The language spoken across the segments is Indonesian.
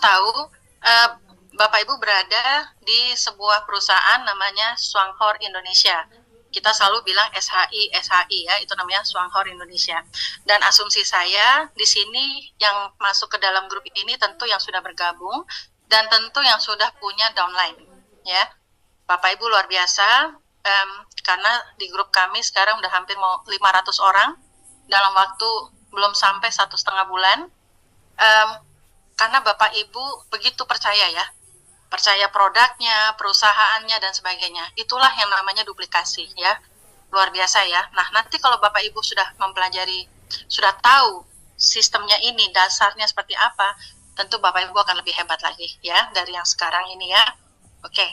tahu, eh, Bapak Ibu berada di sebuah perusahaan namanya Swanghor Indonesia. Kita selalu bilang SHI ya, itu namanya Swanghor Indonesia. Dan asumsi saya di sini yang masuk ke dalam grup ini tentu yang sudah bergabung dan tentu yang sudah punya downline, ya. Bapak Ibu luar biasa, karena di grup kami sekarang udah hampir mau 500 orang dalam waktu belum sampai 1,5 bulan. Karena Bapak Ibu begitu percaya ya, percaya produknya, perusahaannya, dan sebagainya. Itulah yang namanya duplikasi ya, luar biasa ya. Nah, nanti kalau Bapak Ibu sudah mempelajari, sudah tahu sistemnya ini, dasarnya seperti apa, tentu Bapak Ibu akan lebih hebat lagi ya, dari yang sekarang ini ya. Oke,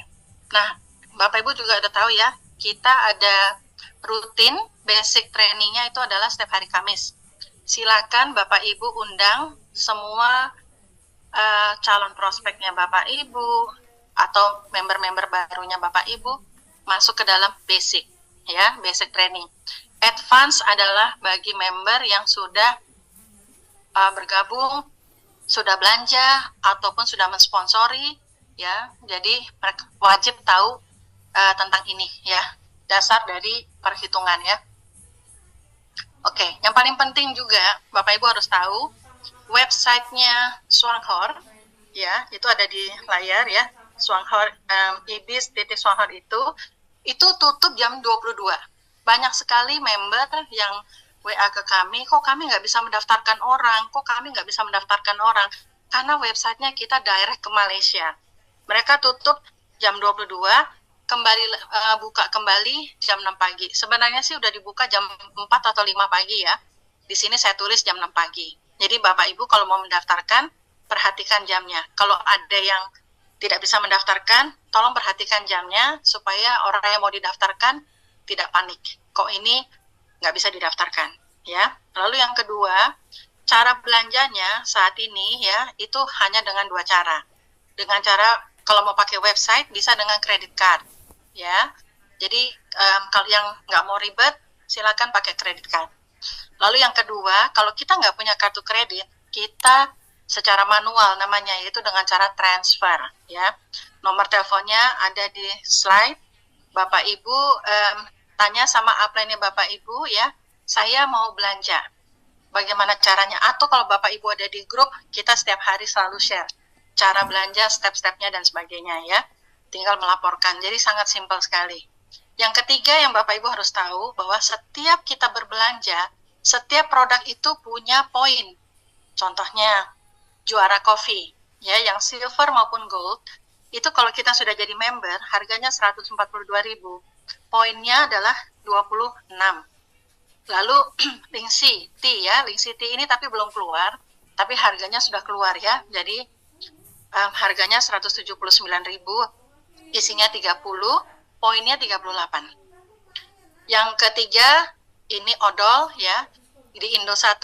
nah Bapak Ibu juga udah tahu ya, kita ada rutin basic trainingnya itu adalah setiap hari Kamis. Silakan Bapak Ibu undang semua calon prospeknya Bapak Ibu atau member-member barunya Bapak Ibu masuk ke dalam basic ya, basic training. Advance adalah bagi member yang sudah bergabung, sudah belanja ataupun sudah mensponsori ya. Jadi mereka wajib tahu tentang ini ya, dasar dari perhitungan ya. Oke, yang paling penting juga Bapak Ibu harus tahu websitenya Swanghor ya, itu ada di layar ya. Swanghor, ibis.swanghor itu tutup jam 22. Banyak sekali member yang WA ke kami, kok kami nggak bisa mendaftarkan orang, karena websitenya kita direct ke Malaysia. Mereka tutup jam 22, kembali buka kembali jam 6 pagi. Sebenarnya sih udah dibuka jam 4 atau 5 pagi ya. Di sini saya tulis jam 6 pagi. Jadi Bapak Ibu kalau mau mendaftarkan, perhatikan jamnya. Kalau ada yang tidak bisa mendaftarkan, tolong perhatikan jamnya supaya orang yang mau didaftarkan tidak panik. Kok ini nggak bisa didaftarkan, ya. Lalu yang kedua, cara belanjanya saat ini ya, itu hanya dengan 2 cara. Dengan cara, kalau mau pakai website, bisa dengan credit card, ya. Jadi, kalau yang nggak mau ribet, silakan pakai credit card. Lalu yang kedua, kalau kita nggak punya kartu kredit, kita secara manual namanya, yaitu dengan cara transfer ya. Nomor teleponnya ada di slide. Bapak Ibu tanya sama upline-nya Bapak Ibu ya, saya mau belanja, bagaimana caranya? Atau kalau Bapak Ibu ada di grup, kita setiap hari selalu share cara belanja, step-stepnya dan sebagainya ya. Tinggal melaporkan, jadi sangat simpel sekali. Yang ketiga yang Bapak Ibu harus tahu, bahwa setiap kita berbelanja, setiap produk itu punya poin. Contohnya, Juara Coffee, ya, yang silver maupun gold, itu kalau kita sudah jadi member, harganya 142.000. Poinnya adalah 26. Lalu, Lingxi Tea, ya, Lingxi Tea ini tapi belum keluar, tapi harganya sudah keluar, ya. Jadi, harganya 179.000, isinya 30, poinnya 38. Yang ketiga, ini odol ya. Di Indosat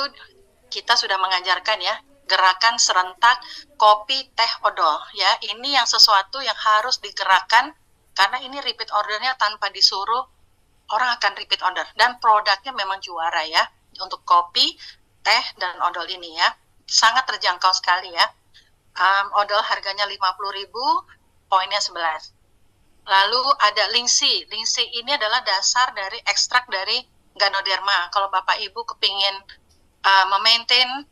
kita sudah mengajarkan ya, gerakan serentak kopi teh odol ya. Ini yang sesuatu yang harus digerakkan karena ini repeat ordernya tanpa disuruh, orang akan repeat order dan produknya memang juara ya. Untuk kopi, teh dan odol ini ya. Sangat terjangkau sekali ya. Odol harganya 50.000, poinnya 11. Lalu ada Lingxi. Lingxi ini adalah dasar dari ekstrak dari Ganoderma. Kalau Bapak Ibu kepingin memaintain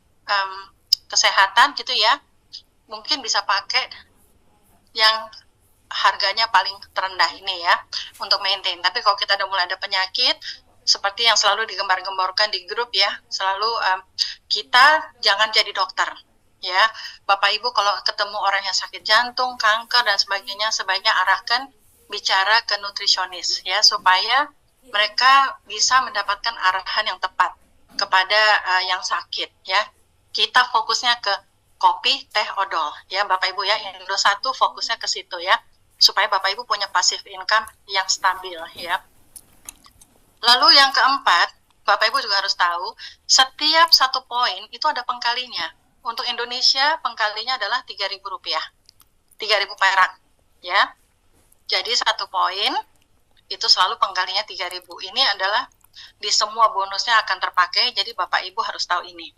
kesehatan gitu ya, mungkin bisa pakai yang harganya paling terendah ini ya untuk maintain. Tapi kalau kita udah mulai ada penyakit, seperti yang selalu digembar-gemborkan di grup ya, selalu kita jangan jadi dokter ya. Bapak Ibu kalau ketemu orang yang sakit jantung, kanker dan sebagainya, sebaiknya arahkan bicara ke nutrisionis ya, supaya mereka bisa mendapatkan arahan yang tepat kepada yang sakit ya. Kita fokusnya ke kopi, teh, odol ya Bapak Ibu ya. Indosat fokusnya ke situ ya, supaya Bapak Ibu punya passive income yang stabil ya. Lalu yang keempat, Bapak Ibu juga harus tahu, setiap satu poin itu ada pengkalinya. Untuk Indonesia pengkalinya adalah Rp3.000, 3.000 perak ya. Jadi satu poin itu selalu pengkalinya 3.000. Ini adalah di semua bonusnya akan terpakai, jadi Bapak Ibu harus tahu ini.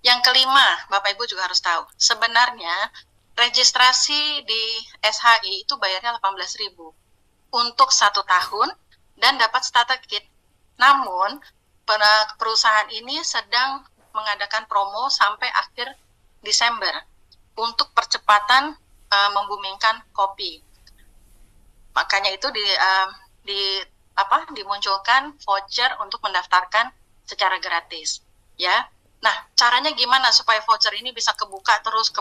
Yang kelima, Bapak Ibu juga harus tahu, sebenarnya registrasi di SHI itu bayarnya 18.000 untuk 1 tahun dan dapat starter kit. Namun perusahaan ini sedang mengadakan promo sampai akhir Desember untuk percepatan membumingkan kopi. Makanya itu dimunculkan voucher untuk mendaftarkan secara gratis, ya. Nah, caranya gimana supaya voucher ini bisa kebuka terus?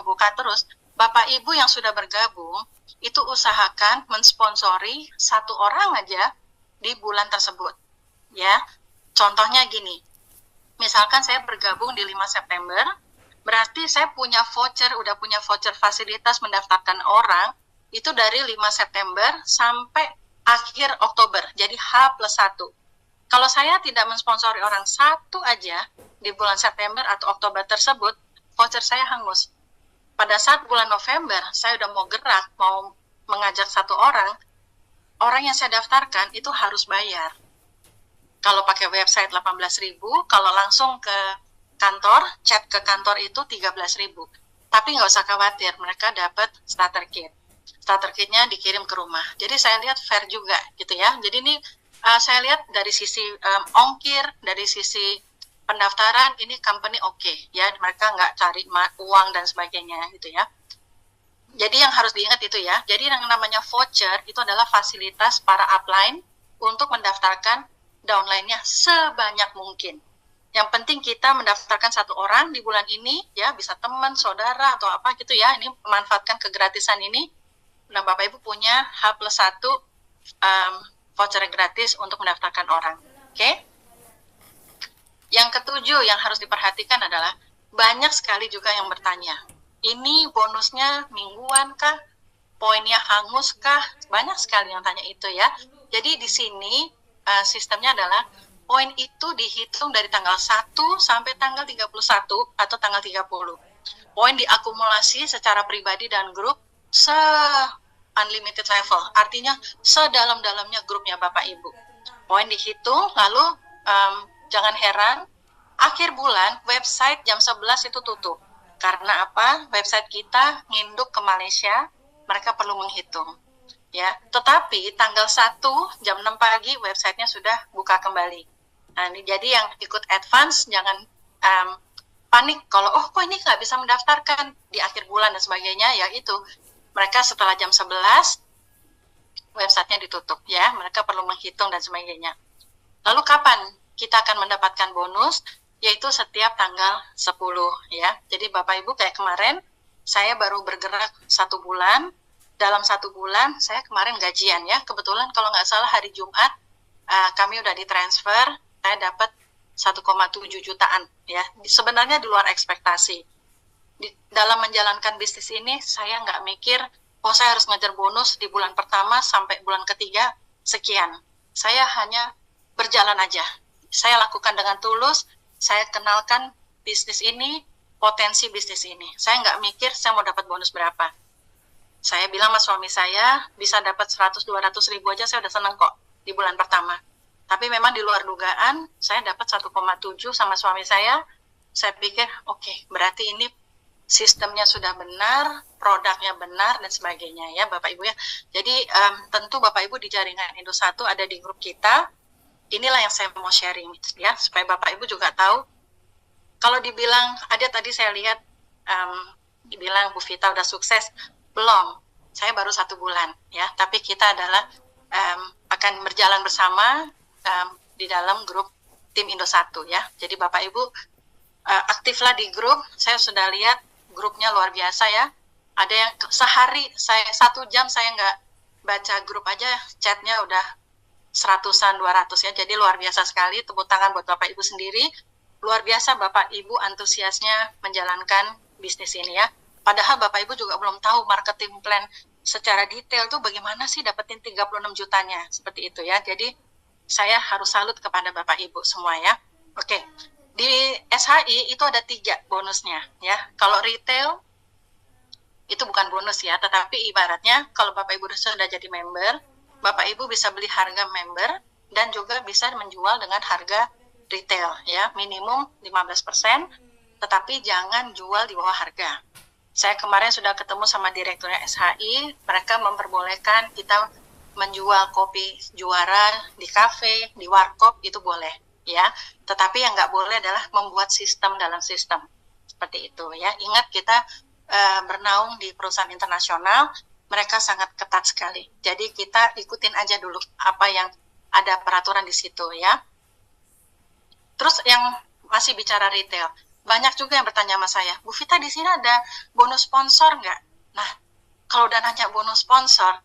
Bapak Ibu yang sudah bergabung itu usahakan mensponsori 1 orang aja di bulan tersebut, ya. Contohnya gini, misalkan saya bergabung di 5 September, berarti saya udah punya voucher fasilitas mendaftarkan orang itu dari 5 September sampai akhir Oktober, jadi H+1. Kalau saya tidak mensponsori orang 1 aja di bulan September atau Oktober tersebut, voucher saya hangus. Pada saat bulan November, saya udah mau gerak, mau mengajak 1 orang yang saya daftarkan itu harus bayar. Kalau pakai website 18.000, kalau langsung ke kantor, chat ke kantor itu 13.000. Tapi nggak usah khawatir, mereka dapat starter kit. Starter kitnya dikirim ke rumah. Jadi saya lihat fair juga, gitu ya. Jadi ini saya lihat dari sisi ongkir, dari sisi pendaftaran, ini company oke, ya. Mereka nggak cari uang dan sebagainya, gitu ya. Jadi yang harus diingat itu ya. Jadi yang namanya voucher itu adalah fasilitas para upline untuk mendaftarkan downline-nya sebanyak mungkin. Yang penting kita mendaftarkan 1 orang di bulan ini, ya, bisa teman, saudara, atau apa gitu ya. Ini memanfaatkan kegratisan ini. Dan Bapak Ibu punya H+1 voucher gratis untuk mendaftarkan orang. Oke? Yang ketujuh yang harus diperhatikan adalah banyak sekali juga yang bertanya, ini bonusnya mingguan kah? Poinnya hangus kah? Banyak sekali yang tanya itu ya. Jadi di sini sistemnya adalah poin itu dihitung dari tanggal 1 sampai tanggal 31 atau tanggal 30. Poin diakumulasi secara pribadi dan grup unlimited level, artinya sedalam-dalamnya grupnya Bapak Ibu. Poin dihitung, lalu jangan heran, akhir bulan website jam 11 itu tutup. Karena apa? Website kita nginduk ke Malaysia, mereka perlu menghitung. Ya, tetapi tanggal 1 jam 6 pagi websitenya sudah buka kembali. Nah, jadi yang ikut advance jangan panik kalau kok ini nggak bisa mendaftarkan di akhir bulan dan sebagainya, ya itu mereka setelah jam 11 websitenya ditutup, ya, mereka perlu menghitung dan sebagainya. Lalu kapan kita akan mendapatkan bonus? Yaitu setiap tanggal 10, ya. Jadi Bapak Ibu kayak kemarin saya baru bergerak 1 bulan. Dalam 1 bulan saya kemarin gajian, ya. Kebetulan kalau nggak salah hari Jumat kami udah ditransfer, saya dapat 1,7 jutaan, ya. Sebenarnya di luar ekspektasi. Dalam menjalankan bisnis ini saya nggak mikir, saya harus ngejar bonus di bulan pertama sampai bulan ketiga sekian. Saya hanya berjalan aja. Saya lakukan dengan tulus, saya kenalkan bisnis ini, potensi bisnis ini. Saya nggak mikir saya mau dapat bonus berapa. Saya bilang sama suami saya, bisa dapat 100-200 ribu aja saya udah senang kok di bulan pertama. Tapi memang di luar dugaan, saya dapat 1,7 sama suami saya. Saya pikir, oke, berarti ini sistemnya sudah benar, produknya benar, dan sebagainya, ya Bapak Ibu ya. Jadi tentu Bapak Ibu di jaringan Indo 1 ada di grup kita. Inilah yang saya mau sharing, ya, supaya Bapak Ibu juga tahu. Kalau dibilang, ada tadi saya lihat, dibilang Bu Vita udah sukses, belum. Saya baru 1 bulan, ya. Tapi kita adalah akan berjalan bersama di dalam grup tim Indo 1, ya. Jadi Bapak Ibu aktiflah di grup. Saya sudah lihat grupnya luar biasa, ya. Ada yang sehari, 1 jam saya nggak baca grup aja, chatnya udah 100-an, 200, ya. Jadi luar biasa sekali. Tepuk tangan buat Bapak Ibu sendiri. Luar biasa Bapak Ibu antusiasnya menjalankan bisnis ini, ya. Padahal Bapak Ibu juga belum tahu marketing plan secara detail tuh bagaimana sih dapetin 36 jutanya, seperti itu, ya. Jadi saya harus salut kepada Bapak Ibu semua, ya. Oke, di SHI itu ada 3 bonusnya, ya. Kalau retail itu bukan bonus, ya, tetapi ibaratnya kalau Bapak Ibu sudah jadi member, Bapak Ibu bisa beli harga member dan juga bisa menjual dengan harga retail, ya, minimum 15%, tetapi jangan jual di bawah harga. Saya kemarin sudah ketemu sama direkturnya SHI, mereka memperbolehkan kita menjual kopi juara di kafe, di warkop, itu boleh, ya. Tetapi yang nggak boleh adalah membuat sistem dalam sistem, seperti itu, ya. Ingat kita bernaung di perusahaan internasional, mereka sangat ketat sekali. Jadi kita ikutin aja dulu apa yang ada peraturan di situ, ya. Terus yang masih bicara retail, banyak juga yang bertanya sama saya, Bu Vita, di sini ada bonus sponsor nggak? Nah, kalau udah nanya bonus sponsor,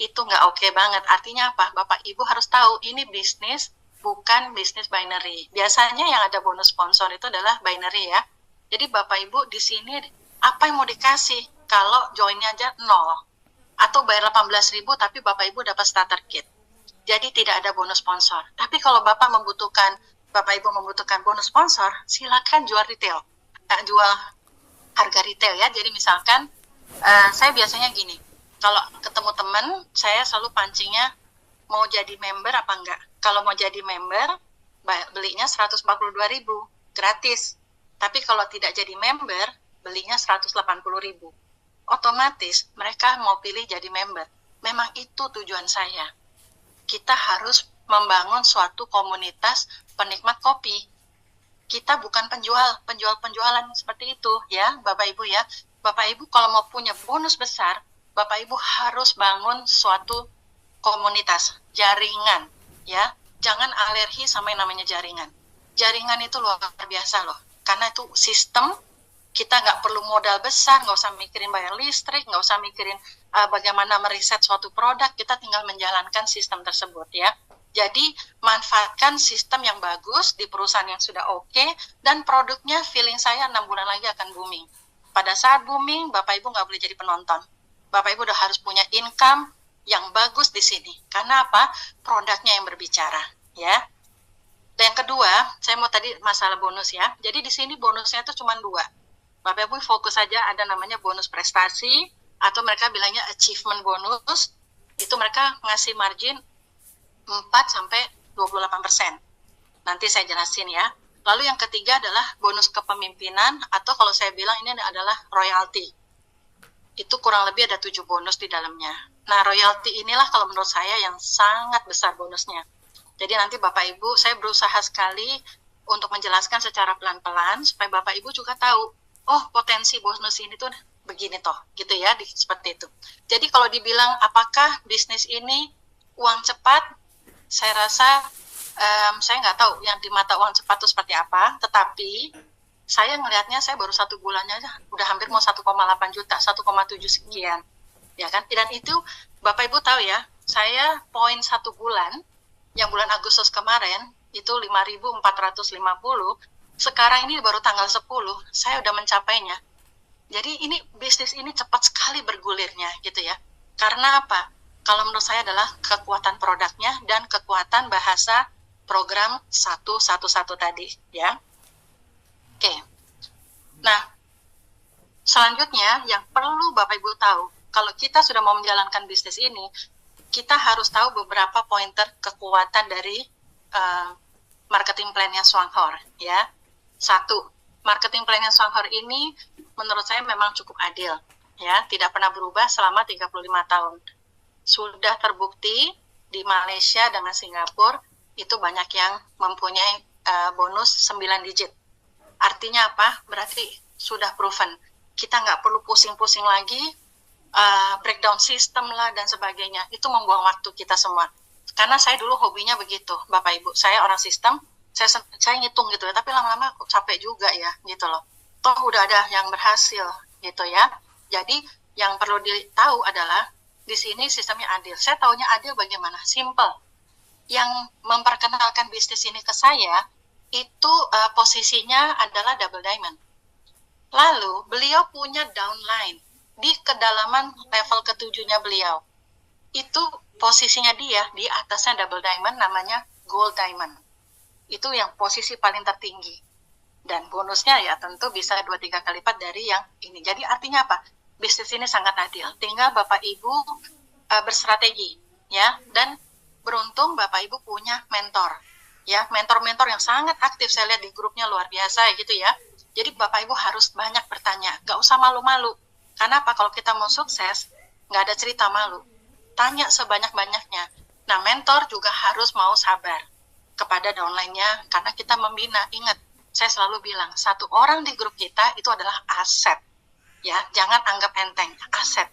itu nggak oke banget. Artinya apa? Bapak Ibu harus tahu, ini bisnis, bukan bisnis binary. Biasanya yang ada bonus sponsor itu adalah binary, ya. Jadi Bapak Ibu di sini, apa yang mau dikasih? Kalau joinnya aja 0. Atau bayar 18.000 tapi Bapak Ibu dapat starter kit. Jadi tidak ada bonus sponsor. Tapi kalau Bapak Ibu membutuhkan bonus sponsor, silakan jual retail, jual harga retail, ya. Jadi misalkan saya biasanya gini, kalau ketemu teman, saya selalu pancingnya mau jadi member apa enggak. Kalau mau jadi member, belinya 142.000 gratis. Tapi kalau tidak jadi member, belinya 180.000. Otomatis mereka mau pilih jadi member. Memang itu tujuan saya. Kita harus membangun suatu komunitas penikmat kopi. Kita bukan penjualan seperti itu, ya, Bapak Ibu, ya. Bapak Ibu kalau mau punya bonus besar, Bapak Ibu harus bangun suatu komunitas, jaringan, ya. Jangan alergi sama yang namanya jaringan. Jaringan itu luar biasa loh, karena itu sistem. Kita nggak perlu modal besar, nggak usah mikirin bayar listrik, nggak usah mikirin bagaimana meriset suatu produk, kita tinggal menjalankan sistem tersebut, ya. Jadi, manfaatkan sistem yang bagus di perusahaan yang sudah oke, dan produknya feeling saya 6 bulan lagi akan booming. Pada saat booming, Bapak Ibu nggak boleh jadi penonton. Bapak Ibu udah harus punya income yang bagus di sini. Karena apa? Produknya yang berbicara, ya. Dan yang kedua, saya mau tadi masalah bonus, ya. Jadi di sini bonusnya itu cuma 2. Bapak Ibu fokus saja, ada namanya bonus prestasi, atau mereka bilangnya achievement bonus. Itu mereka ngasih margin 4-28%. Nanti saya jelasin, ya. Lalu yang ketiga adalah bonus kepemimpinan, atau kalau saya bilang ini adalah royalty. Itu kurang lebih ada 7 bonus di dalamnya. Nah, royalty inilah kalau menurut saya yang sangat besar bonusnya. Jadi nanti Bapak Ibu, saya berusaha sekali untuk menjelaskan secara pelan-pelan, supaya Bapak Ibu juga tahu, oh, potensi bonus ini tuh begini toh, gitu ya, seperti itu. Jadi kalau dibilang apakah bisnis ini uang cepat, saya rasa saya nggak tahu yang di mata uang cepat itu seperti apa, tetapi saya ngelihatnya, saya baru 1 bulannya aja udah hampir mau 1,8 juta, 1,7 sekian, ya kan? Dan itu Bapak Ibu tahu ya, saya poin 1 bulan, yang bulan Agustus kemarin itu 5.450, sekarang ini baru tanggal 10, saya udah mencapainya. Jadi ini bisnis ini cepat sekali bergulirnya, gitu ya. Karena apa? Kalau menurut saya adalah kekuatan produknya dan kekuatan bahasa program 111 tadi, ya. Oke. Nah, selanjutnya yang perlu Bapak Ibu tahu, kalau kita sudah mau menjalankan bisnis ini, kita harus tahu beberapa pointer kekuatan dari marketing plan-nya Swanghor, ya. 1, marketing plan-nya Swanghor ini menurut saya memang cukup adil, ya, tidak pernah berubah selama 35 tahun. Sudah terbukti di Malaysia dengan Singapura itu banyak yang mempunyai bonus 9 digit. Artinya apa? Berarti sudah proven. Kita nggak perlu pusing-pusing lagi, breakdown sistem lah dan sebagainya. Itu membuang waktu kita semua. Karena saya dulu hobinya begitu, Bapak Ibu. Saya orang sistem, saya ngitung gitu ya, tapi lama-lama capek juga ya, gitu loh. Toh udah ada yang berhasil, gitu ya. Jadi yang perlu ditahu adalah di sini sistemnya adil. Saya taunya adil bagaimana? Simple. Yang memperkenalkan bisnis ini ke saya itu posisinya adalah double diamond. Lalu beliau punya downline di kedalaman level ke-7-nya beliau. Itu posisinya dia di atasnya double diamond, namanya gold diamond. Itu yang posisi paling tertinggi. Dan bonusnya ya tentu bisa 2-3 kali lipat dari yang ini. Jadi artinya apa? Bisnis ini sangat adil. Tinggal Bapak Ibu berstrategi, ya. Dan beruntung Bapak Ibu punya mentor, ya, mentor-mentor yang sangat aktif. Saya lihat di grupnya luar biasa, gitu ya. Jadi Bapak Ibu harus banyak bertanya, gak usah malu-malu. Karena apa? Kalau kita mau sukses, gak ada cerita malu. Tanya sebanyak-banyaknya. Nah, mentor juga harus mau sabar kepada downline-nya, karena kita membina. Ingat, saya selalu bilang, satu orang di grup kita itu adalah aset. Ya, jangan anggap enteng, aset.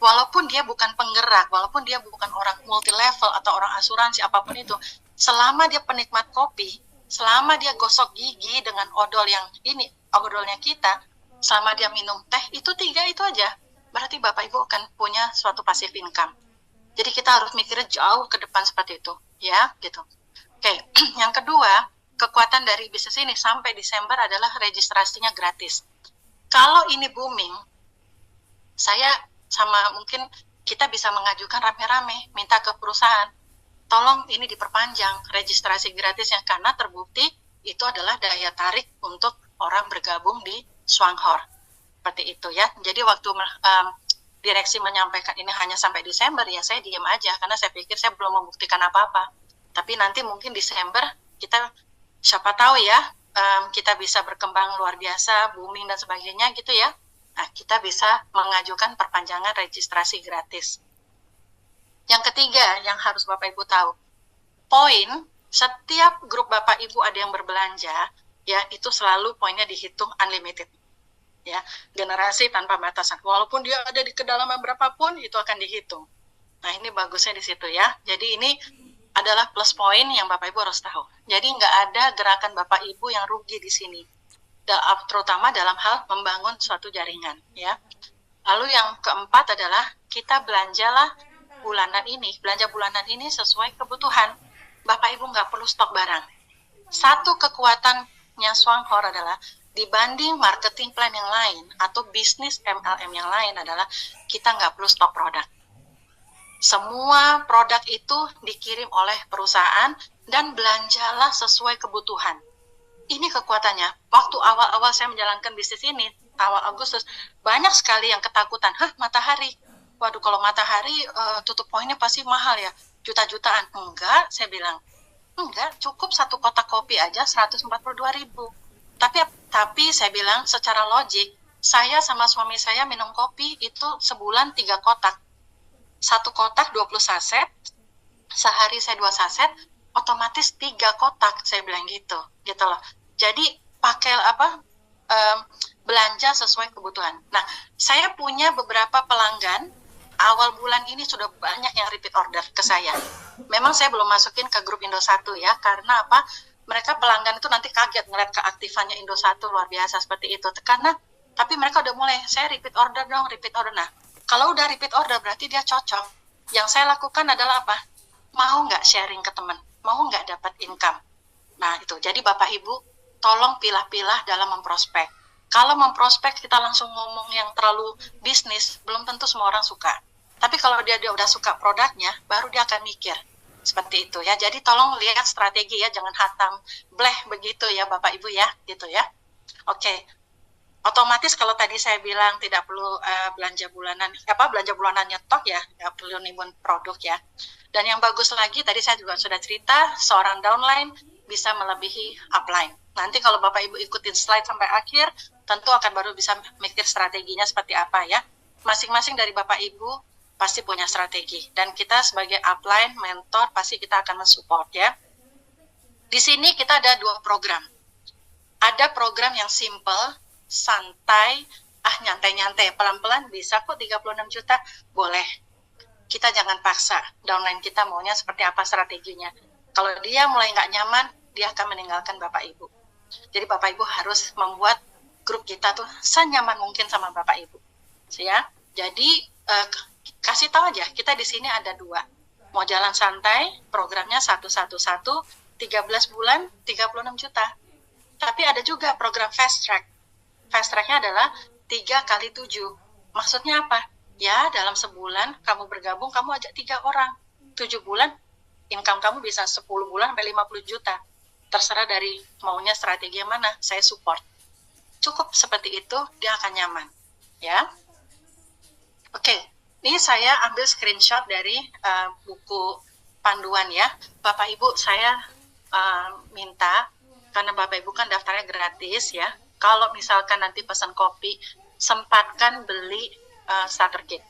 Walaupun dia bukan penggerak, walaupun dia bukan orang multi level atau orang asuransi, apapun itu, selama dia penikmat kopi, selama dia gosok gigi dengan odol yang ini, odolnya kita, selama dia minum teh, itu 3 itu aja, berarti Bapak Ibu akan punya suatu passive income. Jadi kita harus mikirnya jauh ke depan seperti itu, ya, gitu. Oke, yang kedua, kekuatan dari bisnis ini sampai Desember adalah registrasinya gratis. Kalau ini booming, saya sama mungkin kita bisa mengajukan rame-rame, minta ke perusahaan, tolong ini diperpanjang registrasi gratisnya, karena terbukti itu adalah daya tarik untuk orang bergabung di Swanghor. Seperti itu ya. Jadi waktu direksi menyampaikan ini hanya sampai Desember, ya saya diam aja, karena saya pikir saya belum membuktikan apa-apa. Tapi nanti mungkin Desember kita, siapa tahu ya, kita bisa berkembang luar biasa, booming dan sebagainya gitu ya. Nah, kita bisa mengajukan perpanjangan registrasi gratis. Yang ketiga yang harus Bapak Ibu tahu, poin setiap grup Bapak Ibu ada yang berbelanja, ya itu selalu poinnya dihitung unlimited. Ya, generasi tanpa batasan. Walaupun dia ada di kedalaman berapapun, itu akan dihitung. Nah, ini bagusnya di situ ya. Jadi ini adalah plus poin yang Bapak Ibu harus tahu. Jadi nggak ada gerakan Bapak Ibu yang rugi di sini, terutama dalam hal membangun suatu jaringan ya. Lalu yang keempat adalah kita belanjalah bulanan ini, belanja bulanan ini sesuai kebutuhan. Bapak Ibu nggak perlu stok barang. Satu kekuatannya Swanghor adalah dibanding marketing plan yang lain atau bisnis MLM yang lain adalah kita nggak perlu stok produk. Semua produk itu dikirim oleh perusahaan dan belanjalah sesuai kebutuhan. Ini kekuatannya. Waktu awal-awal saya menjalankan bisnis ini, awal Agustus, banyak sekali yang ketakutan. Matahari. Waduh, kalau matahari tutup poinnya pasti mahal ya. Juta-jutaan. Enggak, saya bilang. Enggak, cukup satu kotak kopi aja 142.000. Tapi saya bilang secara logik, saya sama suami saya minum kopi itu sebulan 3 kotak. Satu kotak 20 saset, sehari saya 2 saset, otomatis 3 kotak, saya bilang gitu loh. Jadi pakai belanja sesuai kebutuhan. Nah, saya punya beberapa pelanggan, awal bulan ini sudah banyak yang repeat order ke saya. Memang saya belum masukin ke grup Indo 1 ya, karena apa? Mereka pelanggan itu nanti kaget ngeliat keaktifannya Indo 1 luar biasa seperti itu. Tapi mereka udah mulai, saya repeat order dong, repeat order. Nah, kalau udah repeat order berarti dia cocok. Yang saya lakukan adalah apa? Mau nggak sharing ke teman? Mau nggak dapat income? Nah, itu. Jadi Bapak Ibu, tolong pilah-pilah dalam memprospek. Kalau memprospek kita langsung ngomong yang terlalu bisnis, belum tentu semua orang suka. Tapi kalau dia udah suka produknya, baru dia akan mikir. Seperti itu ya. Jadi tolong lihat strategi ya, jangan hatam bleh begitu ya Bapak Ibu ya, gitu ya. Oke. Otomatis kalau tadi saya bilang tidak perlu belanja bulanan, belanja bulanan nyetok ya, nggak perlu nimbun produk ya. Dan yang bagus lagi, tadi saya juga sudah cerita, seorang downline bisa melebihi upline. Nanti kalau Bapak Ibu ikutin slide sampai akhir, tentu akan baru bisa mikir strateginya seperti apa ya. Masing-masing dari Bapak Ibu pasti punya strategi. Dan kita sebagai upline, mentor, pasti kita akan mensupport ya. Di sini kita ada 2 program. Ada program yang simple, santai, nyantai-nyantai, pelan-pelan bisa kok 36 juta, boleh. Kita jangan paksa, downline kita maunya seperti apa strateginya. Kalau dia mulai nggak nyaman, dia akan meninggalkan Bapak Ibu. Jadi Bapak Ibu harus membuat grup kita tuh senyaman mungkin sama Bapak Ibu. Ya, jadi kasih tahu aja, kita di sini ada 2. Mau jalan santai, programnya 111, 13 bulan, 36 juta. Tapi ada juga program fast track. Fast track-nya adalah 3 kali 7. Maksudnya apa? Ya, dalam sebulan kamu bergabung, kamu ajak 3 orang. 7 bulan, income kamu bisa 10 bulan sampai 50 juta. Terserah dari maunya strategi yang mana, saya support. Cukup seperti itu, dia akan nyaman. Ya. Oke, ini saya ambil screenshot dari buku panduan ya. Bapak Ibu, saya minta, karena Bapak Ibu kan daftarnya gratis ya, kalau misalkan nanti pesan kopi, sempatkan beli starter kit.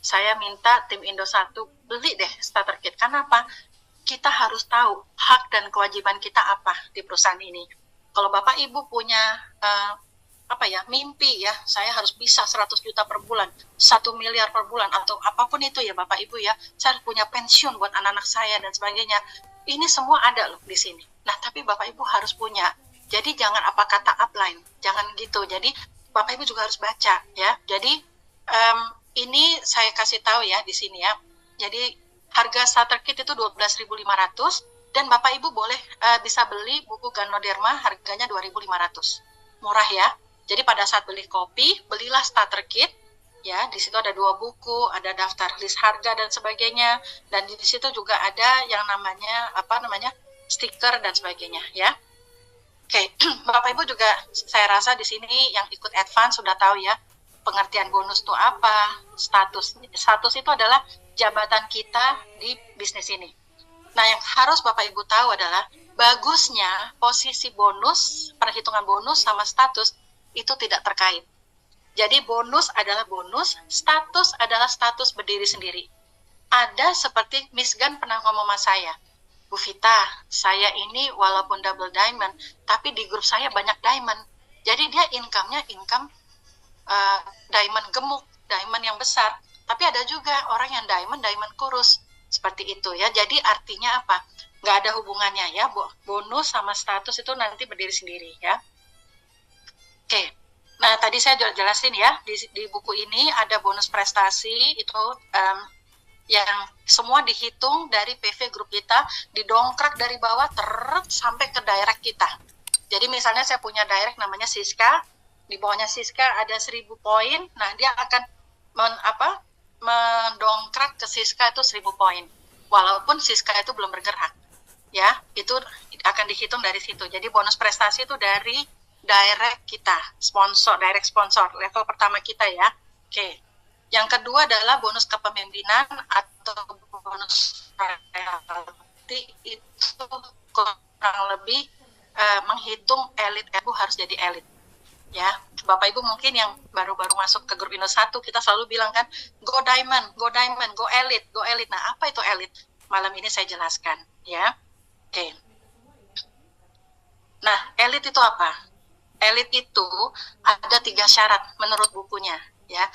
Saya minta tim Indo 1 beli deh starter kit. Karena apa? Kita harus tahu hak dan kewajiban kita apa di perusahaan ini. Kalau Bapak Ibu punya mimpi ya, saya harus bisa 100 juta per bulan, 1 miliar per bulan, atau apapun itu ya Bapak Ibu ya, saya harus punya pensiun buat anak-anak saya dan sebagainya. Ini semua ada loh di sini. Nah, tapi Bapak Ibu harus punya. Jadi jangan apa kata upline, jangan gitu. Jadi Bapak Ibu juga harus baca ya. Jadi ini saya kasih tahu ya di sini ya. Jadi harga starter kit itu 12.500 dan Bapak Ibu boleh bisa beli buku Ganoderma harganya 2.500. Murah ya. Jadi pada saat beli kopi, belilah starter kit ya. Di situ ada 2 buku, ada daftar list harga dan sebagainya, dan di situ juga ada yang namanya stiker dan sebagainya ya. Oke, Bapak Ibu juga saya rasa di sini yang ikut advance sudah tahu ya pengertian bonus itu apa. Status itu adalah jabatan kita di bisnis ini. Nah, yang harus Bapak Ibu tahu adalah bagusnya posisi bonus, perhitungan bonus sama status itu tidak terkait. Jadi bonus adalah bonus, status adalah status berdiri sendiri. Ada seperti Miss Gan pernah ngomong sama saya, Bu Vita, saya ini walaupun double diamond, tapi di grup saya banyak diamond. Jadi dia income-nya diamond gemuk, diamond yang besar. Tapi ada juga orang yang diamond kurus. Seperti itu ya. Jadi artinya apa? Nggak ada hubungannya ya. Bonus sama status itu nanti berdiri sendiri ya. Oke. Nah, tadi saya jelasin ya, di buku ini ada bonus prestasi itu yang semua dihitung dari PV grup kita, didongkrak dari bawah sampai ke direct kita. Jadi misalnya saya punya direct namanya Siska, di bawahnya Siska ada 1.000 poin, nah dia akan mendongkrak ke Siska itu 1.000 poin, walaupun Siska itu belum bergerak, ya itu akan dihitung dari situ. Jadi bonus prestasi itu dari direct kita, direct sponsor level pertama kita ya. Oke. Yang kedua adalah bonus kepemimpinan atau bonus royalty, itu kurang lebih menghitung elit, harus jadi elit. Ya, Bapak Ibu mungkin yang baru-baru masuk ke grup Indo 1, kita selalu bilang kan, go diamond, go elite, go elite. Nah, apa itu elite? Malam ini saya jelaskan, ya. Oke. Nah, elite itu apa? Elite itu ada 3 syarat menurut bukunya, ya.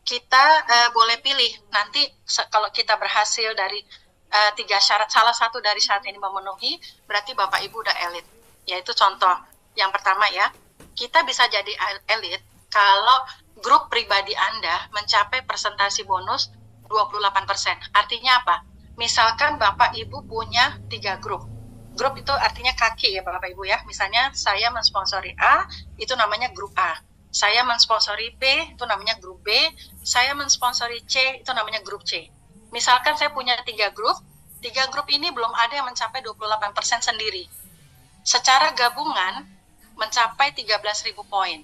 Kita boleh pilih nanti kalau kita berhasil dari 3 syarat, salah satu dari syarat ini memenuhi, berarti Bapak Ibu udah elite. Yaitu contoh yang pertama ya, kita bisa jadi elite kalau grup pribadi Anda mencapai presentasi bonus 28%. Artinya apa? Misalkan Bapak Ibu punya 3 grup. Grup itu artinya kaki ya Bapak Ibu ya. Misalnya saya mensponsori A, itu namanya grup A. Saya mensponsori B, itu namanya grup B. Saya mensponsori C, itu namanya grup C. Misalkan saya punya 3 grup, 3 grup ini belum ada yang mencapai 28% sendiri. Secara gabungan mencapai 13.000 poin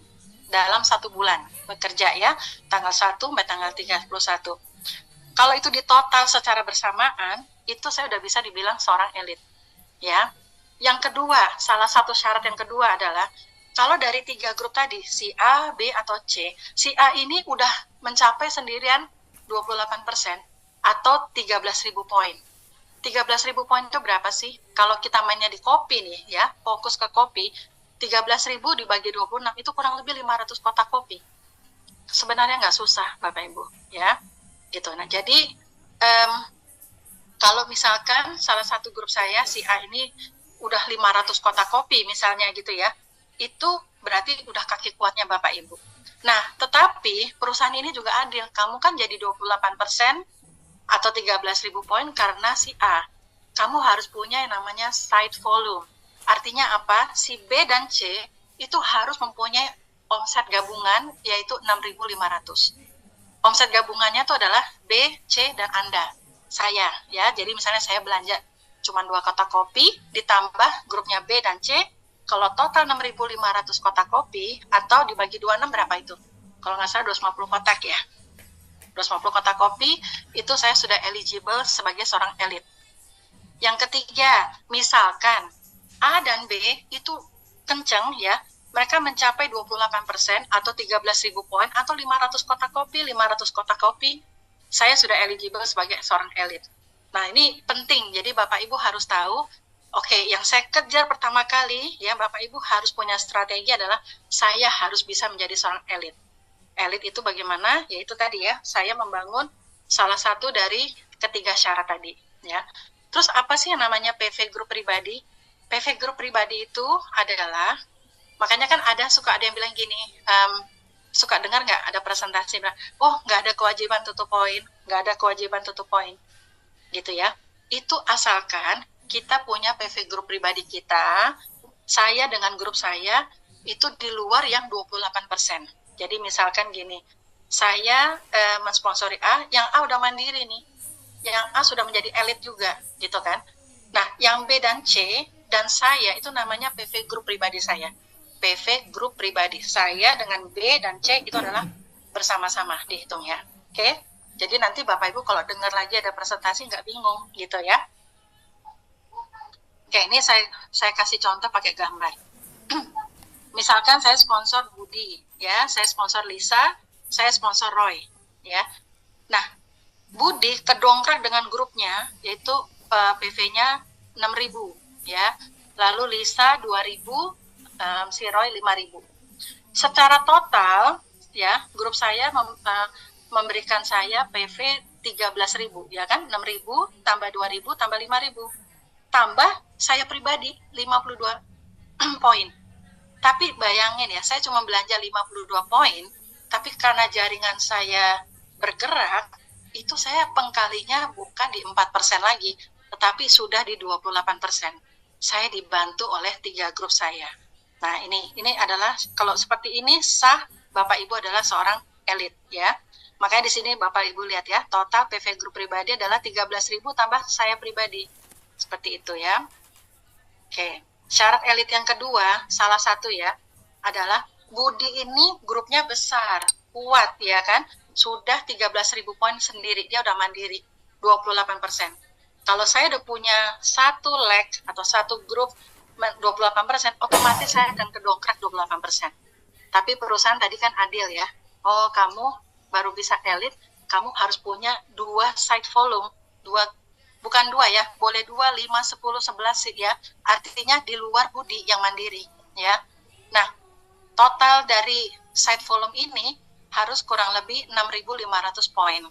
dalam 1 bulan bekerja ya, tanggal 1 sampai tanggal 31. Kalau itu ditotal secara bersamaan, itu saya udah bisa dibilang seorang elit. Ya, yang kedua, salah satu syarat yang kedua adalah kalau dari 3 grup tadi, si A, B, atau C, si A ini udah mencapai sendirian 28% atau 13.000 poin. 13.000 poin itu berapa sih? Kalau kita mainnya di kopi nih ya, fokus ke kopi, 13.000 dibagi 26 itu kurang lebih 500 kotak kopi. Sebenarnya nggak susah Bapak Ibu ya, gitu. Nah jadi kalau misalkan salah satu grup saya, si A ini udah 500 kotak kopi misalnya gitu ya, itu berarti udah kaki kuatnya Bapak Ibu. Nah, tetapi perusahaan ini juga adil. Kamu kan jadi 28% atau 13.000 poin karena si A. Kamu harus punya yang namanya side volume. Artinya apa? Si B dan C itu harus mempunyai omset gabungan yaitu 6.500. Omset gabungannya itu adalah B, C, dan Anda. Saya ya, jadi misalnya saya belanja cuma 2 kotak kopi ditambah grupnya B dan C, kalau total 6.500 kotak kopi atau dibagi 26 berapa itu? Kalau nggak salah 250 kotak ya. 250 kotak kopi itu saya sudah eligible sebagai seorang elit. Yang ketiga, misalkan A dan B itu kenceng ya, mereka mencapai 28% atau 13.000 poin atau 500 kotak kopi, saya sudah eligible sebagai seorang elit. Nah, ini penting. Jadi Bapak Ibu harus tahu, oke, yang saya kejar pertama kali, ya Bapak Ibu harus punya strategi adalah saya harus bisa menjadi seorang elit. Elit itu bagaimana? Yaitu tadi ya, saya membangun salah satu dari ketiga syarat tadi, ya. Terus apa sih yang namanya PV Group pribadi? PV Group pribadi itu adalah, makanya kan ada yang bilang gini, suka dengar nggak ada presentasi bilang, oh nggak ada kewajiban tutup poin, gitu ya. Itu asalkan kita punya PV Group pribadi kita, saya dengan grup saya itu di luar yang 28%. Jadi misalkan gini, saya mensponsori A, yang A udah mandiri nih, yang A sudah menjadi elit juga, gitu kan. Nah, yang B dan C dan saya itu namanya PV Group pribadi saya. PV Group pribadi saya dengan B dan C itu adalah bersama-sama dihitung ya. Oke? Jadi nanti Bapak Ibu kalau dengar lagi ada presentasi nggak bingung gitu ya. Oke, ini saya kasih contoh pakai gambar. Misalkan saya sponsor Budi, ya, saya sponsor Lisa, saya sponsor Roy, ya. Nah, Budi kedongkrak dengan grupnya, yaitu PV-nya 6.000, ya. Lalu Lisa 2.000, si Roy 5.000. Secara total, ya, grup saya memberikan saya PV 13.000, ya kan? 6.000 tambah 2.000 tambah 5.000. Tambah saya pribadi 52 poin. Tapi bayangin ya, saya cuma belanja 52 poin, tapi karena jaringan saya bergerak, itu saya pengkalinya bukan di 4% lagi, tetapi sudah di 28%. Saya dibantu oleh 3 grup saya. Nah, ini adalah, kalau seperti ini sah Bapak Ibu adalah seorang elit, ya. Makanya di sini Bapak Ibu lihat ya, total PV Group pribadi adalah 13.000 tambah saya pribadi. Seperti itu ya. Oke. Syarat elit yang kedua, salah satu ya, adalah Budi ini grupnya besar, kuat ya kan, sudah 13.000 poin sendiri, dia udah mandiri, 28%. Kalau saya udah punya satu leg atau satu grup 28%, otomatis saya akan kedongkrak 28%. Tapi perusahaan tadi kan adil ya, oh kamu baru bisa elit, kamu harus punya 2 site volume, bukan 2 ya, boleh 2, 5, 10, 11 ya, artinya di luar Budi yang mandiri ya. Nah, total dari site volume ini harus kurang lebih 6.500 poin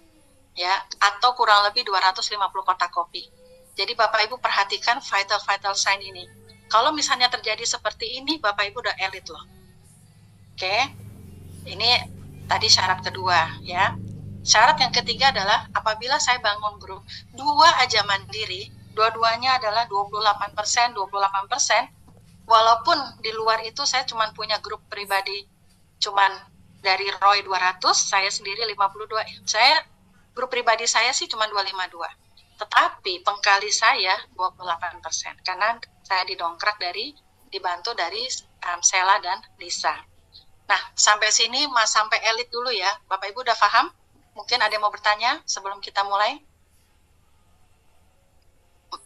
ya, atau kurang lebih 250 kotak kopi. Jadi Bapak Ibu perhatikan vital sign ini. Kalau misalnya terjadi seperti ini, Bapak Ibu udah elit loh. Oke, ini tadi syarat kedua ya. Syarat yang ketiga adalah apabila saya bangun grup, 2 aja mandiri, dua-duanya adalah 28%, walaupun di luar itu saya cuma punya grup pribadi, cuman dari Roy 200, saya sendiri 52, grup pribadi saya sih cuma 252, tetapi pengkali saya 28%, karena saya dibantu dari Sela dan Lisa. Nah, sampai sini sampai elit dulu ya, Bapak Ibu udah paham? Mungkin ada yang mau bertanya sebelum kita mulai?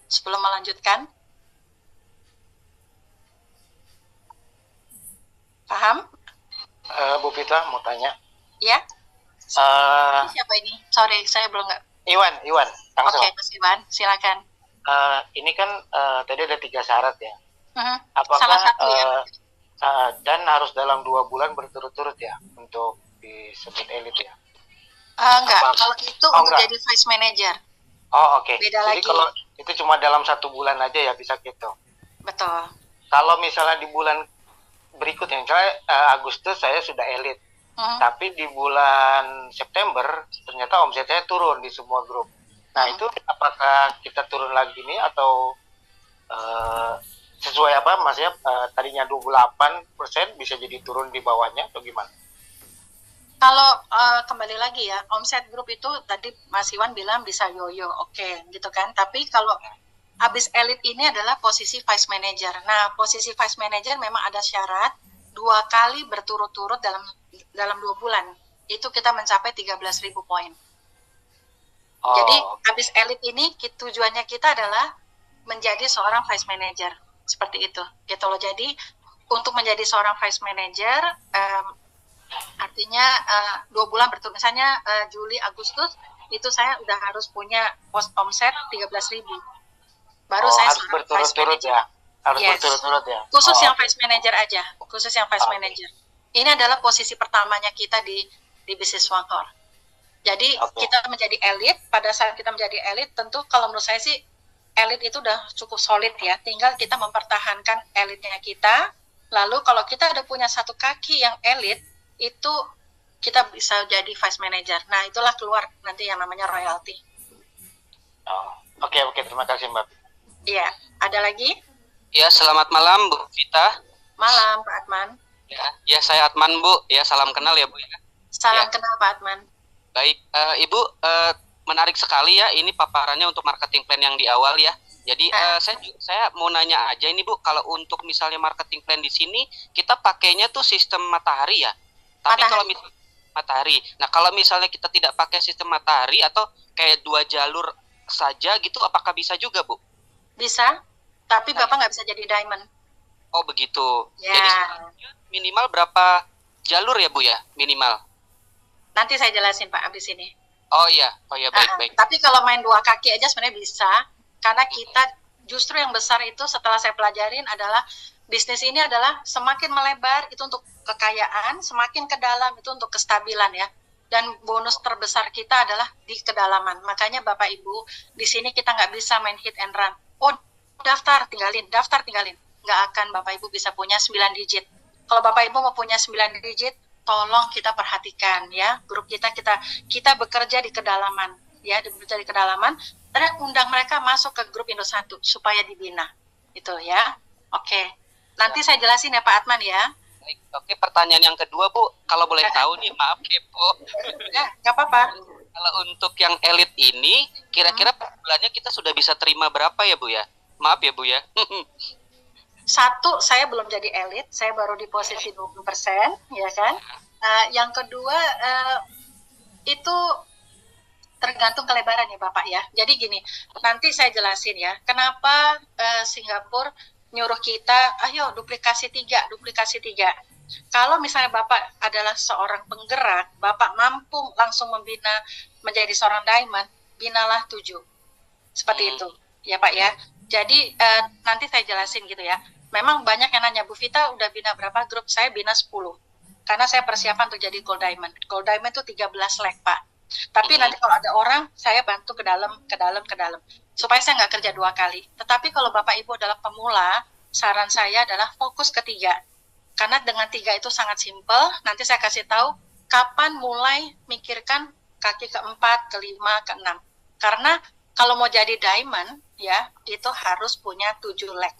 Sebelum melanjutkan? Paham? Bu Pita mau tanya. Ya? Siapa ini? Sorry, saya belum nggak. Iwan. Oke, Mas Iwan, silakan. Ini kan tadi ada 3 syarat ya. Apakah salah satu ya? Dan harus dalam 2 bulan berturut-turut ya untuk disebut elit ya? Enggak, kalau itu untuk enggak. jadi vice manager. Oh oke. Beda Jadi lagi. kalau itu cuma dalam 1 bulan aja ya bisa gitu. Betul. Kalau misalnya di bulan berikutnya, misalnya Agustus saya sudah elit, tapi di bulan September ternyata omset saya turun di semua grup. Nah itu apakah kita turun lagi nih atau sesuai apa? Maksudnya tadinya 28% bisa jadi turun di bawahnya atau gimana? Kalau kembali lagi ya, omset grup itu tadi Mas Iwan bilang bisa yoyo, oke, gitu kan. Tapi kalau habis elit ini adalah posisi vice manager. Nah, posisi vice manager memang ada syarat 2 kali berturut-turut dalam 2 bulan. Itu kita mencapai 13.000 poin. Jadi habis elit ini tujuannya kita adalah menjadi seorang vice manager. Seperti itu. Gitu loh. Jadi untuk menjadi seorang vice manager, artinya 2 bulan berturut, misalnya Juli Agustus itu saya udah harus punya omset 13.000, baru saya harus berturut-turut ya, harus berturut-turut ya. Khusus yang vice manager aja, khusus yang vice manager. Ini adalah posisi pertamanya kita di bisnis Wanghor. Jadi kita menjadi elit. Pada saat kita menjadi elit, tentu kalau menurut saya sih elit itu udah cukup solid ya. Tinggal kita mempertahankan elitnya kita. Lalu kalau kita ada punya satu kaki yang elit, itu kita bisa jadi vice manager. Nah, itulah keluar nanti yang namanya royalty. Oke, terima kasih Mbak. Iya, ada lagi? Ya, selamat malam Bu Vita. Malam Pak Atman. Ya, saya Atman Bu. Ya, salam kenal ya Bu ya. Salam kenal Pak Atman. Baik, Ibu, menarik sekali ya ini paparannya untuk marketing plan yang di awal ya. Jadi saya mau nanya aja ini Bu, kalau untuk misalnya marketing plan di sini kita pakainya tuh sistem matahari ya. Tapi kalau misalnya matahari, nah kalau misalnya kita tidak pakai sistem matahari atau kayak 2 jalur saja gitu, apakah bisa juga Bu? Bisa, tapi Bapak nggak bisa jadi diamond. Oh begitu. Ya. Jadi minimal berapa jalur ya Bu ya, minimal? Nanti saya jelasin Pak abis ini. Oh iya, baik. Tapi kalau main 2 kaki aja sebenarnya bisa, karena kita justru yang besar itu setelah saya pelajarin adalah bisnis ini adalah semakin melebar itu untuk kekayaan, semakin ke dalam itu untuk kestabilan ya. Dan bonus terbesar kita adalah di kedalaman. Makanya Bapak Ibu, di sini kita nggak bisa main hit and run. Oh, daftar tinggalin. Nggak akan Bapak Ibu bisa punya 9 digit. Kalau Bapak Ibu mau punya 9 digit, tolong kita perhatikan ya, grup kita bekerja di kedalaman ya, bekerja di kedalaman, dan undang mereka masuk ke grup Indo 1 supaya dibina itu ya. Oke, nanti saya jelasin ya Pak Atman ya. Oke, pertanyaan yang kedua Bu, kalau boleh tahu nih, maaf kepo. Ya, nggak apa-apa. Kalau untuk yang elit ini, kira-kira per bulannya kita sudah bisa terima berapa ya Bu ya? Maaf ya Bu ya. Satu, saya belum jadi elit, saya baru di posisi 20%, ya kan. Yang kedua, itu tergantung kelebaran ya Bapak ya. Jadi gini, nanti saya jelasin ya, kenapa Singapura nyuruh kita, ayo duplikasi 3. Kalau misalnya Bapak adalah seorang penggerak, Bapak mampu langsung membina menjadi seorang diamond, binalah 7. Seperti itu, ya Pak ya. Jadi nanti saya jelasin gitu ya. Memang banyak yang nanya, Bu Vita udah bina berapa grup? Saya bina 10. Karena saya persiapan untuk jadi gold diamond. Gold diamond itu 13 leg, Pak. Tapi nanti kalau ada orang, saya bantu ke dalam. Supaya saya nggak kerja 2 kali. Tetapi kalau Bapak Ibu adalah pemula, saran saya adalah fokus ke 3. Karena dengan 3 itu sangat simpel. Nanti saya kasih tahu kapan mulai mikirkan kaki ke-4, ke-5, ke-6. Karena kalau mau jadi diamond, ya, itu harus punya 7 leg.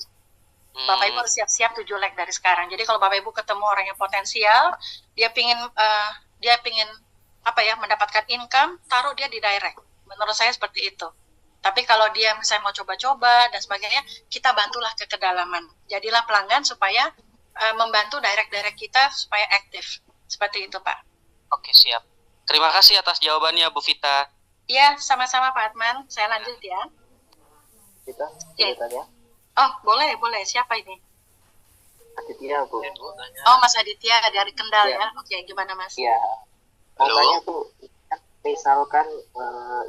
Bapak Ibu harus siap-siap 7 leg dari sekarang. Jadi kalau Bapak Ibu ketemu orang yang potensial, dia pingin mendapatkan income, taruh dia di direct. Menurut saya seperti itu. Tapi kalau dia misalnya mau coba-coba dan sebagainya, kita bantulah ke kedalaman. Jadilah pelanggan supaya membantu direct kita supaya aktif. Seperti itu, Pak. Oke, siap. Terima kasih atas jawabannya, Bu Vita. Iya, sama-sama Pak Atman. Saya lanjut ya. Kita tanya. Oh, boleh. Siapa ini? Aditya, Bu. Oh, Mas Aditya dari Kendal ya. Oke, gimana Mas? Iya. Makanya tuh, misalkan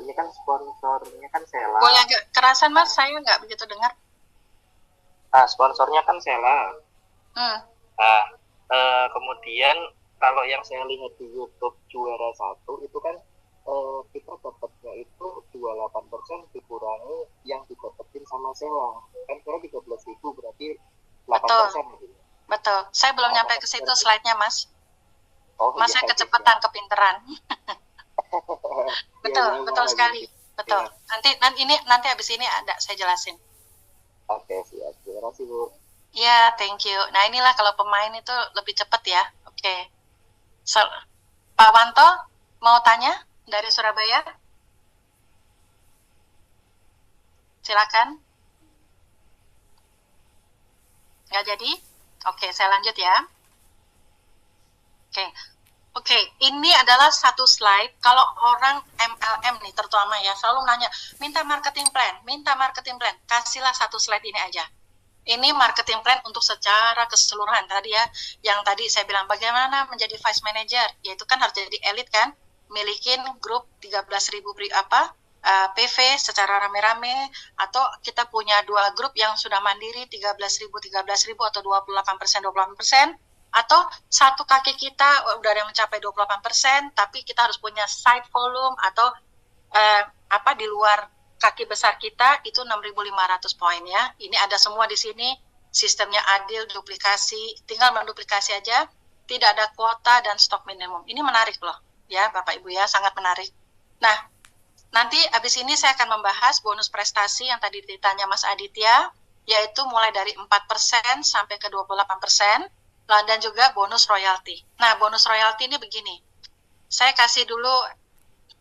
ini kan sponsornya kan Sela. Boleh agak kerasan Mas, saya nggak begitu dengar. Sponsornya kan Sela. Kemudian kalau yang saya lihat di YouTube juara 1 itu kan kita dapatnya itu 28% dikurangi yang didapetin sama Sela. Kan saya 13.000 berarti 8%. Betul. Saya belum nyampe ke situ slide-nya Mas. Mas saya kecepatan, kepinteran. Betul sekali. Betul. Ya. Nanti habis ini ada saya jelasin. Oke, siap. Terima kasih, Bu. Ya, thank you. Nah, inilah kalau pemain itu lebih cepat ya. Oke. Pak Wanto mau tanya dari Surabaya? Silakan. Nggak jadi? Oke, saya lanjut ya. Oke, ini adalah satu slide. Kalau orang MLM nih terutama ya, selalu nanya, minta marketing plan. Kasihlah satu slide ini aja. Ini marketing plan untuk secara keseluruhan tadi ya. Yang tadi saya bilang bagaimana menjadi vice manager, yaitu kan harus jadi elit kan, milikin grup 13.000 PV secara rame-rame, atau kita punya 2 grup yang sudah mandiri 13.000 atau 28%, atau satu kaki kita udah ada yang mencapai 28%, tapi kita harus punya side volume atau di luar kaki besar kita itu 6.500 poin ya. Ini ada semua di sini, sistemnya adil, duplikasi, tinggal menduplikasi aja, tidak ada kuota dan stok minimum. Ini menarik loh ya Bapak Ibu ya, sangat menarik. Nah, nanti habis ini saya akan membahas bonus prestasi yang tadi ditanya Mas Aditya, yaitu mulai dari 4% sampai ke 28%, dan juga bonus royalti. Nah, bonus royalti ini begini, saya kasih dulu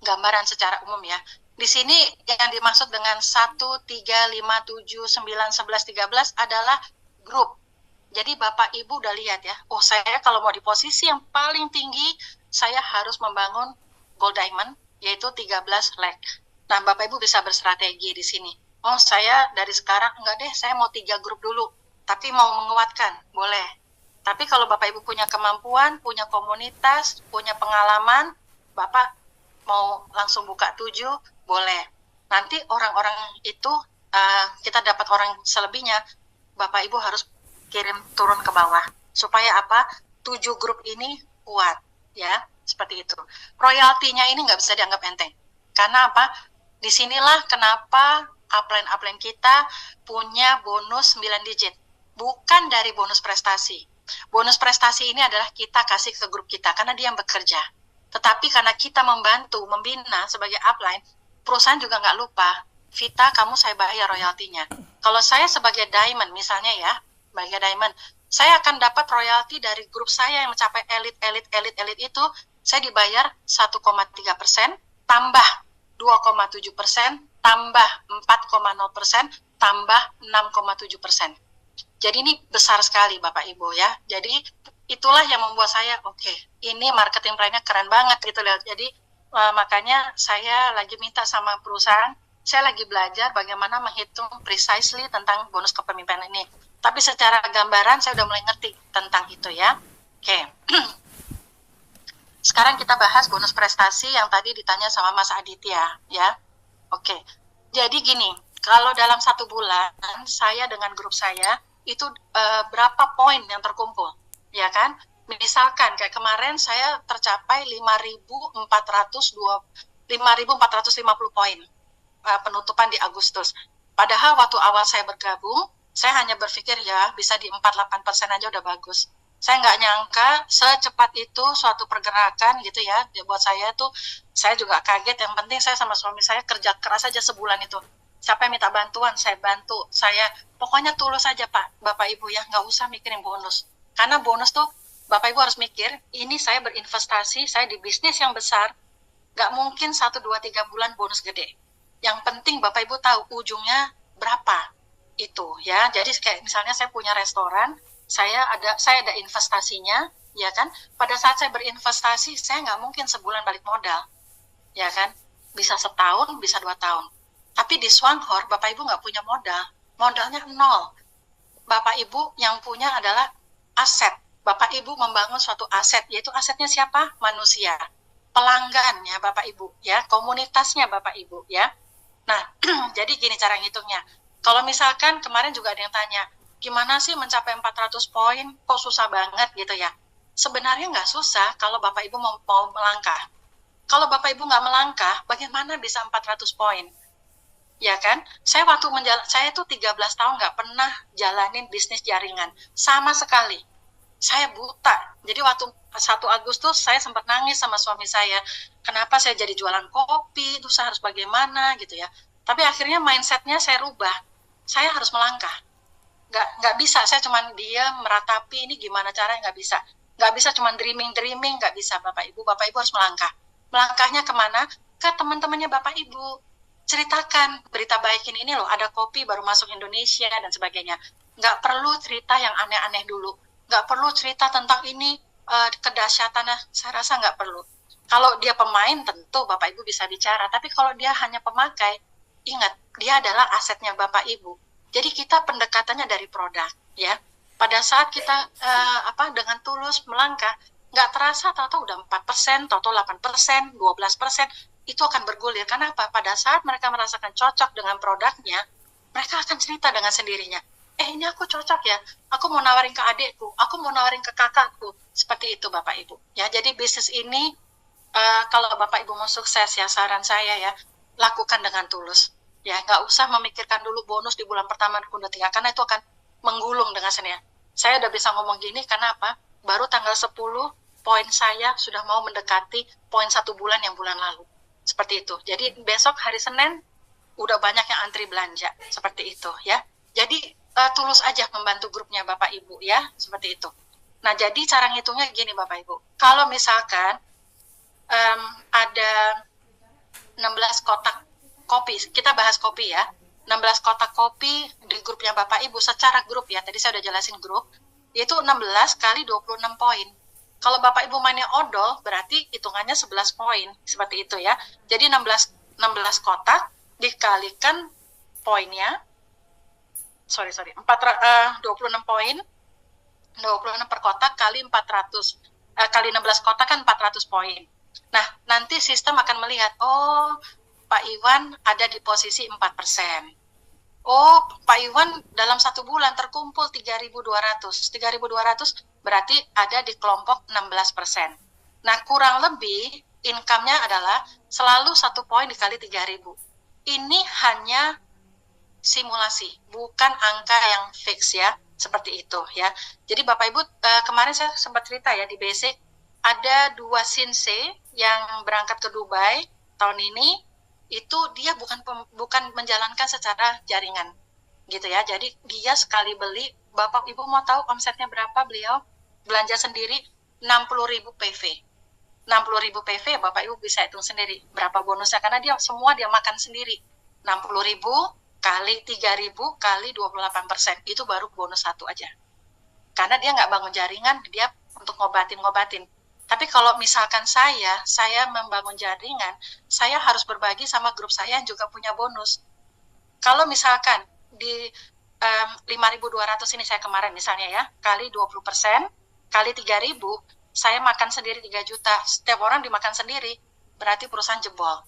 gambaran secara umum ya. Di sini yang dimaksud dengan 1, 3, 5, 7, 9, 11, 13 adalah grup. Jadi Bapak Ibu udah lihat ya, oh saya kalau mau di posisi yang paling tinggi, saya harus membangun gold diamond, yaitu 13 leg. Nah Bapak Ibu bisa berstrategi di sini. Oh saya dari sekarang, enggak deh, saya mau 3 grup dulu, tapi mau menguatkan, boleh. Tapi kalau Bapak Ibu punya kemampuan, punya komunitas, punya pengalaman, Bapak mau langsung buka 7, boleh. Nanti orang-orang itu kita dapat orang selebihnya, Bapak Ibu harus kirim turun ke bawah supaya apa? 7 grup ini kuat ya, seperti itu. Royaltinya ini nggak bisa dianggap enteng. Karena apa? Disinilah kenapa upline kita punya bonus 9 digit. Bukan dari bonus prestasi. Bonus prestasi ini adalah kita kasih ke grup kita karena dia yang bekerja. Tetapi karena kita membantu, membina sebagai upline, perusahaan juga nggak lupa, Vita, kamu saya bayar royaltinya. Kalau saya sebagai diamond misalnya ya, sebagai diamond, saya akan dapat royalti dari grup saya yang mencapai elit itu, saya dibayar 1,3%, tambah 2,7%, tambah 4,0%, tambah 6,7%. Jadi ini besar sekali Bapak Ibu ya. Jadi itulah yang membuat saya, oke, ini marketing plan-nya keren banget gitu loh. Jadi makanya saya lagi minta sama perusahaan, saya lagi belajar bagaimana menghitung precisely tentang bonus kepemimpinan ini. Tapi secara gambaran saya udah mulai ngerti tentang itu ya. Oke. Sekarang kita bahas bonus prestasi yang tadi ditanya sama Mas Aditya ya. Oke. Jadi gini, kalau dalam 1 bulan saya dengan grup saya itu berapa poin yang terkumpul, ya kan? Misalkan kayak kemarin saya tercapai 5.450 poin penutupan di Agustus. Padahal waktu awal saya bergabung, saya hanya berpikir ya bisa di 48% aja udah bagus. Saya nggak nyangka secepat itu suatu pergerakan gitu ya. Buat saya tuh, saya juga kaget. Yang penting saya sama suami saya kerja keras aja sebulan itu. Siapa yang minta bantuan, saya bantu. Saya pokoknya tulus aja Pak, Bapak Ibu ya, nggak usah mikirin bonus. Karena bonus tuh Bapak Ibu harus mikir, ini saya berinvestasi, saya di bisnis yang besar, nggak mungkin 1, 2, 3 bulan bonus gede. Yang penting Bapak Ibu tahu ujungnya berapa itu ya. Jadi kayak misalnya saya punya restoran, saya ada investasinya, ya kan. Pada saat saya berinvestasi, saya nggak mungkin sebulan balik modal, ya kan. Bisa setahun, bisa 2 tahun. Tapi di Swanghor, Bapak Ibu nggak punya modal, modalnya 0. Bapak Ibu yang punya adalah aset. Bapak Ibu membangun suatu aset, yaitu asetnya siapa? Manusia. Pelanggannya Bapak Ibu, ya, komunitasnya Bapak Ibu, ya. Nah, jadi gini cara ngitungnya. Kalau misalkan kemarin juga ada yang tanya, gimana sih mencapai 400 poin, kok susah banget gitu ya. Sebenarnya nggak susah kalau Bapak Ibu mau melangkah. Kalau Bapak Ibu nggak melangkah, bagaimana bisa 400 poin? Ya kan? Saya tuh 13 tahun nggak pernah jalanin bisnis jaringan. Sama sekali. Saya buta. Jadi waktu 1 Agustus saya sempat nangis sama suami saya. Kenapa saya jadi jualan kopi, itu saya harus bagaimana gitu ya. Tapi akhirnya mindsetnya saya rubah. Saya harus melangkah. Nggak bisa, saya cuma diam, meratapi ini gimana caranya, nggak bisa. Nggak bisa cuma dreaming, nggak bisa Bapak Ibu. Bapak Ibu harus melangkah. Melangkahnya kemana? Ke teman-temannya Bapak Ibu. Ceritakan berita baik ini loh, ada kopi baru masuk Indonesia dan sebagainya. Nggak perlu cerita yang aneh-aneh dulu. Nggak perlu cerita tentang ini kedahsyatannya, saya rasa nggak perlu. Kalau dia pemain tentu Bapak Ibu bisa bicara, tapi kalau dia hanya pemakai, ingat, dia adalah asetnya Bapak Ibu. Jadi kita pendekatannya dari produk, ya. Pada saat kita dengan tulus melangkah, nggak terasa tahu-tahu udah 4%, tahu-tahu 8%, 12%, itu akan bergulir. Karena apa? Pada saat mereka merasakan cocok dengan produknya, mereka akan cerita dengan sendirinya. Ini aku cocok ya, aku mau nawarin ke adikku, aku mau nawarin ke kakakku. Seperti itu Bapak Ibu. Ya, jadi bisnis ini, kalau Bapak Ibu mau sukses ya, saran saya ya, lakukan dengan tulus. Ya, nggak usah memikirkan dulu bonus di bulan pertama, kedua, ketiga, karena itu akan menggulung dengan sendirinya. Saya udah bisa ngomong gini karena apa? Baru tanggal 10, poin saya sudah mau mendekati poin 1 bulan yang bulan lalu. Seperti itu. Jadi besok hari Senin udah banyak yang antri belanja. Seperti itu ya. Jadi tulus aja membantu grupnya Bapak Ibu ya. Seperti itu. Nah, jadi cara ngitungnya gini Bapak Ibu. Kalau misalkan ada 16 kotak kopi, kita bahas kopi ya. 16 kotak kopi di grupnya Bapak Ibu secara grup ya. Tadi saya udah jelasin grup. Itu 16 kali 26 poin. Kalau Bapak Ibu mainnya odol, berarti hitungannya 11 poin. Seperti itu ya. Jadi 16 kotak dikalikan poinnya. 26 poin. 26 per kotak kali 400. Kali 16 kotak kan 400 poin. Nah, nanti sistem akan melihat, Pak Iwan ada di posisi 4%. Pak Iwan dalam 1 bulan terkumpul 3.200. 3.200 berarti ada di kelompok 16%. Nah, kurang lebih income-nya adalah selalu 1 poin dikali 3.000. Ini hanya simulasi, bukan angka yang fix ya. Seperti itu ya. Jadi Bapak Ibu, kemarin saya sempat cerita ya di basic, ada 2 sinse yang berangkat ke Dubai tahun ini. Itu dia bukan menjalankan secara jaringan gitu ya. Jadi dia sekali beli, Bapak Ibu mau tahu omsetnya berapa? Beliau belanja sendiri 60.000 PV. 60.000 PV Bapak Ibu bisa hitung sendiri berapa bonusnya, karena dia makan sendiri. 60.000 kali 3.000 kali 28%, itu baru bonus 1 aja. Karena dia nggak bangun jaringan, dia untuk ngobatin. Tapi kalau misalkan saya membangun jaringan, saya harus berbagi sama grup saya yang juga punya bonus. Kalau misalkan di 5.200 ini saya kemarin misalnya ya, kali 20%, kali 3.000, saya makan sendiri 3 juta, setiap orang dimakan sendiri, berarti perusahaan jebol.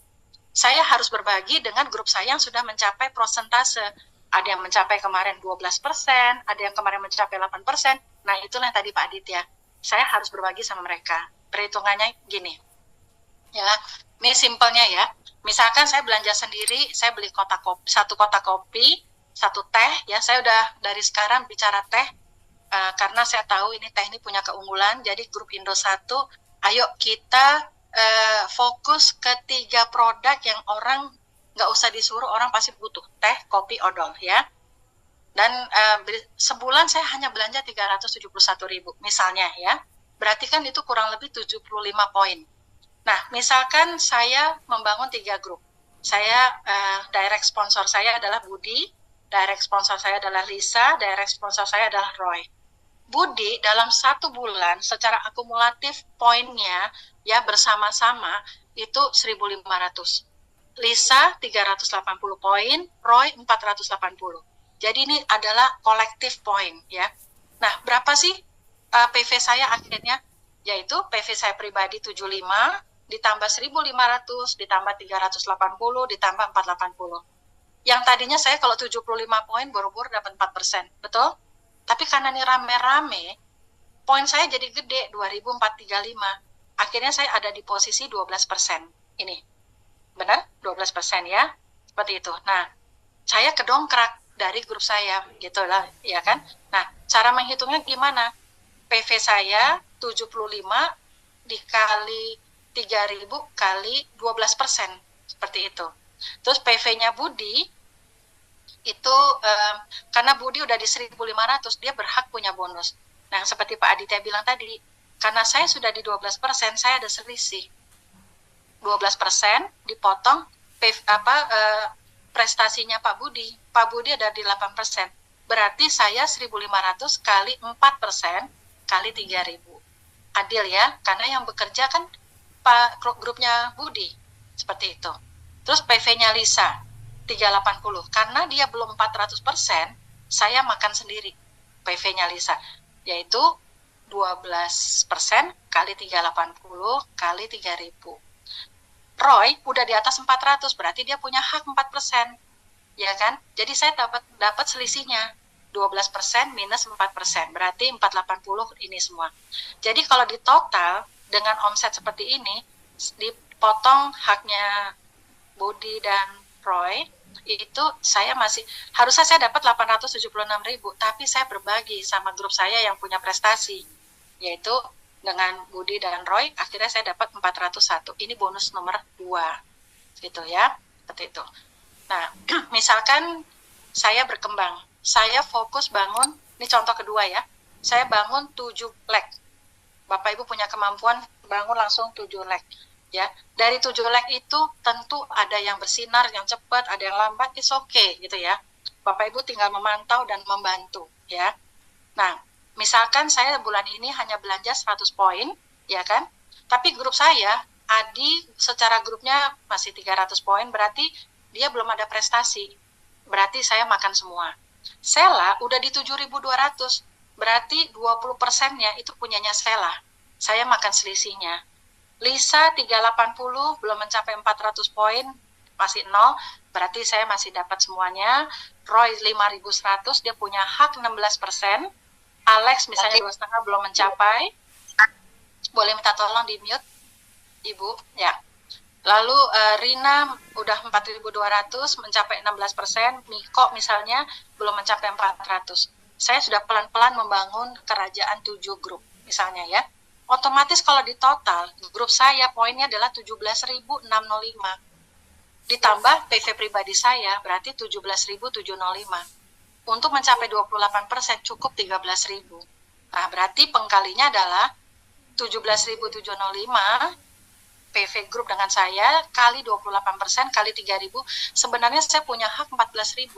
Saya harus berbagi dengan grup saya yang sudah mencapai prosentase. Ada yang mencapai kemarin 12%, ada yang kemarin mencapai 8%, nah itulah yang tadi Pak Aditya. Saya harus berbagi sama mereka. Perhitungannya gini. Ya, ini simpelnya ya. Misalkan saya belanja sendiri, saya beli 1 kotak kopi, 1 teh, ya saya udah dari sekarang bicara teh, karena saya tahu ini teh ini punya keunggulan. Jadi grup Indo 1, ayo kita fokus ke 3 produk yang orang nggak usah disuruh, orang pasti butuh, teh, kopi, odol ya. Dan sebulan saya hanya belanja 371.000 misalnya ya. Berarti kan itu kurang lebih 75 poin. Nah, misalkan saya membangun 3 grup. Saya direct sponsor saya adalah Budi, direct sponsor saya adalah Lisa, direct sponsor saya adalah Roy. Budi dalam 1 bulan secara akumulatif poinnya ya bersama-sama itu 1.500. Lisa 380 poin, Roy 480. Jadi ini adalah kolektif poin ya. Nah, berapa sih PV saya akhirnya? Yaitu PV saya pribadi 75 ditambah 1.500 ditambah 380 ditambah 480. Yang tadinya saya kalau 75 poin boro-boro dapat 4%, betul? Tapi karena ini rame-rame, poin saya jadi gede 2.435. Akhirnya saya ada di posisi 12%. Ini. Benar? 12% ya. Seperti itu. Nah, saya kedongkrak dari grup saya, gitu lah, ya kan? Nah, cara menghitungnya gimana? PV saya 75 dikali 3.000 kali 12%, seperti itu. Terus PV-nya Budi, itu karena Budi udah di 1.500, dia berhak punya bonus. Nah, seperti Pak Aditya bilang tadi, karena saya sudah di 12%, saya ada selisih. 12% dipotong prestasinya Pak Budi. Pak Budi ada di 8%. Berarti saya 1.500 kali 4% kali 3.000. Adil ya, karena yang bekerja kan grupnya Budi. Seperti itu. Terus PV-nya Lisa. 380. Karena dia belum 400%, saya makan sendiri PV-nya Lisa, yaitu 12% kali 380 kali 3.000. Roy udah di atas 400, berarti dia punya hak 4%, ya kan? Jadi saya dapat selisihnya 12% minus 4%, berarti 480 ini semua. Jadi kalau di total dengan omset seperti ini, dipotong haknya Budi dan Roy, itu saya harusnya saya dapat 876.000, tapi saya berbagi sama grup saya yang punya prestasi, yaitu dengan Budi dan Roy, akhirnya saya dapat 401. Ini bonus nomor 2, gitu ya, seperti itu. Nah, misalkan saya berkembang, saya fokus bangun, ini contoh kedua ya, saya bangun 7 leg. Bapak Ibu punya kemampuan bangun langsung 7 leg. Ya, dari 7 leg itu tentu ada yang bersinar, yang cepat, ada yang lambat, it's okay gitu ya. Bapak Ibu tinggal memantau dan membantu ya. Nah, misalkan saya bulan ini hanya belanja 100 poin, ya kan? Tapi grup saya, Adi secara grupnya masih 300 poin, berarti dia belum ada prestasi. Berarti saya makan semua. Sela udah di 7.200, berarti 20%-nya itu punyanya Sela. Saya makan selisihnya. Lisa 380 belum mencapai 400 poin, masih 0, berarti saya masih dapat semuanya. Roy 5.100, dia punya hak 16%. Alex misalnya 2,5 belum mencapai. Boleh minta tolong di mute, Ibu, ya. Lalu Rina udah 4.200, mencapai 16%. Miko misalnya belum mencapai 400. Saya sudah pelan-pelan membangun kerajaan 7 grup, misalnya ya. Otomatis kalau di total, grup saya poinnya adalah 17.605. Ditambah PV pribadi saya, berarti 17.705. Untuk mencapai 28% cukup 13.000. Nah, berarti pengkalinya adalah 17.705 PV grup dengan saya kali 28% kali 3.000. Sebenarnya saya punya hak 14.000.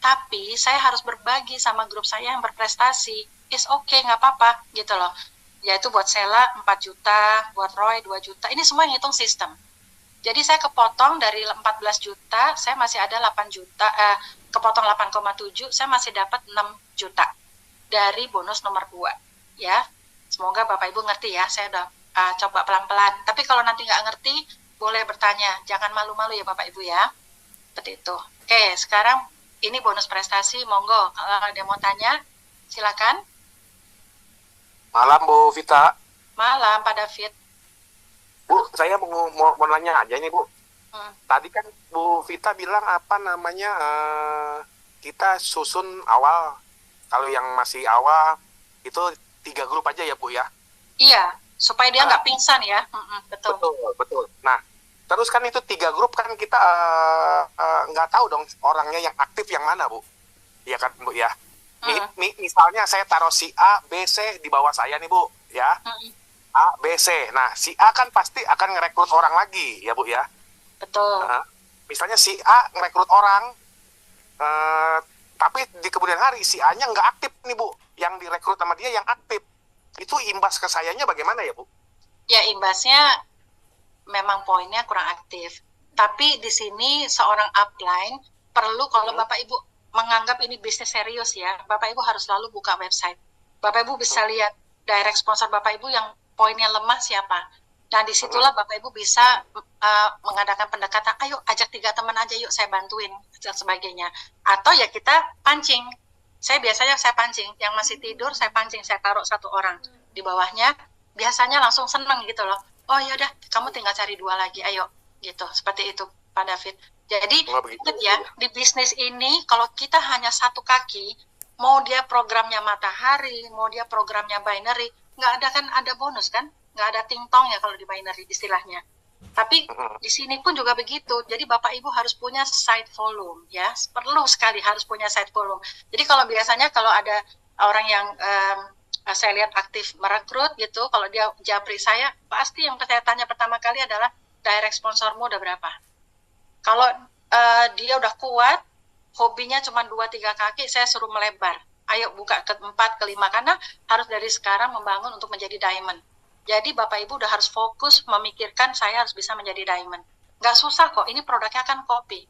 Tapi saya harus berbagi sama grup saya yang berprestasi. It's okay, nggak apa-apa gitu loh. Yaitu buat Sela 4 juta, buat Roy 2 juta. Ini semua yang hitung sistem. Jadi saya kepotong dari 14 juta, saya masih ada 8 juta, kepotong 8,7, saya masih dapat 6 juta dari bonus nomor 2. Ya, semoga Bapak Ibu ngerti ya, saya udah coba pelan-pelan. Tapi kalau nanti nggak ngerti, boleh bertanya. Jangan malu-malu ya Bapak Ibu ya. Seperti itu. Oke, sekarang ini bonus prestasi, monggo. Kalau ada yang mau tanya, silakan. Malam Bu Vita. Malam Pak David. Bu, saya mau nanya aja ini Bu. Tadi kan Bu Vita bilang apa namanya kita susun awal. Kalau yang masih awal itu 3 grup aja ya Bu ya. Iya, supaya dia nggak pingsan ya. Betul. Betul. Nah, terus kan itu 3 grup kan kita nggak tahu dong orangnya yang aktif yang mana Bu. Iya kan Bu ya. Misalnya saya taruh si A, B, C di bawah saya nih Bu, ya. A, B, C. Nah, si A kan pasti akan ngerekrut orang lagi, ya Bu ya. Betul. Misalnya si A ngerekrut orang, tapi di kemudian hari si A-nya nggak aktif nih Bu. Yang direkrut sama dia yang aktif. Itu imbas ke sayanya bagaimana ya Bu? Ya, imbasnya memang poinnya kurang aktif. Tapi di sini seorang upline perlu kalau Bapak Ibu menganggap ini bisnis serius ya, Bapak Ibu harus selalu buka website. Bapak Ibu bisa lihat direct sponsor Bapak Ibu yang poinnya lemah siapa. Nah, disitulah Bapak Ibu bisa mengadakan pendekatan, ayo ajak 3 teman aja yuk saya bantuin, dan sebagainya. Atau ya kita pancing. Saya biasanya pancing, yang masih tidur saya pancing, saya taruh 1 orang di bawahnya, biasanya langsung seneng gitu loh. Oh yaudah, kamu tinggal cari 2 lagi, ayo. Gitu, seperti itu Pak David. Jadi, ingat ya, di bisnis ini, kalau kita hanya 1 kaki, mau dia programnya matahari, mau dia programnya binary, nggak ada kan ada bonus kan? Nggak ada ting-tong ya kalau di binary istilahnya. Tapi di sini pun juga begitu. Jadi Bapak Ibu harus punya site volume ya. Perlu sekali harus punya site volume. Jadi kalau biasanya kalau ada orang yang saya lihat aktif merekrut gitu, kalau dia japri saya, pasti yang saya tanya pertama kali adalah direct sponsormu udah berapa? Kalau dia udah kuat, hobinya cuma 2-3 kaki, saya suruh melebar. Ayo buka ke 4, ke 5, karena harus dari sekarang membangun untuk menjadi diamond. Jadi Bapak Ibu udah harus fokus memikirkan saya harus bisa menjadi diamond. Nggak susah kok, ini produknya kan kopi.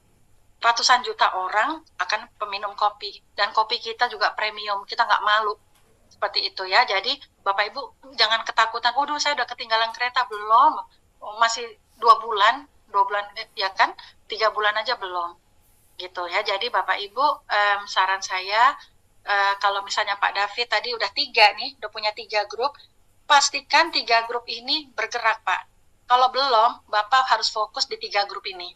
ratusan juta orang akan peminum kopi. Dan kopi kita juga premium, kita nggak malu. Seperti itu ya. Jadi Bapak Ibu jangan ketakutan, waduh saya udah ketinggalan kereta. Belum, masih 2 bulan, ya kan, 3 bulan aja belum. Gitu ya. Jadi Bapak Ibu, saran saya, kalau misalnya Pak David tadi udah 3 nih, udah punya 3 grup, pastikan 3 grup ini bergerak Pak. Kalau belum, Bapak harus fokus di 3 grup ini.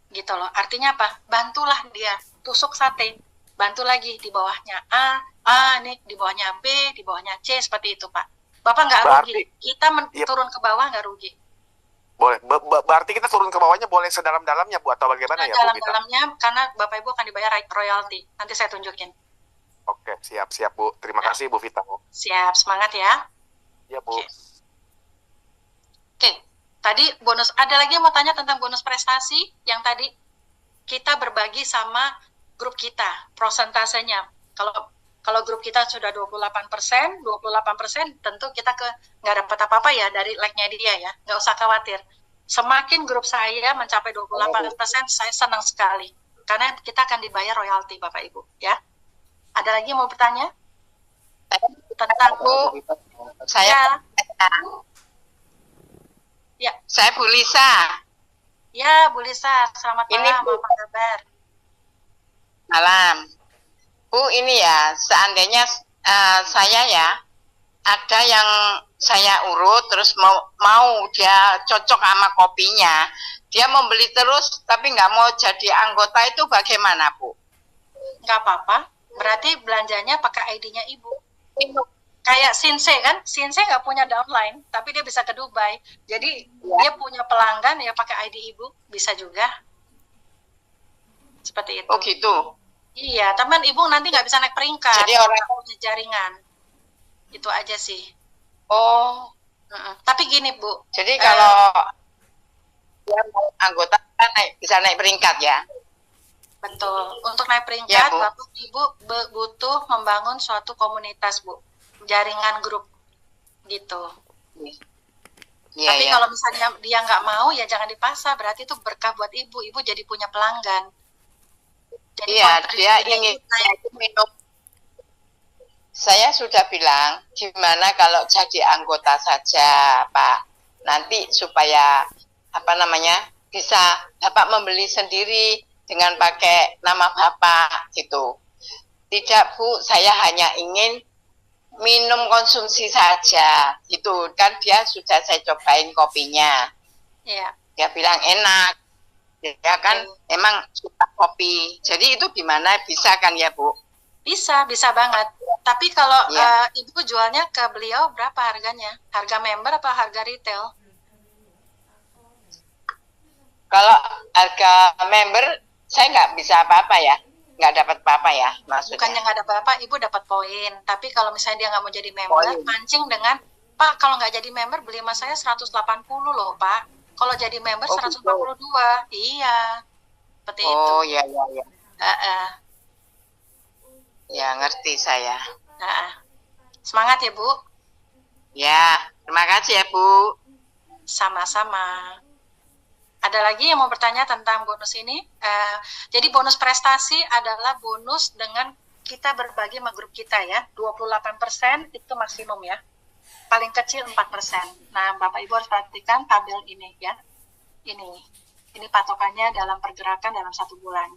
Gitu loh. Artinya apa? Bantulah dia, tusuk sate. Bantu lagi di bawahnya A nih, di bawahnya B, di bawahnya C, seperti itu Pak. Bapak nggak rugi. Kita turun ke bawah nggak rugi. Boleh. Berarti kita turun ke bawahnya boleh sedalam-dalamnya Bu atau bagaimana ya Bu? Dalam-dalamnya karena Bapak Ibu akan dibayar royalti. Nanti saya tunjukin. Oke, siap Bu. Terima kasih Bu Vita. Siap, semangat ya. Iya Bu. Oke. Tadi bonus, ada lagi yang mau tanya tentang bonus prestasi yang tadi kita berbagi sama grup kita, prosentasenya. Kalau grup kita sudah 28%, tentu kita nggak dapat apa-apa ya dari like-nya dia ya, nggak usah khawatir. Semakin grup saya mencapai 28%, saya senang sekali. Karena kita akan dibayar royalti Bapak Ibu ya. Ada lagi yang mau bertanya? Tentang Bu, saya ya. Saya Bu Lisa. Ya, Bu Lisa, selamat malam. Apa kabar? Malam. Bu, ini ya, seandainya saya ya, ada yang saya urut, terus mau dia cocok sama kopinya, dia membeli terus, tapi nggak mau jadi anggota, itu bagaimana, Bu? Nggak apa-apa, berarti belanjanya pakai ID-nya Ibu. Kayak Sinse kan, Sinse nggak punya downline, tapi dia bisa ke Dubai. Jadi dia punya pelanggan ya pakai ID Ibu, bisa juga. Seperti itu. Oh gitu. Iya, teman Ibu nanti nggak bisa naik peringkat. Jadi orang punya jaringan. Itu aja sih. Oh. Tapi gini Bu. Jadi kalau dia anggota kan bisa naik peringkat ya. Betul. Untuk naik peringkat, ya, Bapak Ibu butuh membangun suatu komunitas Bu. Jaringan grup gitu. Ya, tapi ya. kalau misalnya dia nggak mau ya jangan dipaksa, berarti itu berkah buat Ibu jadi punya pelanggan. Jadi iya, dia ingin minum. Saya sudah bilang gimana kalau jadi anggota saja Pak, nanti supaya bisa Bapak membeli sendiri dengan pakai nama Bapak gitu. Tidak Bu, saya hanya ingin minum konsumsi saja, gitu kan. Dia sudah saya cobain kopinya, dia bilang enak, dia kan emang suka kopi, jadi itu gimana, bisa kan ya Bu? Bisa banget. Tapi kalau Ibu jualnya ke beliau berapa harganya? Harga member apa harga retail? Kalau harga member saya nggak bisa apa-apa ya, nggak dapat apa-apa ya maksudnya. Bukannya nggak dapat apa, Ibu dapat poin. Tapi kalau misalnya dia nggak mau jadi member, mancing dengan, Pak kalau nggak jadi member beli sama saya 180 loh Pak. Kalau jadi member 142, iya. Seperti itu. Oh iya. Ya ngerti saya. Semangat ya Bu. Ya, terima kasih ya Bu. Sama-sama. Ada lagi yang mau bertanya tentang bonus ini? Jadi bonus prestasi adalah bonus dengan kita berbagi sama grup kita ya. 28% itu maksimum ya. Paling kecil 4%. Nah, Bapak Ibu harus perhatikan tabel ini ya. Ini patokannya dalam pergerakan dalam 1 bulan.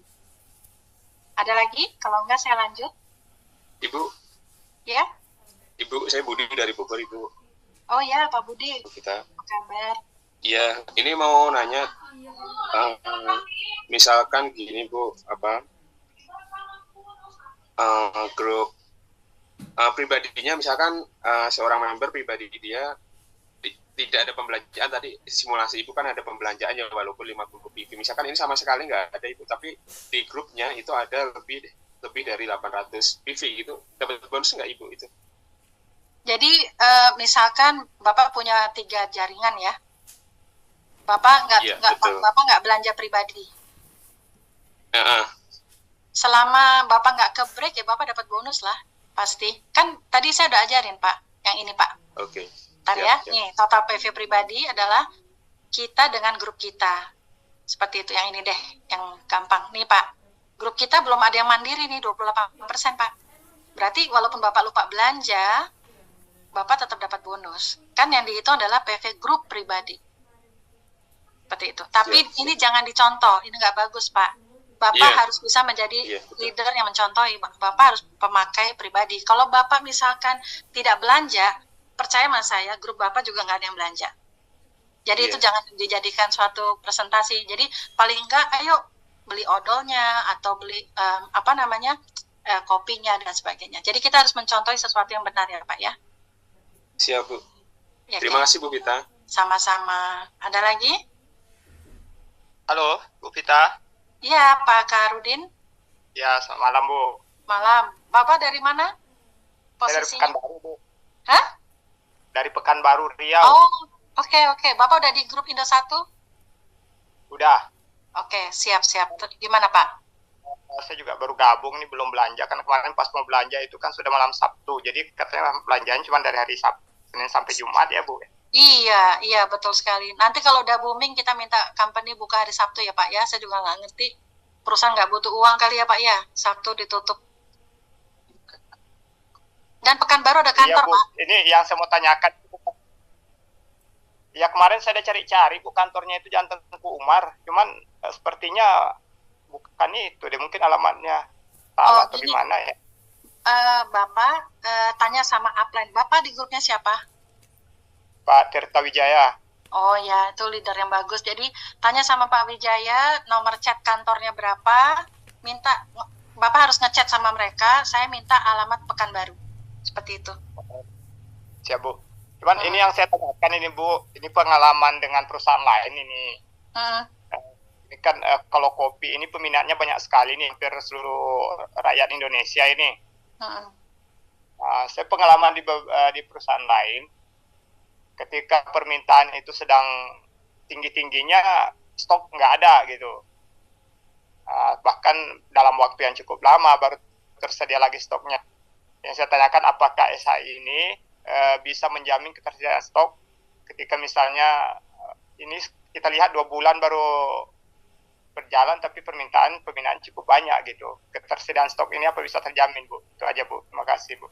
Ada lagi? Kalau enggak saya lanjut. Ibu. Ya? Ibu, saya Budi dari Bogor, Ibu. Oh ya, Pak Budi. Kita. Apa kabar? Iya, ini mau nanya, misalkan gini Bu, grup pribadinya, misalkan seorang member pribadi dia tidak ada pembelanjaan, tadi simulasi Ibu kan ada pembelanjaannya walaupun 50 PV, misalkan ini sama sekali nggak ada Ibu, tapi di grupnya itu ada lebih dari 800 PV gitu, dapat bonus nggak Ibu itu? Jadi misalkan Bapak punya 3 jaringan ya, Bapak nggak belanja pribadi. Selama Bapak nggak ke break ya Bapak dapat bonus lah pasti. Kan tadi saya udah ajarin Pak, yang ini Pak. Oke. Ntar ya, nih total PV pribadi adalah kita dengan grup kita. Seperti itu, yang ini deh, yang gampang. Nih Pak, grup kita belum ada yang mandiri nih, 28% Pak. Berarti walaupun Bapak lupa belanja, Bapak tetap dapat bonus. Kan yang dihitung adalah PV grup pribadi. Seperti itu. Tapi ini jangan dicontoh, ini nggak bagus Pak. Bapak harus bisa menjadi leader yang mencontohi. Bapak harus pemakai pribadi. Kalau Bapak misalkan tidak belanja, percaya sama saya, grup Bapak juga nggak ada yang belanja. Jadi itu jangan dijadikan suatu presentasi. Jadi paling enggak, ayo beli odolnya atau beli kopinya dan sebagainya. Jadi kita harus mencontohi sesuatu yang benar ya Pak ya. Siap Bu. Ya, Terima kasih Bu Vita. Sama-sama. Ada lagi? Halo Bu Vita. Iya, Pak Karudin. Ya, selamat malam, Bu. Malam. Bapak dari mana? Saya dari Posisinya? Pekanbaru, Bu. Hah? Dari Pekanbaru, Riau. Oh, oke. Bapak udah di grup Indo 1? Udah. Oke, siap. Gimana, Pak? Saya juga baru gabung nih, belum belanja. Karena kemarin pas mau belanja itu kan sudah malam Sabtu. Jadi katanya belanjaan cuma dari hari Sabtu, Senin sampai Jumat ya, Bu. Iya, betul sekali. Nanti kalau udah booming, kita minta company buka hari Sabtu ya Pak ya. Saya juga nggak ngerti. Perusahaan nggak butuh uang kali ya Pak ya. Sabtu ditutup. Dan Pekanbaru ada kantor, iya, Bu. Pak. Ini yang saya mau tanyakan. Ya kemarin saya udah cari-cari, Bu, kantornya itu Jalan Tengku Umar. Cuman sepertinya bukan itu. Dia mungkin alamatnya salah atau gimana ya. Bapak tanya sama upline. Bapak di grupnya siapa? Pak Tirta Wijaya. Oh ya, itu leader yang bagus. Jadi tanya sama Pak Wijaya, nomor chat kantornya berapa, minta, Bapak harus ngechat sama mereka, saya minta alamat Pekanbaru. Seperti itu. Siap, Bu. Cuman ini yang saya tanyakan ini, Bu, ini pengalaman dengan perusahaan lain ini. Ini kan kalau kopi ini peminatnya banyak sekali nih, hampir seluruh rakyat Indonesia ini. Saya pengalaman di perusahaan lain, ketika permintaan itu sedang tinggi-tingginya, stok nggak ada gitu. Bahkan dalam waktu yang cukup lama baru tersedia lagi stoknya. Yang saya tanyakan, apakah SHI ini bisa menjamin ketersediaan stok ketika misalnya ini kita lihat 2 bulan baru berjalan tapi permintaan cukup banyak gitu. Ketersediaan stok ini apa bisa terjamin, Bu? Itu aja, Bu. Terima kasih, Bu.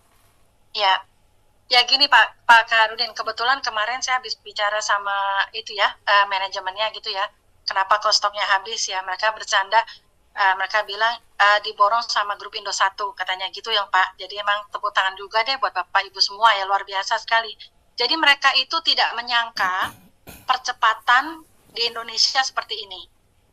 Ya gini Pak Karudin, kebetulan kemarin saya habis bicara sama itu ya, manajemennya gitu ya, kenapa kok stoknya habis ya, mereka bercanda, mereka bilang diborong sama grup Indo 1, katanya gitu yang Pak. Jadi emang tepuk tangan juga deh buat Bapak Ibu semua ya, luar biasa sekali. Jadi mereka itu tidak menyangka percepatan di Indonesia seperti ini.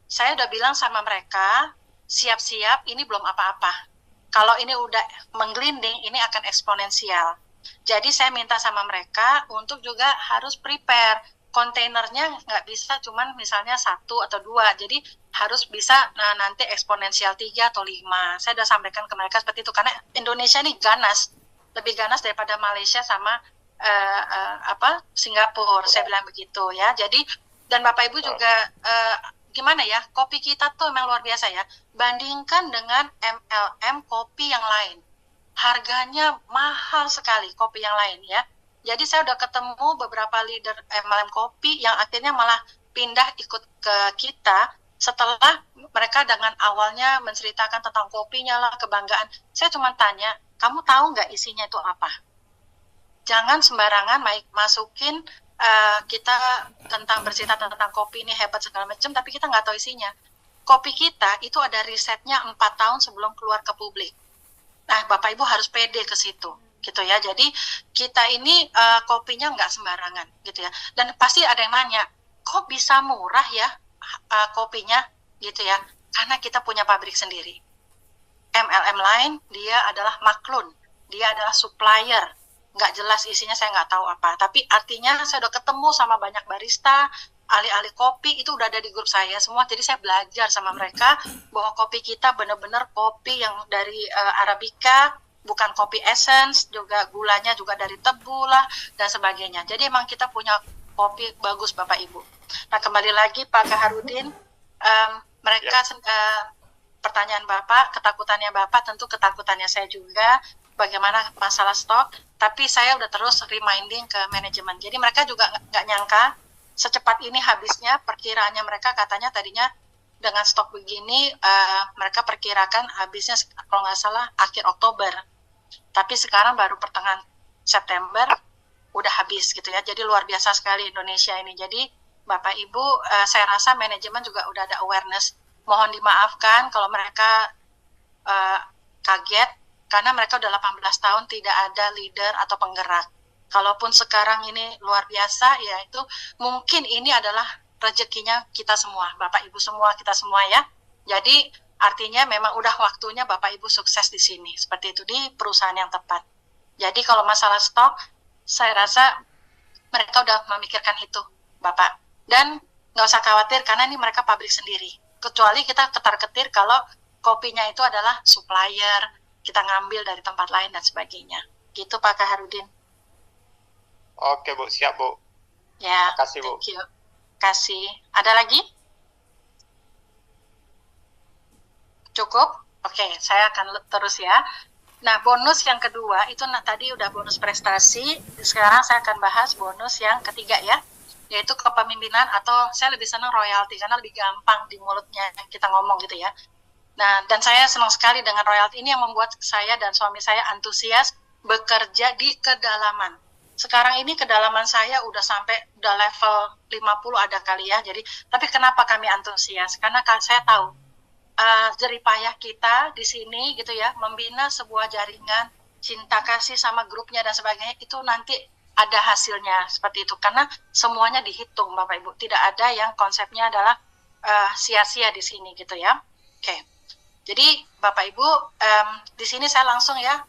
Saya udah bilang sama mereka, siap-siap, ini belum apa-apa. Kalau ini udah menggelinding, ini akan eksponensial. Jadi saya minta sama mereka untuk juga harus prepare kontainernya, nggak bisa cuman misalnya 1 atau 2, jadi harus bisa nanti eksponensial 3 atau 5. Saya udah sampaikan ke mereka seperti itu karena Indonesia ini ganas, lebih ganas daripada Malaysia sama Singapura, saya bilang begitu ya. Jadi dan Bapak Ibu juga gimana ya, kopi kita tuh memang luar biasa ya. Bandingkan dengan MLM kopi yang lain, harganya mahal sekali kopi yang lain ya. Jadi saya udah ketemu beberapa leader MLM kopi yang akhirnya malah pindah ikut ke kita setelah mereka dengan awalnya menceritakan tentang kopinya lah, kebanggaan. Saya cuma tanya, kamu tahu nggak isinya itu apa? Jangan sembarangan masukin kita tentang bercerita tentang kopi ini hebat segala macam, tapi kita nggak tahu isinya. Kopi kita itu ada risetnya 4 tahun sebelum keluar ke publik. Nah, Bapak Ibu harus pede ke situ, gitu ya. Jadi kita ini kopinya nggak sembarangan, gitu ya. Dan pasti ada yang nanya, kok bisa murah ya kopinya, gitu ya? Karena kita punya pabrik sendiri. MLM lain dia adalah maklun, dia adalah supplier. Nggak jelas isinya, saya nggak tahu apa. Tapi artinya saya udah ketemu sama banyak barista, ahli-ahli kopi, itu udah ada di grup saya semua. Jadi saya belajar sama mereka bahwa kopi kita benar-benar kopi yang dari Arabica, bukan kopi essence, juga gulanya juga dari tebu lah, dan sebagainya. Jadi emang kita punya kopi bagus Bapak Ibu. Nah kembali lagi Pak Kaharudin, mereka pertanyaan Bapak, ketakutannya Bapak, tentu ketakutannya saya juga, bagaimana masalah stok, tapi saya udah terus reminding ke manajemen. Jadi mereka juga nggak nyangka secepat ini habisnya. Perkiraannya mereka katanya tadinya dengan stok begini mereka perkirakan habisnya kalau nggak salah akhir Oktober, tapi sekarang baru pertengahan September udah habis gitu ya. Jadi luar biasa sekali Indonesia ini. Jadi Bapak Ibu, saya rasa manajemen juga udah ada awareness. Mohon dimaafkan kalau mereka kaget karena mereka udah 18 tahun tidak ada leader atau penggerak. Kalaupun sekarang ini luar biasa, ya itu mungkin ini adalah rezekinya kita semua, Bapak Ibu semua, kita semua ya. Jadi artinya memang udah waktunya Bapak Ibu sukses di sini, seperti itu di perusahaan yang tepat. Jadi kalau masalah stok, saya rasa mereka udah memikirkan itu, Bapak. Dan nggak usah khawatir karena ini mereka pabrik sendiri. Kecuali kita ketar-ketir kalau kopinya itu adalah supplier, kita ngambil dari tempat lain dan sebagainya. Gitu Pak Kaharudin. Oke Bu, siap Bu. Ya, Makasih Bu. thank you. Kasih. Ada lagi? Cukup? Oke, saya akan terus ya. Nah, bonus yang kedua, itu tadi udah bonus prestasi. Sekarang saya akan bahas bonus yang ketiga ya, yaitu kepemimpinan atau saya lebih senang royalti, karena lebih gampang di mulutnya kita ngomong gitu ya. Nah, dan saya senang sekali dengan royalti ini yang membuat saya dan suami saya antusias bekerja di kedalaman. Sekarang ini kedalaman saya udah level 50 ada kali ya. Jadi, tapi kenapa kami antusias? Karena saya tahu jerih payah kita di sini gitu ya, membina sebuah jaringan cinta kasih sama grupnya dan sebagainya, itu nanti ada hasilnya seperti itu. Karena semuanya dihitung Bapak Ibu. Tidak ada yang konsepnya adalah sia-sia di sini gitu ya. Oke. Jadi Bapak Ibu, di sini saya langsung ya.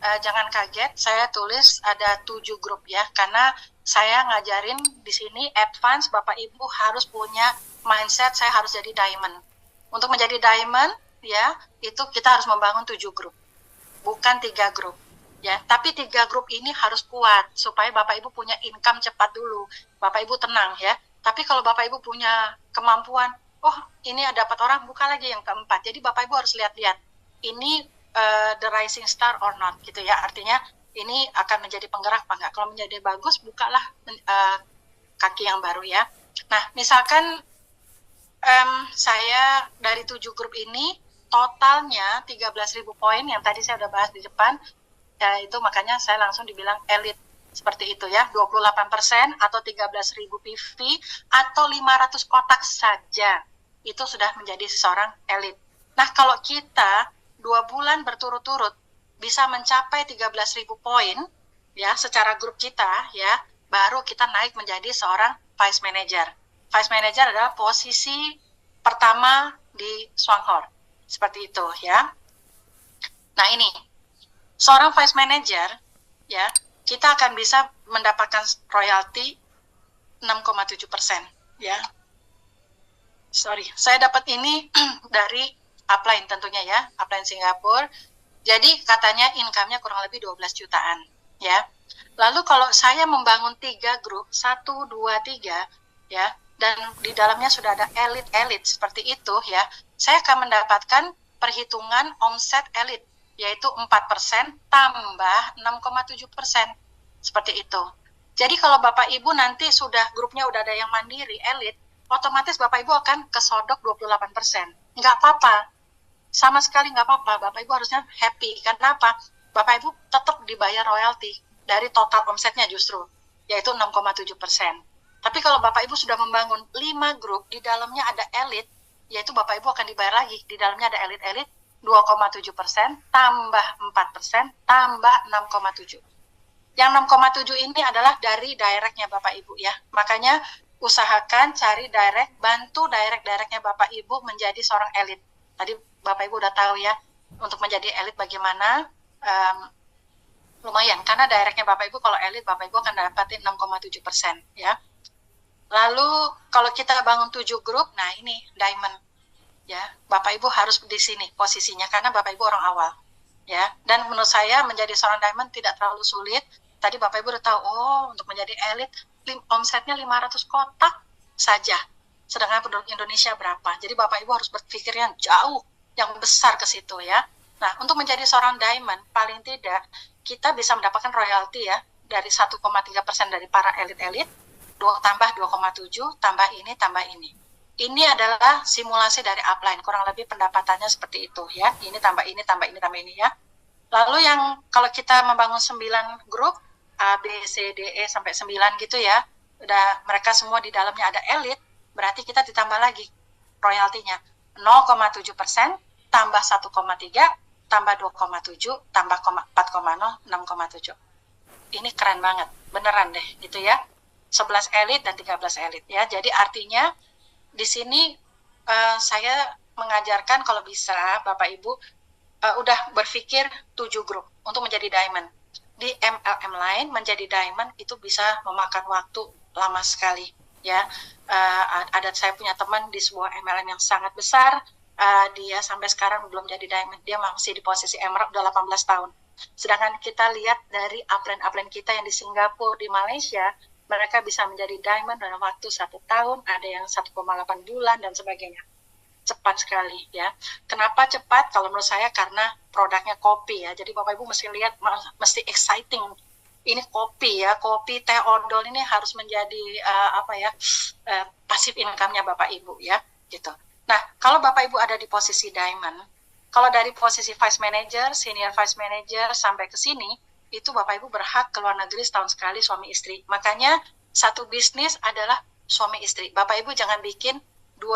Jangan kaget, saya tulis ada 7 grup ya, karena saya ngajarin di sini advance, Bapak Ibu harus punya mindset, saya harus jadi diamond. Untuk menjadi diamond, ya, itu kita harus membangun 7 grup, bukan 3 grup. Ya, tapi 3 grup ini harus kuat, supaya Bapak Ibu punya income cepat dulu. Bapak Ibu tenang ya, tapi kalau Bapak Ibu punya kemampuan, oh ini dapat orang, buka lagi yang keempat. Jadi Bapak Ibu harus lihat-lihat, ini the rising star or not gitu ya, artinya ini akan menjadi penggerak apa enggak. Kalau menjadi bagus, bukalah kaki yang baru ya. Nah, misalkan saya dari 7 grup ini totalnya 13.000 poin yang tadi saya udah bahas di depan ya, itu makanya saya langsung dibilang elit seperti itu ya, 28% atau 13.000 PV atau 500 kotak saja itu sudah menjadi seseorang elit. Nah, kalau kita 2 bulan berturut-turut bisa mencapai 13.000 poin ya secara grup kita ya, baru kita naik menjadi seorang vice manager. Vice manager adalah posisi pertama di Swanghor. Seperti itu ya. Nah, ini seorang vice manager ya, kita akan bisa mendapatkan royalti 6,7% ya. Sorry, saya dapat ini dari upline tentunya ya, upline Singapura. Jadi katanya income-nya kurang lebih 12 jutaan ya. Lalu kalau saya membangun 3 grup, 1, 2, 3 ya, dan di dalamnya sudah ada elit-elit seperti itu ya, saya akan mendapatkan perhitungan omset elit, yaitu 4% tambah 6,7%. Seperti itu. Jadi kalau Bapak Ibu nanti sudah grupnya udah ada yang mandiri, elit, otomatis Bapak Ibu akan kesodok 28%. Nggak apa-apa. Sama sekali nggak apa-apa, Bapak Ibu harusnya happy. Karena apa? Bapak Ibu tetap dibayar royalti dari total omsetnya justru, yaitu 6,7%. Tapi kalau Bapak Ibu sudah membangun 5 grup, di dalamnya ada elit, yaitu Bapak Ibu akan dibayar lagi. Di dalamnya ada elit-elit, 2,7%, tambah 4%, tambah 6,7%. Yang 6,7 ini adalah dari directnya Bapak Ibu ya. Makanya usahakan cari direct, bantu direct-directnya Bapak Ibu menjadi seorang elit. Tadi Bapak Ibu udah tahu ya, untuk menjadi elit bagaimana, lumayan. Karena directnya Bapak Ibu kalau elit, Bapak Ibu akan dapatin 6,7% ya. Lalu kalau kita bangun 7 grup, nah ini diamond ya. Bapak Ibu harus di sini posisinya karena Bapak Ibu orang awal ya. Dan menurut saya menjadi seorang diamond tidak terlalu sulit. Tadi Bapak Ibu udah tahu, oh untuk menjadi elit omsetnya 500 kotak saja. Sedangkan penduduk Indonesia berapa? Jadi Bapak Ibu harus berpikir yang jauh, yang besar ke situ ya. Nah, untuk menjadi seorang diamond, paling tidak kita bisa mendapatkan royalti ya dari 1,3% dari para elit-elit tambah 2,7, tambah ini. Ini adalah simulasi dari upline, kurang lebih pendapatannya seperti itu ya. Ini tambah ini, tambah ini, tambah ini ya. Lalu yang kalau kita membangun 9 grup, A, B, C, D, E sampai 9 gitu ya, udah mereka semua di dalamnya ada elit, berarti kita ditambah lagi royaltinya 0,7%, tambah 1,3, tambah 2,7, tambah 4,0, 6,7. Ini keren banget, beneran deh gitu ya. 11 elit dan 13 elit ya. Jadi artinya di sini saya mengajarkan kalau bisa Bapak Ibu udah berpikir 7 grup untuk menjadi diamond. Di MLM lain menjadi diamond itu bisa memakan waktu lama sekali ya. Ada saya punya teman di sebuah MLM yang sangat besar, dia sampai sekarang belum jadi diamond, dia masih di posisi emerald udah 18 tahun. Sedangkan kita lihat dari upline kita yang di Singapura, di Malaysia, mereka bisa menjadi diamond dalam waktu 1 tahun, ada yang 1,8 bulan dan sebagainya. Cepat sekali ya. Kenapa cepat? Kalau menurut saya karena produknya kopi ya. Jadi Bapak Ibu mesti lihat, mesti exciting. Ini kopi ya, kopi teh odol ini harus menjadi pasif income-nya Bapak Ibu ya, gitu. Nah, kalau Bapak Ibu ada di posisi diamond, kalau dari posisi vice manager, senior vice manager sampai ke sini, itu Bapak Ibu berhak ke luar negeri setahun sekali suami istri. Makanya satu bisnis adalah suami istri. Bapak Ibu jangan bikin 2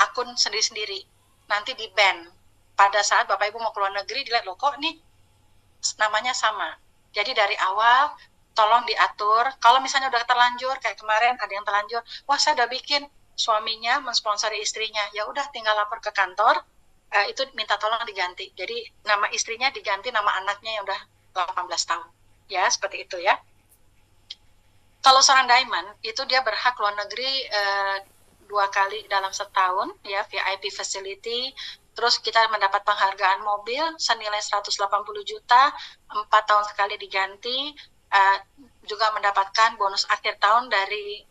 akun sendiri-sendiri. Nanti di-ban. Pada saat Bapak Ibu mau ke luar negeri, dilihat loh kok nih namanya sama. Jadi dari awal tolong diatur. Kalau misalnya udah terlanjur, kayak kemarin ada yang terlanjur, wah saya udah bikin suaminya mensponsori istrinya. Ya udah tinggal lapor ke kantor, itu minta tolong diganti. Jadi nama istrinya diganti nama anaknya yang udah 18 tahun. Ya, seperti itu ya. Kalau seorang diamond, itu dia berhak luar negeri 2 kali dalam setahun, ya, VIP facility. Terus kita mendapat penghargaan mobil senilai 180 juta, 4 tahun sekali diganti. Juga mendapatkan bonus akhir tahun dari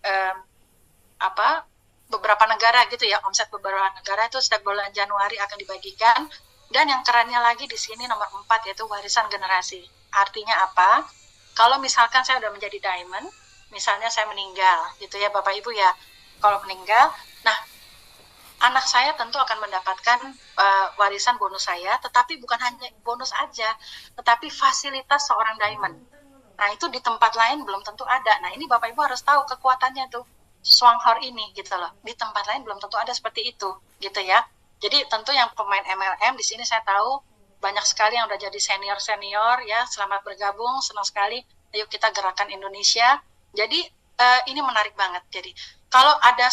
beberapa negara gitu ya, omset beberapa negara itu setiap bulan Januari akan dibagikan. Dan yang kerennya lagi di sini nomor 4 yaitu warisan generasi. Artinya apa? Kalau misalkan saya udah menjadi diamond, misalnya saya meninggal gitu ya Bapak Ibu ya, kalau meninggal, nah anak saya tentu akan mendapatkan warisan bonus saya, tetapi bukan hanya bonus aja, tetapi fasilitas seorang diamond. Nah itu di tempat lain belum tentu ada. Nah ini Bapak Ibu harus tahu kekuatannya tuh, Swanghor ini gitu loh. Di tempat lain belum tentu ada seperti itu gitu ya. Jadi tentu yang pemain MLM di sini saya tahu banyak sekali yang udah jadi senior ya. Selamat bergabung, senang sekali. Ayo kita gerakan Indonesia. Jadi ini menarik banget. Jadi kalau ada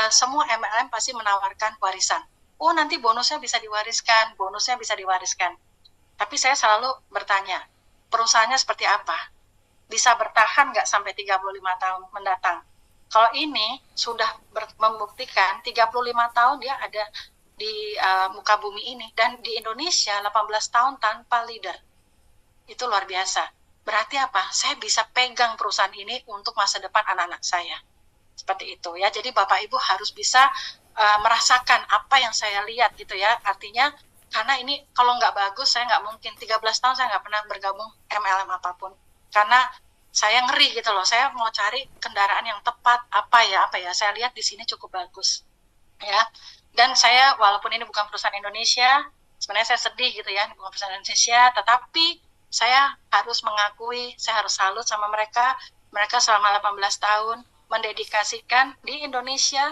semua MLM pasti menawarkan warisan. Oh nanti bonusnya bisa diwariskan, Tapi saya selalu bertanya, perusahaannya seperti apa? Bisa bertahan nggak sampai 35 tahun mendatang? Kalau ini sudah membuktikan 35 tahun dia ada di muka bumi ini, dan di Indonesia 18 tahun tanpa leader. Itu luar biasa. Berarti apa? Saya bisa pegang perusahaan ini untuk masa depan anak-anak saya. Seperti itu ya. Jadi Bapak Ibu harus bisa merasakan apa yang saya lihat gitu ya. Artinya karena ini kalau nggak bagus saya nggak mungkin 13 tahun saya nggak pernah bergabung MLM apapun. Karena saya ngeri gitu loh. Saya mau cari kendaraan yang tepat apa ya. Saya lihat di sini cukup bagus ya. Dan saya walaupun ini bukan perusahaan Indonesia, sebenarnya saya sedih gitu ya, ini bukan perusahaan Indonesia, tetapi saya harus mengakui, saya harus salut sama mereka. Mereka selama 18 tahun mendedikasikan di Indonesia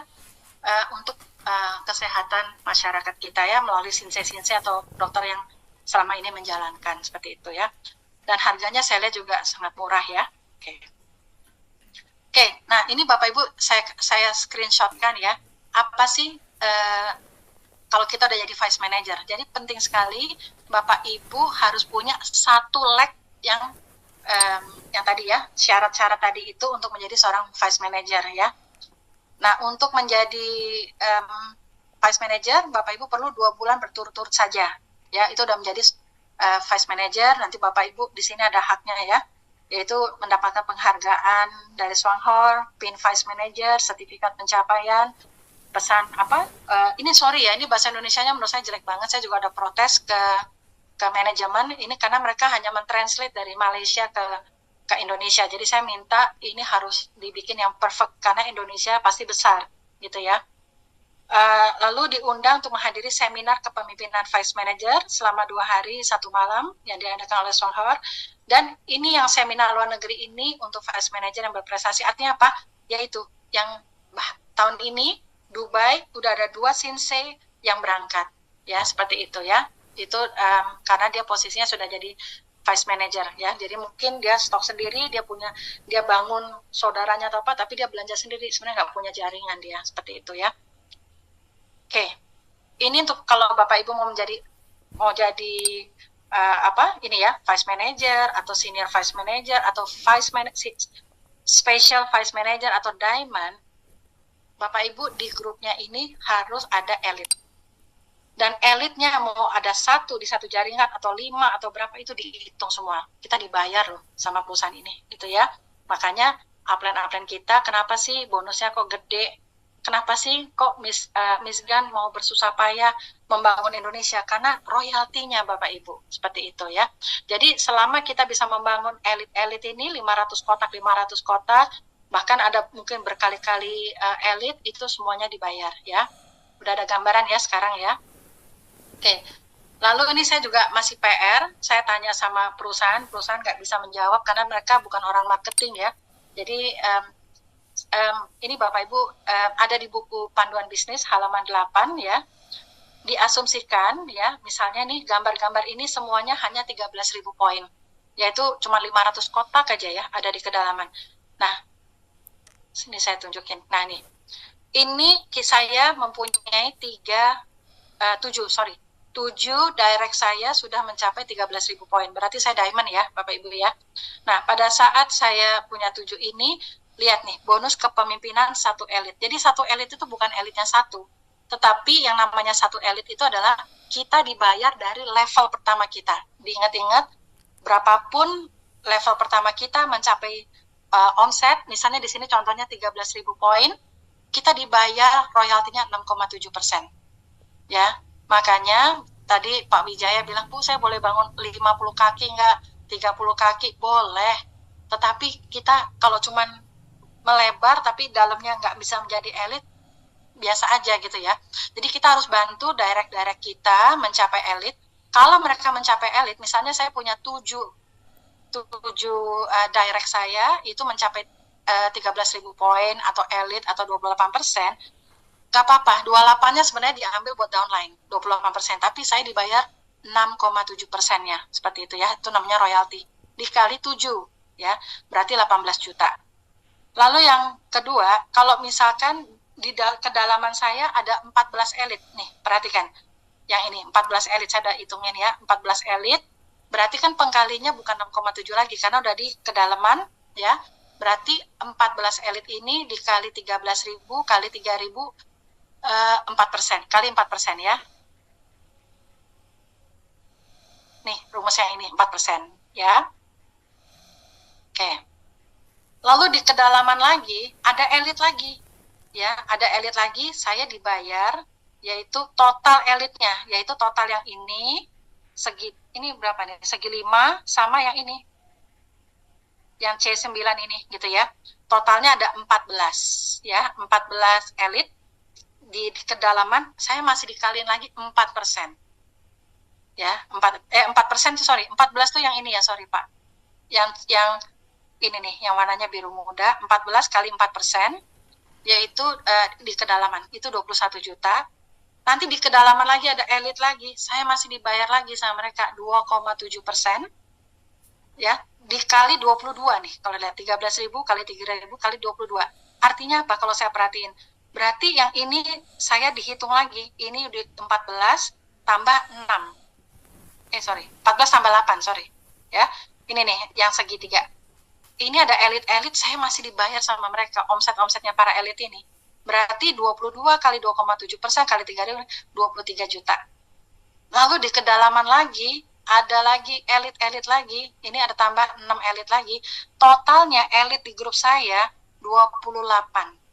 untuk kesehatan masyarakat kita ya, melalui sinse atau dokter yang selama ini menjalankan seperti itu ya. Dan harganya saya lihat juga sangat murah ya. Oke, nah ini Bapak Ibu saya screenshotkan ya. Apa sih kalau kita udah jadi vice manager? Jadi penting sekali Bapak Ibu harus punya satu leg yang tadi ya, syarat-syarat tadi itu untuk menjadi seorang vice manager ya. Nah, untuk menjadi vice manager, Bapak Ibu perlu 2 bulan berturut-turut saja. Ya, itu udah menjadi vice manager. Nanti Bapak Ibu di sini ada haknya ya, yaitu mendapatkan penghargaan dari Swanghor, pin vice manager, sertifikat pencapaian, pesan ini sorry ya, ini bahasa Indonesianya menurut saya jelek banget. Saya juga ada protes ke manajemen ini karena mereka hanya mentranslate dari Malaysia ke ke Indonesia. Jadi saya minta ini harus dibikin yang perfect karena Indonesia pasti besar gitu ya. Lalu diundang untuk menghadiri seminar kepemimpinan Vice Manager selama 2 hari 1 malam yang diadakan oleh Songhor. Dan ini yang seminar luar negeri ini untuk Vice Manager yang berprestasi. Artinya apa? Yaitu yang tahun ini Dubai udah ada 2 Shinsei yang berangkat ya, seperti itu ya. Itu karena dia posisinya sudah jadi Vice Manager ya. Jadi mungkin dia stok sendiri, dia bangun saudaranya atau apa, tapi dia belanja sendiri, sebenarnya nggak punya jaringan dia, seperti itu ya. Oke, ini untuk kalau Bapak Ibu mau jadi ini ya, Vice Manager atau Senior Vice Manager atau Special Vice Manager atau Diamond, Bapak Ibu di grupnya ini harus ada elit. Dan elitnya mau ada 1 di 1 jaringan atau 5 atau berapa itu dihitung semua. Kita dibayar loh sama perusahaan ini, gitu ya. Makanya upline kita, kenapa sih bonusnya kok gede? Kenapa sih kok Miss Gan mau bersusah payah membangun Indonesia? Karena royaltinya Bapak Ibu, seperti itu ya. Jadi selama kita bisa membangun elit-elit ini 500 kotak, bahkan ada mungkin berkali-kali elit, itu semuanya dibayar ya. Udah ada gambaran ya sekarang ya. Oke. Lalu ini saya juga masih PR, saya tanya sama perusahaan nggak bisa menjawab karena mereka bukan orang marketing ya. Jadi ini Bapak Ibu ada di buku panduan bisnis halaman 8 ya, diasumsikan ya, misalnya nih gambar-gambar ini semuanya hanya 13.000 poin, yaitu cuma 500 kotak aja ya ada di kedalaman. Nah, sini saya tunjukin. Nah ini saya mempunyai 7 direct saya sudah mencapai 13.000 poin, berarti saya diamond ya Bapak Ibu ya. Nah, pada saat saya punya 7 ini, lihat nih, bonus kepemimpinan 1 elit. Jadi 1 elit itu bukan elitnya 1, tetapi yang namanya 1 elit itu adalah kita dibayar dari level pertama kita. Diingat-ingat, berapapun level pertama kita mencapai omset, misalnya di sini contohnya 13.000 poin, kita dibayar royaltinya 6,7%. Ya, makanya tadi Pak Wijaya bilang, Bu, saya boleh bangun 50 kaki nggak? 30 kaki? Boleh. Tetapi kita kalau cuman melebar tapi dalamnya nggak bisa menjadi elit, biasa aja gitu ya. Jadi kita harus bantu direct kita mencapai elit. Kalau mereka mencapai elit, misalnya saya punya 7 direct saya itu mencapai 13.000 poin atau elit atau 28%, nggak apa-apa, 28-nya sebenarnya diambil buat downline, 28%, tapi saya dibayar 6,7%-nya, seperti itu ya, itu namanya royalti. Dikali 7, ya, berarti 18 juta. Lalu yang kedua, kalau misalkan di kedalaman saya ada 14 elit, nih, perhatikan, yang ini, 14 elit, saya udah hitungin ya, 14 elit, berarti kan pengkalinya bukan 6,7 lagi, karena udah di kedalaman, ya, berarti 14 elit ini dikali 13.000 kali 3.000, 4%, kali 4% ya. Nih, rumusnya ini, 4%, ya. Oke. Lalu di kedalaman lagi, ada elit lagi. Ya, ada elit lagi, saya dibayar, yaitu total elitnya, yaitu total yang ini, ini berapa nih? Segi 5 sama yang ini. Yang C9 ini, gitu ya. Totalnya ada 14, ya, 14 elit. Di kedalaman, saya masih dikaliin lagi 4%. Ya, 4%, sorry, 14 tuh yang ini ya, sorry Pak. Yang ini nih, yang warnanya biru muda, 14 kali 4%, yaitu di kedalaman, itu 21 juta. Nanti di kedalaman lagi ada elit lagi, saya masih dibayar lagi sama mereka 2,7%, ya, dikali 22 nih, kalau lihat 13.000 kali 3.000 kali 22. Artinya apa kalau saya perhatiin? Berarti yang ini saya dihitung lagi, ini udah 14 tambah 6. 14 tambah 8, sorry. Ya, ini nih, yang segitiga. Ini ada elit-elit, saya masih dibayar sama mereka, omsetnya para elit ini. Berarti 22 kali 2,7% kali 3.000, 23 juta. Lalu di kedalaman lagi, ada lagi elit-elit lagi, ini ada tambah 6 elit lagi. Totalnya elit di grup saya 28.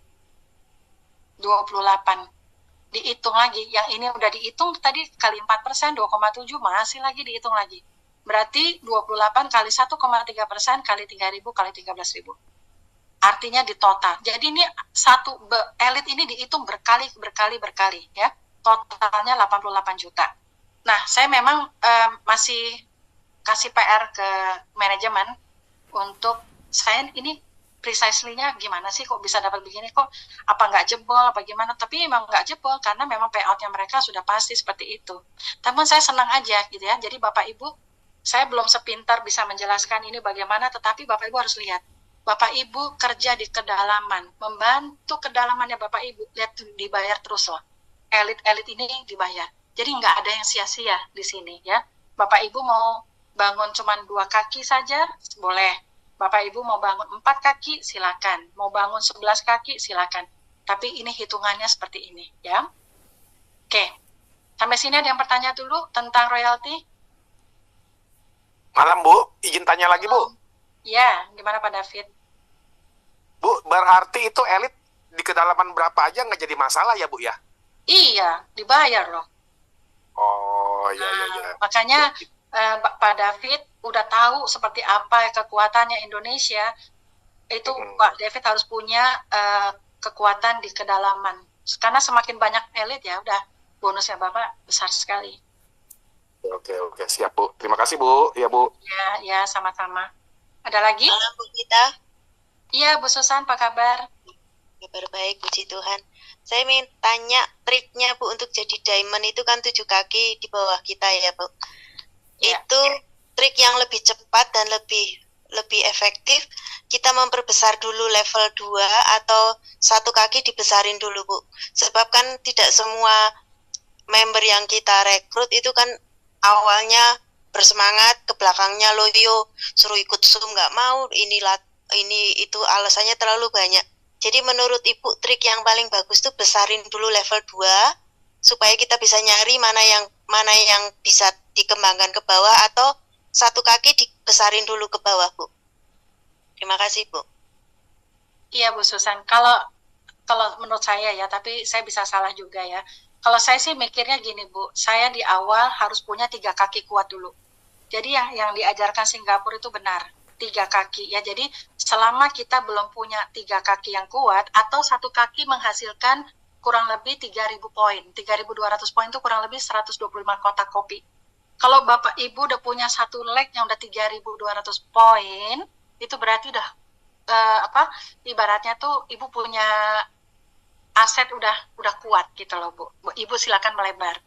Dihitung lagi, yang ini udah dihitung tadi kali 4%, 2,7, masih lagi dihitung lagi. berarti 28 kali 1,3% kali 3.000 kali 13.000. Artinya di total. Jadi ini elit ini dihitung berkali ya. Totalnya 88 juta. Nah, saya memang masih kasih PR ke manajemen untuk saya ini precisely-nya gimana sih kok bisa dapat begini, kok apa nggak jebol apa gimana, tapi memang nggak jebol karena memang payout-nya mereka sudah pasti seperti itu. Namun saya senang aja gitu ya. Jadi Bapak Ibu, saya belum sepintar bisa menjelaskan ini bagaimana, tetapi Bapak Ibu harus lihat. Bapak Ibu kerja di kedalaman, membantu kedalamannya Bapak Ibu, lihat dibayar terus loh. Elit-elit ini dibayar. Jadi nggak ada yang sia-sia di sini ya. Bapak Ibu mau bangun cuma 2 kaki saja, boleh. Bapak Ibu mau bangun 4 kaki, silakan. Mau bangun 11 kaki, silakan. Tapi ini hitungannya seperti ini ya. Oke, sampai sini ada yang bertanya dulu tentang royalti? Malam Bu, izin tanya lagi Bu. Ya, gimana Pak David? Bu, berarti itu elit di kedalaman berapa aja nggak jadi masalah ya Bu ya? Iya, dibayar loh. Oh, iya. Makanya Pak David udah tahu seperti apa kekuatannya Indonesia. Itu Pak David harus punya kekuatan di kedalaman. Karena semakin banyak elit ya, udah bonusnya Bapak besar sekali. Oke, siap Bu. Terima kasih Bu. Ya Bu. Ya, sama-sama. Ada lagi? Halo Bu Gita. Iya Bu Susan, apa kabar? Kabar baik, puji Tuhan. Saya ingin tanya triknya Bu untuk jadi diamond itu kan 7 kaki di bawah kita ya Bu. Ya. Itu trik yang lebih cepat dan lebih efektif. Kita memperbesar dulu level 2 atau 1 kaki dibesarin dulu Bu. Sebab kan tidak semua member yang kita rekrut itu kan awalnya bersemangat, ke belakangnya loyo, suruh ikut Zoom nggak mau, ini itu alasannya terlalu banyak. Jadi menurut Ibu trik yang paling bagus tuh besarin dulu level 2 supaya kita bisa nyari mana yang bisa dikembangkan ke bawah, atau 1 kaki dibesarin dulu ke bawah Bu. Terima kasih Bu. Iya Bu Susan, kalau menurut saya ya, tapi saya bisa salah juga ya. Kalau saya sih mikirnya gini Bu, saya di awal harus punya 3 kaki kuat dulu. Jadi yang diajarkan Singapura itu benar, 3 kaki ya. Jadi selama kita belum punya 3 kaki yang kuat, atau 1 kaki menghasilkan kurang lebih 3.000 poin, 3.200 poin itu kurang lebih 125 kotak kopi. Kalau Bapak Ibu udah punya 1 leg yang udah 3.200 poin, itu berarti udah ibaratnya tuh Ibu punya aset udah kuat gitu loh Bu. Ibu silakan melebar.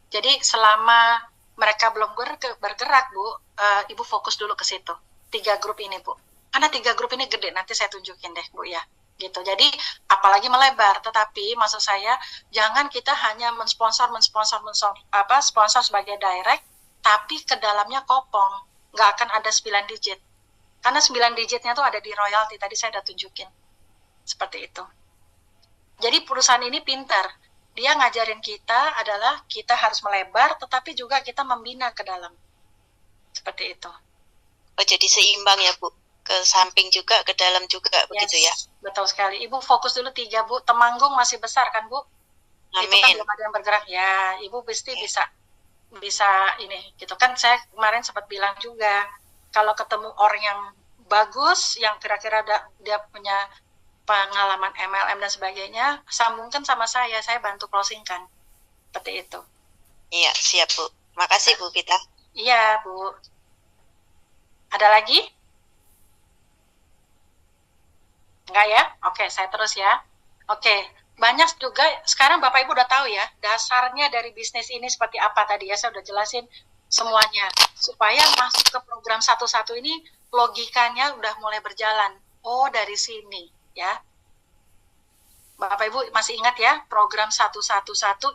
Jadi selama mereka belum bergerak Bu, Ibu fokus dulu ke situ. 3 grup ini Bu. Karena 3 grup ini gede, nanti saya tunjukin deh Bu ya. Gitu. Jadi apalagi melebar, tetapi maksud saya jangan kita hanya sponsor sebagai direct, tapi ke dalamnya kopong. Nggak akan ada 9 digit. Karena 9 digitnya tuh ada di royalty, tadi saya udah tunjukin. Seperti itu. Jadi perusahaan ini pintar. Dia ngajarin kita adalah kita harus melebar, tetapi juga kita membina ke dalam. Seperti itu. Oh, jadi seimbang ya Bu? Ke samping juga, ke dalam juga, yes, begitu ya? Betul sekali. Ibu fokus dulu 3 Bu. Temanggung masih besar kan Bu? Amin. Itu kan belum ada yang bergerak. Ya, Ibu pasti bisa ini. Gitu kan saya kemarin sempat bilang juga, kalau ketemu orang yang bagus, yang kira-kira dia punya pengalaman MLM dan sebagainya, sambungkan sama saya bantu closing kan. Seperti itu. Iya, siap Bu. Makasih Bu Gita. Iya Bu. Ada lagi? Enggak ya? Oke, saya terus ya. Oke, banyak juga, sekarang Bapak Ibu udah tahu ya, dasarnya dari bisnis ini seperti apa tadi ya, saya udah jelasin semuanya. Supaya masuk ke program satu-satu ini, logikanya udah mulai berjalan. Oh, dari sini. Ya, Bapak Ibu masih ingat ya, program 111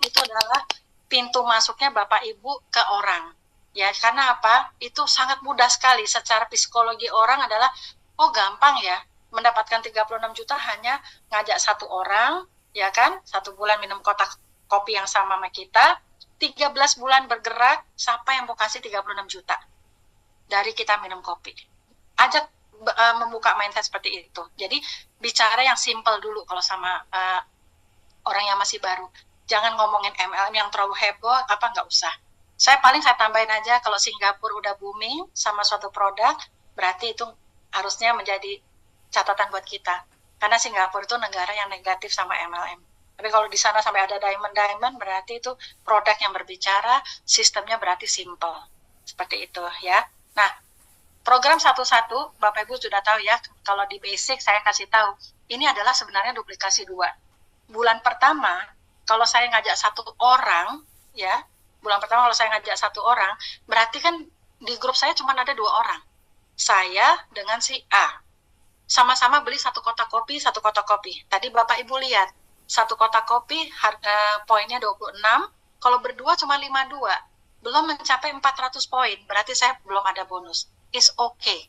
itu adalah pintu masuknya Bapak Ibu ke orang. Ya, karena apa? Itu sangat mudah sekali. Secara psikologi orang adalah, oh gampang ya, mendapatkan 36 juta hanya ngajak 1 orang, ya kan? 1 bulan minum kotak kopi yang sama kita, 13 bulan bergerak, siapa yang mau kasih 36 juta? Dari kita minum kopi. Ajak membuka mindset seperti itu. Jadi bicara yang simple dulu kalau sama orang yang masih baru. Jangan ngomongin MLM yang terlalu heboh, nggak usah. saya tambahin aja, kalau Singapura udah booming sama suatu produk, berarti itu harusnya menjadi catatan buat kita. Karena Singapura itu negara yang negatif sama MLM. Tapi kalau di sana sampai ada diamond, berarti itu produk yang berbicara, sistemnya berarti simple. Seperti itu ya. Nah, program 1-1, Bapak Ibu sudah tahu ya, kalau di basic saya kasih tahu, ini adalah sebenarnya duplikasi 2. Bulan pertama, kalau saya ngajak 1 orang, ya, berarti kan di grup saya cuma ada 2 orang. Saya dengan si A. Sama-sama beli 1 kotak kopi. Tadi Bapak Ibu lihat, 1 kotak kopi harga poinnya 26, kalau berdua cuma 52, belum mencapai 400 poin, berarti saya belum ada bonus. It's okay,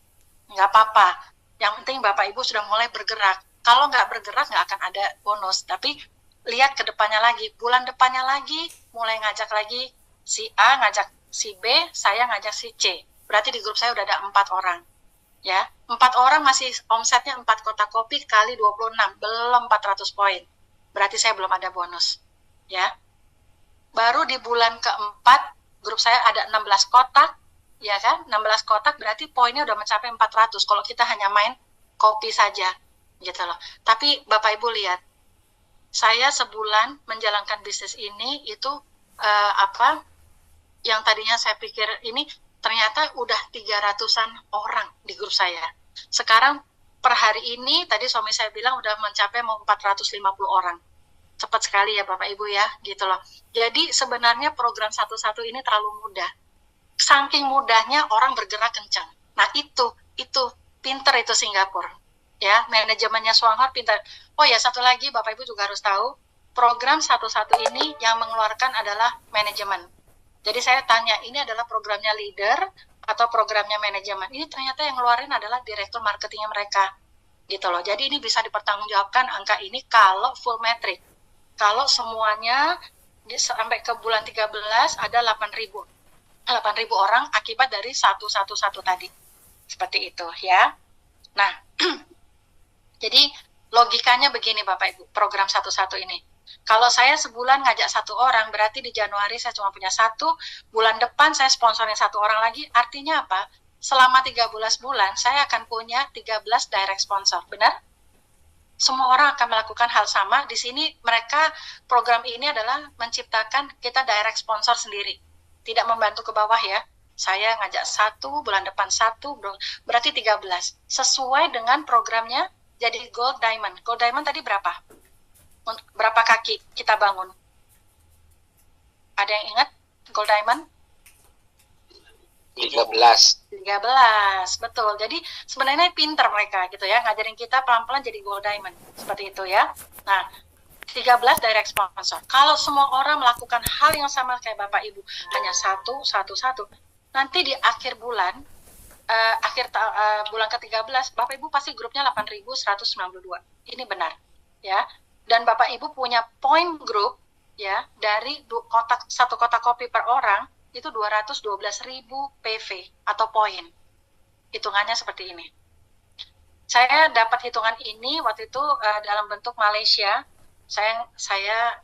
nggak apa-apa. Yang penting Bapak Ibu sudah mulai bergerak. Kalau nggak bergerak nggak akan ada bonus, tapi lihat ke depannya lagi, bulan depannya lagi, mulai ngajak lagi si A, ngajak si B, saya ngajak si C. Berarti di grup saya udah ada 4 orang. Ya, 4 orang masih omsetnya 4 kotak kopi kali 26, belum 400 poin. Berarti saya belum ada bonus, ya. Baru di bulan keempat, grup saya ada 16 kotak, ya kan? 16 kotak berarti poinnya udah mencapai 400, kalau kita hanya main kopi saja, gitu loh. Tapi Bapak Ibu lihat, saya sebulan menjalankan bisnis ini, itu yang tadinya saya pikir ini, ternyata udah 300-an orang di grup saya. Sekarang per hari ini, tadi suami saya bilang udah mencapai mau 450 orang. Cepat sekali ya Bapak Ibu ya, gitu loh. Jadi sebenarnya program 1-1 ini terlalu mudah. Saking mudahnya orang bergerak kencang. Nah itu pinter itu Singapura. Ya, manajemennya Swanghor pinter. Oh ya, satu lagi Bapak Ibu juga harus tahu, program 1-1 ini yang mengeluarkan adalah manajemen. Jadi saya tanya, ini adalah programnya leader atau programnya manajemen? Ini ternyata yang ngeluarin adalah direktur marketingnya mereka, gitu loh. Jadi ini bisa dipertanggungjawabkan angka ini kalau full metric. Kalau semuanya sampai ke bulan 13 ada 8.000 orang akibat dari 1-1-1 tadi. Seperti itu ya. Nah, jadi logikanya begini Bapak Ibu, program 1-1 ini. Kalau saya sebulan ngajak 1 orang, berarti di Januari saya cuma punya 1, bulan depan saya sponsorin 1 orang lagi, artinya apa? Selama 13 bulan, saya akan punya 13 direct sponsor, benar? Semua orang akan melakukan hal sama. Di sini mereka, program ini adalah menciptakan kita direct sponsor sendiri. Tidak membantu ke bawah ya. Saya ngajak 1, bulan depan 1, berarti 13. Sesuai dengan programnya jadi Gold Diamond. Gold Diamond tadi berapa? Berapa kaki kita bangun? Ada yang ingat Gold Diamond? 13, betul. Jadi sebenarnya pinter mereka gitu ya, ngajarin kita pelan-pelan jadi Gold Diamond. Seperti itu ya. Nah, 13 direct sponsor. Kalau semua orang melakukan hal yang sama kayak Bapak Ibu, hanya 1, nanti di akhir bulan, bulan ke-13, Bapak Ibu pasti grupnya 8.192. Ini benar, ya. Dan Bapak Ibu punya point group, ya, dari 1 kotak kopi per orang, itu 212.000 PV atau poin. Hitungannya seperti ini. Saya dapat hitungan ini waktu itu dalam bentuk Malaysia. Saya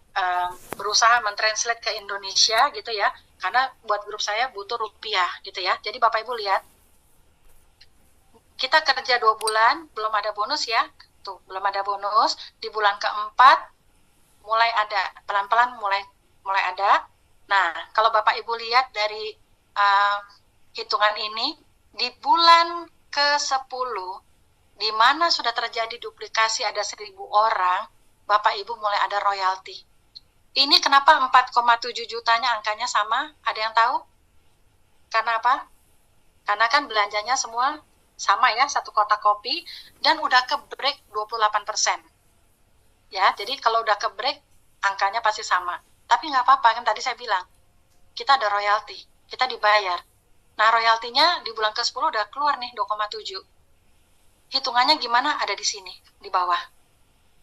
berusaha mentranslate ke Indonesia gitu ya, karena buat grup saya butuh rupiah gitu ya. Jadi Bapak Ibu lihat, kita kerja 2 bulan belum ada bonus ya, tuh belum ada bonus. Di bulan keempat mulai ada, pelan-pelan mulai ada. Nah, kalau Bapak Ibu lihat dari hitungan ini, di bulan ke-10, di mana sudah terjadi duplikasi ada 1.000 orang, Bapak Ibu mulai ada royalti. Ini kenapa 4,7 jutanya angkanya sama? Ada yang tahu? Karena apa? Karena kan belanjanya semua sama ya, 1 kotak kopi, dan udah ke break 28%. Ya, jadi kalau udah ke break, angkanya pasti sama. Tapi nggak apa-apa, kan tadi saya bilang, kita ada royalti, kita dibayar. Nah, royaltinya di bulan ke-10 udah keluar nih, 2,7. Hitungannya gimana? Ada di sini, di bawah.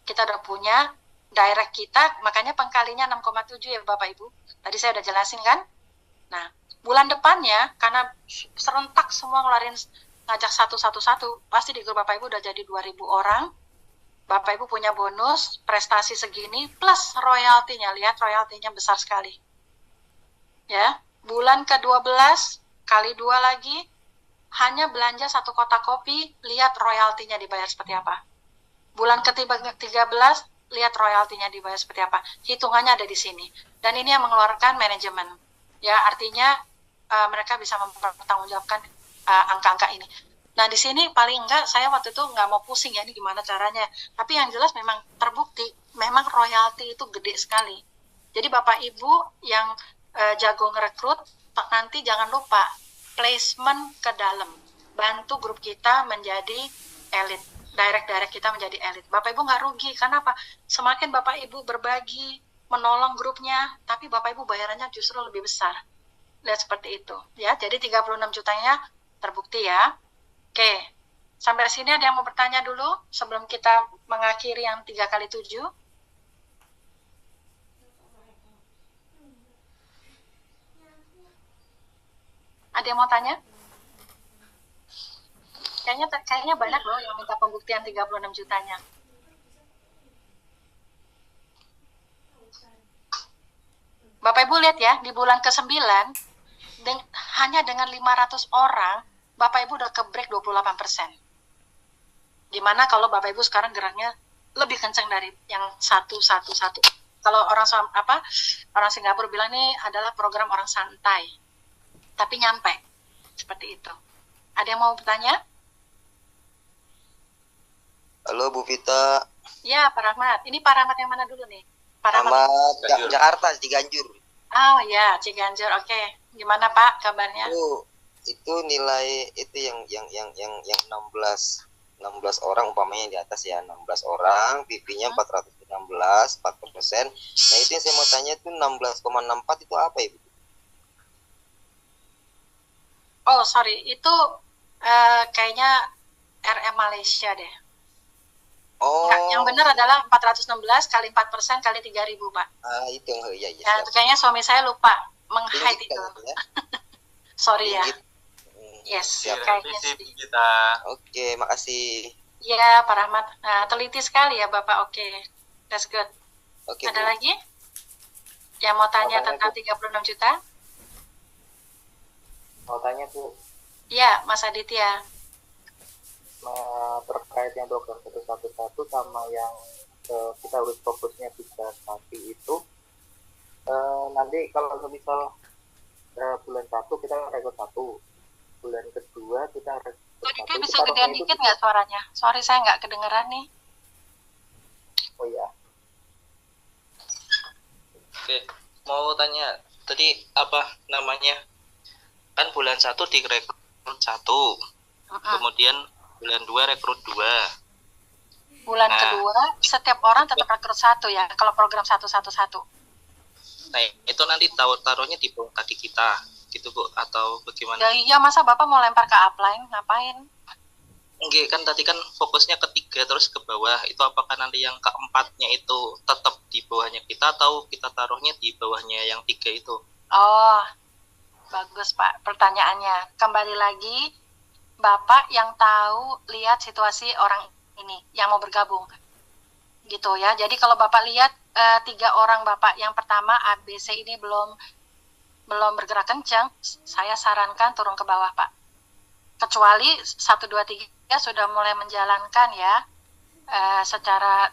Kita udah punya direct kita, makanya pengkalinya 6,7 ya Bapak Ibu. Tadi saya udah jelasin kan? Nah, bulan depannya, karena serentak semua ngeluarin ngajak 1, pasti di grup Bapak Ibu udah jadi 2.000 orang. Bapak Ibu punya bonus, prestasi segini, plus royaltinya. Lihat royaltinya besar sekali. Ya, Bulan ke-12 kali 2 lagi, hanya belanja 1 kotak kopi, lihat royaltinya dibayar seperti apa. Bulan ke-13, lihat royaltinya dibayar seperti apa. Hitungannya ada di sini. Dan ini yang mengeluarkan manajemen. Ya, artinya mereka bisa mempertanggungjawabkan angka-angka ini. Nah, di sini paling enggak saya waktu itu nggak mau pusing ya ini gimana caranya. Tapi yang jelas memang terbukti, memang royalti itu gede sekali. Jadi Bapak Ibu yang jago ngerekrut, nanti jangan lupa placement ke dalam. Bantu grup kita menjadi elit. Direct kita menjadi elit. Bapak Ibu nggak rugi. Karena apa? Semakin Bapak Ibu berbagi, menolong grupnya, tapi Bapak Ibu bayarannya justru lebih besar. Lihat seperti itu. Ya, jadi 36 jutanya terbukti ya. Oke, sampai sini ada yang mau bertanya dulu sebelum kita mengakhiri yang 3x7? Ada yang mau tanya? Kayaknya banyak loh yang minta pembuktian 36 jutanya. Bapak Ibu lihat ya, di bulan ke-9, hanya dengan 500 orang, Bapak Ibu udah ke-break 28%. Gimana kalau Bapak Ibu sekarang geraknya lebih kencang dari yang 111. Kalau orang Singapura bilang ini adalah program orang santai, tapi nyampe. Seperti itu. Ada yang mau bertanya? Halo Bu Vita. Ya, Pak Rahmat. Ini Pak Rahmat yang mana dulu nih? Pak Rahmat Jakarta, Ciganjur. Oh ya, Ciganjur. Oke. Gimana Pak kabarnya? Itu nilai itu yang 16 orang umpamanya di atas ya, 16 orang, PP-nya 416, 4%. Nah, itu yang saya mau tanya itu 16,64 itu apa Ibu? Oh, sorry. Itu kayaknya RM Malaysia deh. Oh. Nggak, yang benar adalah 416 kali 4% kali 3.000, Pak. Itu ya. Ya, kayaknya suami saya lupa meng-hide itu. Ya? Sorry ya. Yes, kayaknya sih. Kita. Oke, makasih. Iya, Pak Rahmat. Nah, teliti sekali ya, Bapak. Oke. That's good. Oke, ada Bu. lagi? Yang mau tanya tentang 36 juta? Mau tanya Bu. Iya, Mas Aditya. Terkait yang program 111 sama yang kita harus fokusnya 3 kaki itu, nanti kalau misal bulan 1 kita rekrut 1, bulan kedua kita rekrut 1. Aditya bisa gedean dikit nggak suaranya? Sorry, saya nggak kedengeran nih. Oh ya. Oke, mau tanya tadi apa namanya? Kan bulan 1 direkrut 1, kemudian bulan 2 rekrut 2. Bulan kedua setiap orang tetap rekrut 1 ya, kalau program 111. Nah, itu nanti taruhnya di bawah kaki kita gitu Bu, atau bagaimana? Ya iya, masa Bapak mau lempar ke upline, ngapain? Enggak, kan tadi kan fokusnya ke 3 terus ke bawah. Itu apakah nanti yang keempatnya itu tetap di bawahnya kita atau kita taruhnya di bawahnya yang 3 itu? Oh, bagus Pak pertanyaannya. Kembali lagi, Bapak yang tahu lihat situasi orang ini yang mau bergabung. Gitu ya. Jadi kalau Bapak lihat 3 orang Bapak yang pertama ABC ini belum bergerak kencang, saya sarankan turun ke bawah Pak. Kecuali 1, 2, 3 sudah mulai menjalankan ya, secara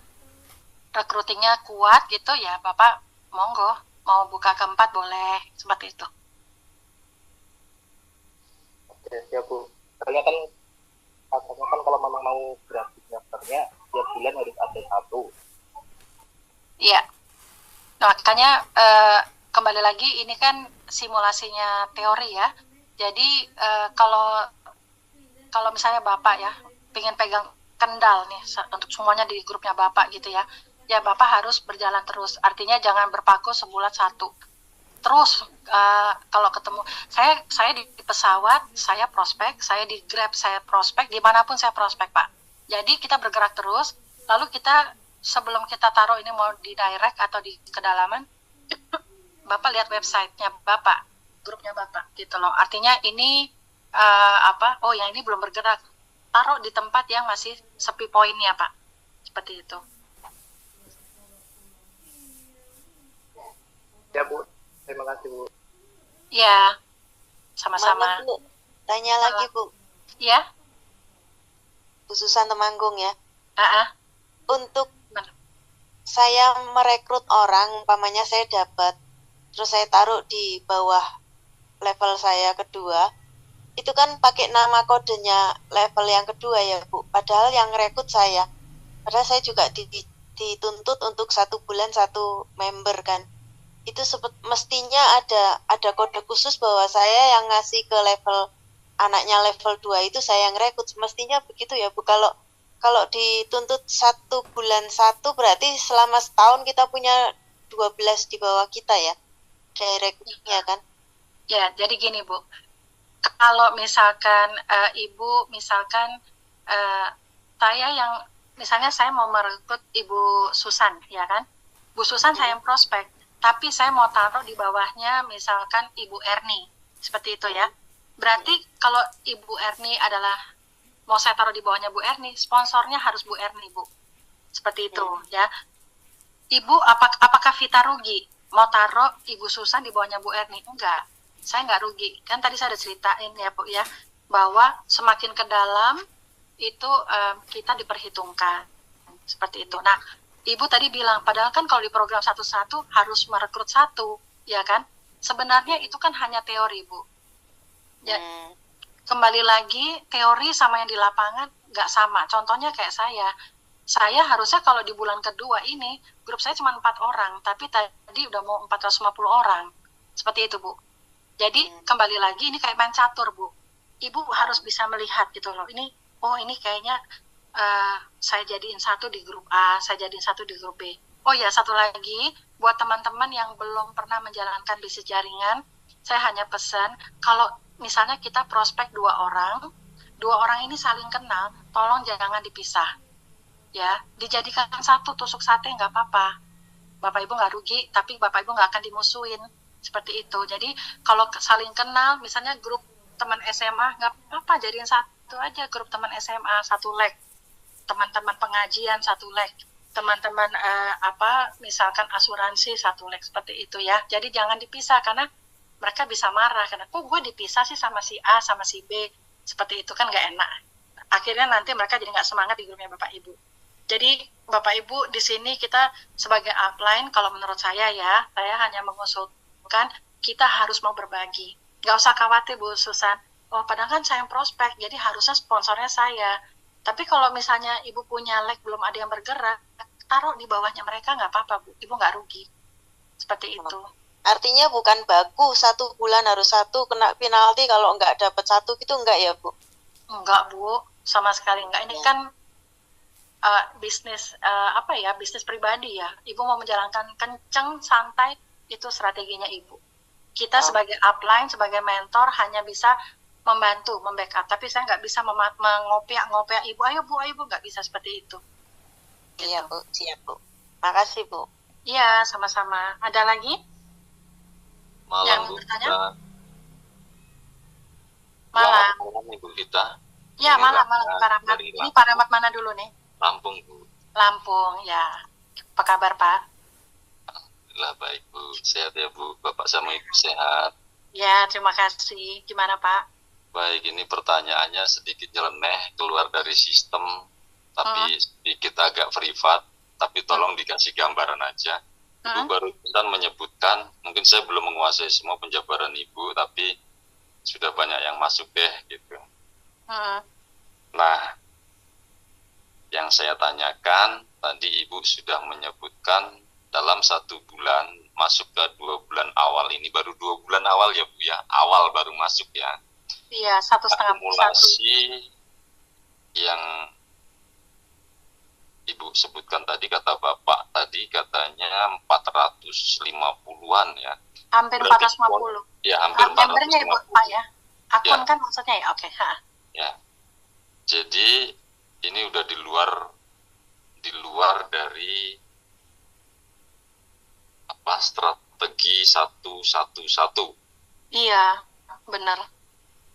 recruitingnya kuat gitu ya, Bapak monggo mau buka ke-4 boleh, seperti itu. Oke, siap Bu. Katanya kan kalau memang mau gratis daftarnya tiap bulan harus ada 1. Iya. Nah, makanya kembali lagi ini kan simulasinya teori ya. Jadi kalau misalnya Bapak ya pengen pegang kendal nih untuk semuanya di grupnya Bapak gitu ya, ya Bapak harus berjalan terus. Artinya jangan berpaku sebulan 1. Terus kalau ketemu saya di pesawat saya prospek, saya di Grab saya prospek, dimanapun saya prospek Pak. Jadi kita bergerak terus. Lalu kita sebelum kita taruh ini mau di direct atau di kedalaman, Bapak lihat websitenya Bapak, grupnya Bapak gitu loh. Artinya ini oh yang ini belum bergerak, taruh di tempat yang masih sepi poinnya Pak, seperti itu. Ya Bu, terima kasih Bu. Ya, sama-sama. Mana, Bu? Tanya lagi, Bu. Ya? Bu Susan Temanggung ya. Untuk Mana? saya merekrut orang, umpamanya saya dapat, terus saya taruh di bawah level saya kedua, itu kan pakai nama kodenya level yang kedua ya Bu. Padahal yang rekrut saya. Padahal saya juga dituntut untuk 1 bulan 1 member kan. Itu mestinya ada kode khusus bahwa saya yang ngasih ke level anaknya level 2 itu saya yang rekrut. Mestinya begitu ya Bu. Kalau dituntut 1 bulan 1 berarti selama setahun kita punya 12 di bawah kita ya. Direknya kan. Ya, jadi gini Bu. Kalau misalkan Ibu, misalkan saya yang, misalnya saya mau merekrut Ibu Susan, ya kan? Bu Susan saya yang prospek, tapi saya mau taruh di bawahnya misalkan Ibu Erni, seperti itu ya. Berarti kalau Ibu Erni adalah, mau saya taruh di bawahnya Bu Erni, sponsornya harus Bu Erni, Bu. Seperti itu ya. Ibu, apakah Vita rugi mau taruh Ibu Susan di bawahnya Bu Erni? Enggak. Saya nggak rugi, kan tadi saya udah ceritain ya Bu ya, bahwa semakin ke dalam itu kita diperhitungkan, seperti itu. Nah, Ibu tadi bilang, padahal kan kalau di program 1-1 harus merekrut 1, ya kan? Sebenarnya itu kan hanya teori Bu. Ya, kembali lagi, teori sama yang di lapangan nggak sama. Contohnya kayak saya harusnya kalau di bulan kedua ini, grup saya cuma 4 orang, tapi tadi udah mau 450 orang, seperti itu Bu. Jadi kembali lagi ini kayak main catur Bu. Ibu harus bisa melihat gitu loh. Ini kayaknya saya jadiin 1 di grup A, saya jadiin 1 di grup B. Oh ya, satu lagi buat teman-teman yang belum pernah menjalankan bisnis jaringan, saya hanya pesan kalau misalnya kita prospek 2 orang ini saling kenal, tolong jangan dipisah. Ya, dijadikan 1 tusuk sate nggak apa-apa. Bapak Ibu nggak rugi, tapi Bapak Ibu nggak akan dimusuhin. Seperti itu. Jadi kalau saling kenal, misalnya grup teman SMA, nggak apa-apa, jadiin 1 aja grup teman SMA, 1 leg. Teman-teman pengajian 1 leg. Teman-teman misalkan asuransi 1 leg, seperti itu ya. Jadi jangan dipisah, karena mereka bisa marah. Karena, gue dipisah sih sama si A, sama si B. Seperti itu kan nggak enak. Akhirnya nanti mereka jadi nggak semangat di grupnya Bapak Ibu. Jadi Bapak Ibu di sini kita sebagai upline, kalau menurut saya ya, saya hanya mengusulkan kita harus mau berbagi. Nggak usah khawatir Bu Susan, padahal kan saya yang prospek, jadi harusnya sponsornya saya. Tapi kalau misalnya Ibu punya leg belum ada yang bergerak, taruh di bawahnya mereka, nggak apa-apa Bu, Ibu nggak rugi. Seperti itu. Artinya bukan baku 1 bulan harus 1 kena penalti, kalau nggak dapat 1 gitu enggak ya Bu? Enggak Bu, sama sekali enggak. Ini kan bisnis bisnis pribadi ya. Ibu mau menjalankan kenceng, santai, itu strateginya Ibu. Kita sebagai upline, sebagai mentor hanya bisa membantu, membackup. Tapi saya nggak bisa mengopiak Ibu, ayo Bu, nggak bisa seperti itu. Iya Bu, siap Bu. Makasih Bu. Iya, sama-sama. Ada lagi? Malam yang Bu bertanya? Malam Ibu Vita. Iya, malam Pak Rahmat. Ini Pak Rahmat mana dulu nih? Lampung Bu. Lampung, ya. Apa kabar Pak? Alhamdulillah baik Bu, sehat ya Bu, Bapak sama Ibu sehat. Ya, terima kasih. Gimana Pak? Baik, ini pertanyaannya sedikit nyeleneh, keluar dari sistem, tapi sedikit agak privat, tapi tolong dikasih gambaran aja. Ibu barusan menyebutkan, mungkin saya belum menguasai semua penjabaran Ibu, tapi sudah banyak yang masuk deh gitu. Nah, yang saya tanyakan, tadi Ibu sudah menyebutkan dalam 1 bulan masuk ke 2 bulan awal, ini baru 2 bulan awal ya Bu ya, awal baru masuk ya. Iya, 1,5 akumulasi yang Ibu sebutkan tadi, kata Bapak tadi katanya 450-an ya. Hampir 450. Ya, hampir 450. Membernya Ibu Pak ya. Akun ya. Kan maksudnya ya, oke. Ya. Jadi ini udah di luar dari strategi 1-1-1. Iya, benar.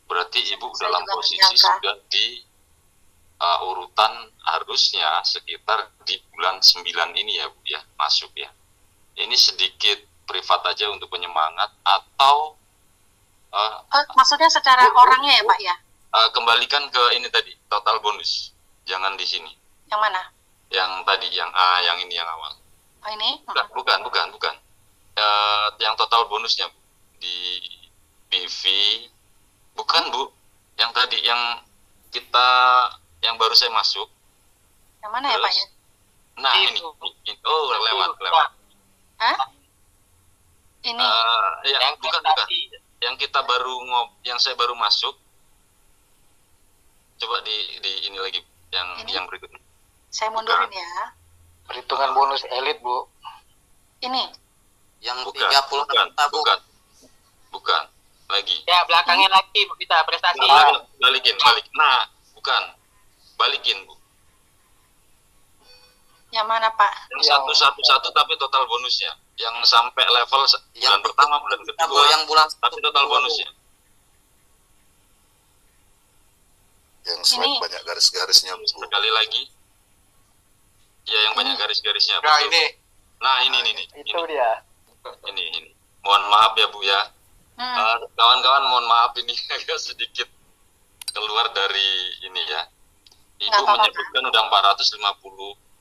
Berarti Ibu dalam posisi sudah di urutan harusnya sekitar di bulan 9 ini ya Bu ya, masuk ya. Ini sedikit privat aja untuk penyemangat, atau Maksudnya secara orangnya ya Pak ya? Kembalikan ke ini tadi, total bonus. Jangan di sini. Yang mana? Yang tadi, yang A, yang ini, yang awal. Oh ini? Bukan. Yang total bonusnya di PV. Bukan Bu. Yang tadi, yang kita, yang baru saya masuk. Yang mana ya Pak ya? Nah ini. Oh lewat. Hah? Ini? Bukan. Yang kita baru yang saya baru masuk. Coba di ini lagi yang berikutnya. Saya mundurin ya. Perhitungan bonus elit, Bu. Ini. Yang Bukan. 30 Bukan. Lagi. Ya, belakangnya lagi kita prestasi. Balikin. Nah, bukan. Balikin, Bu. Yang mana Pak? Yang satu tapi total bonusnya. Yang sampai level bulan pertama, bulan kedua. Yang bulan tapi total bonusnya. Yang slide banyak garis-garisnya, Bu. Sekali lagi. Ya, yang banyak garis-garisnya. Nah, ini. Nah, ini. Itu dia. Ini. Mohon maaf ya, Bu ya. Kawan-kawan mohon maaf ini agak sedikit keluar dari ini ya. Ibu menyebutkan udah 450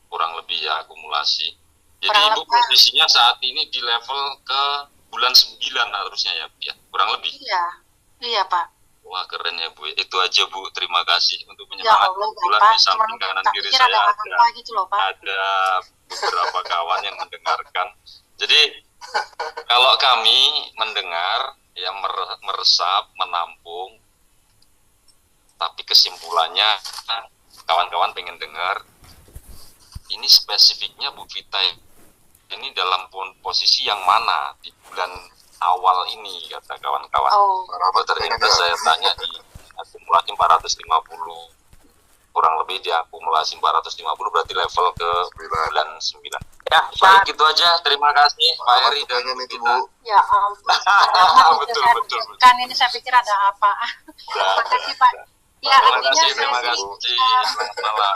kurang lebih ya akumulasi. Jadi Ibu posisinya saat ini di level ke bulan 9 harusnya ya, Bu ya. Kurang lebih. Iya Pak. Wah keren ya Bu, itu aja Bu, terima kasih untuk menyemangati bulan di samping kanan kiri saya ada beberapa kawan yang mendengarkan. Jadi kalau kami mendengar, ya meresap, menampung, tapi kesimpulannya kawan-kawan pengen dengar, ini spesifiknya Bu Vita ini dalam posisi yang mana di bulan awal ini kata kawan-kawan. Ternyata saya tanya di akumulasi 450 kurang lebih di akumulasi 450 berarti level ke bulan 9. Ya, baik itu aja. Terima kasih Pak Heri dan kita. Ya ampun. betul. Kan ini saya pikir ada apa. Terima kasih Pak. Ya, terima kasih. Selamat malam.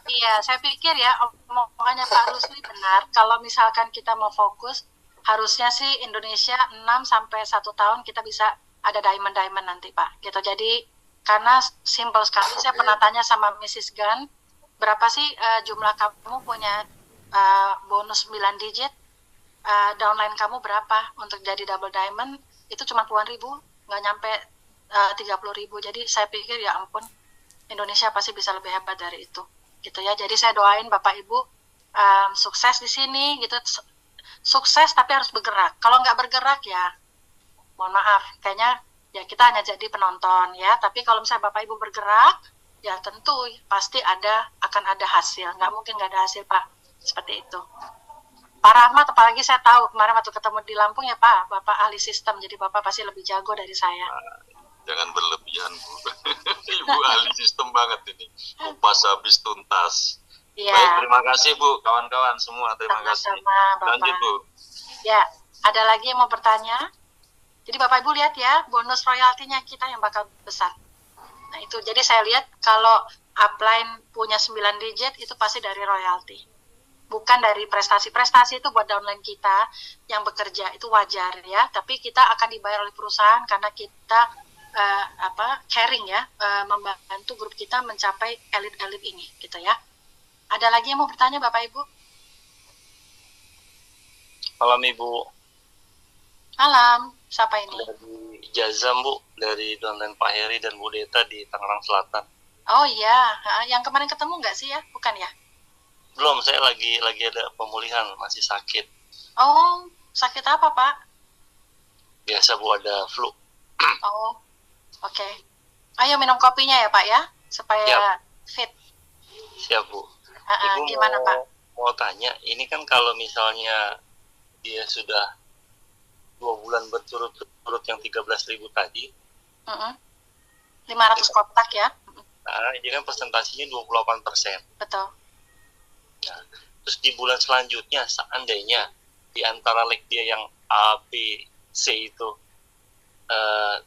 Iya, saya pikir ya omongannya Pak Rusli benar. Kalau misalkan kita mau fokus, harusnya sih Indonesia 6 sampai 1 tahun kita bisa ada diamond nanti Pak. Gitu. Jadi karena simple sekali, saya pernah tanya sama Mrs. Gan, berapa sih jumlah kamu punya bonus 9 digit, downline kamu berapa untuk jadi double diamond, itu cuma puluhan ribu, nggak nyampe 30.000. Jadi saya pikir ya ampun, Indonesia pasti bisa lebih hebat dari itu. Gitu ya. Jadi saya doain Bapak Ibu sukses di sini gitu. Sukses tapi harus bergerak. Kalau nggak bergerak ya mohon maaf, kayaknya ya kita hanya jadi penonton ya. Tapi kalau misalnya Bapak Ibu bergerak, ya tentu pasti akan ada hasil. Nggak mungkin nggak ada hasil Pak, seperti itu. Pak Rahmat, apalagi saya tahu kemarin waktu ketemu di Lampung ya Pak, Bapak ahli sistem, jadi Bapak pasti lebih jago dari saya. Jangan berlebihan Bu. Ibu ahli sistem banget ini. Kupas habis tuntas. Ya. Baik, terima kasih Bu, kawan-kawan semua, terima kasih. Lanjut Bu. Ya, ada lagi yang mau bertanya? Jadi Bapak Ibu lihat ya, bonus royaltinya kita yang bakal besar. Nah itu, jadi saya lihat kalau upline punya 9 digit itu pasti dari royalti. Bukan dari prestasi. Prestasi itu buat downline kita yang bekerja, itu wajar ya. Tapi kita akan dibayar oleh perusahaan karena kita caring ya, membantu grup kita mencapai elit-elit ini gitu ya. Ada lagi yang mau bertanya Bapak Ibu? Malam Ibu. Malam, siapa ini? Dari Jazam Bu, dari downline Pak Heri dan Bu Deta di Tangerang Selatan. Oh iya, yang kemarin ketemu nggak sih ya? Bukan ya? Belum, saya lagi ada pemulihan, masih sakit. Oh, sakit apa Pak? Biasa Bu, ada flu. Oh, oke. Ayo minum kopinya ya Pak ya, supaya fit. Siap Bu. Ibu gimana Pak? Mau tanya, ini kan kalau misalnya dia sudah 2 bulan berturut-turut yang 13.000 tadi, 500 kotak ya? Nah, ini kan presentasinya 28%. Betul. Nah, terus di bulan selanjutnya, seandainya di antara leg dia yang A, B, C itu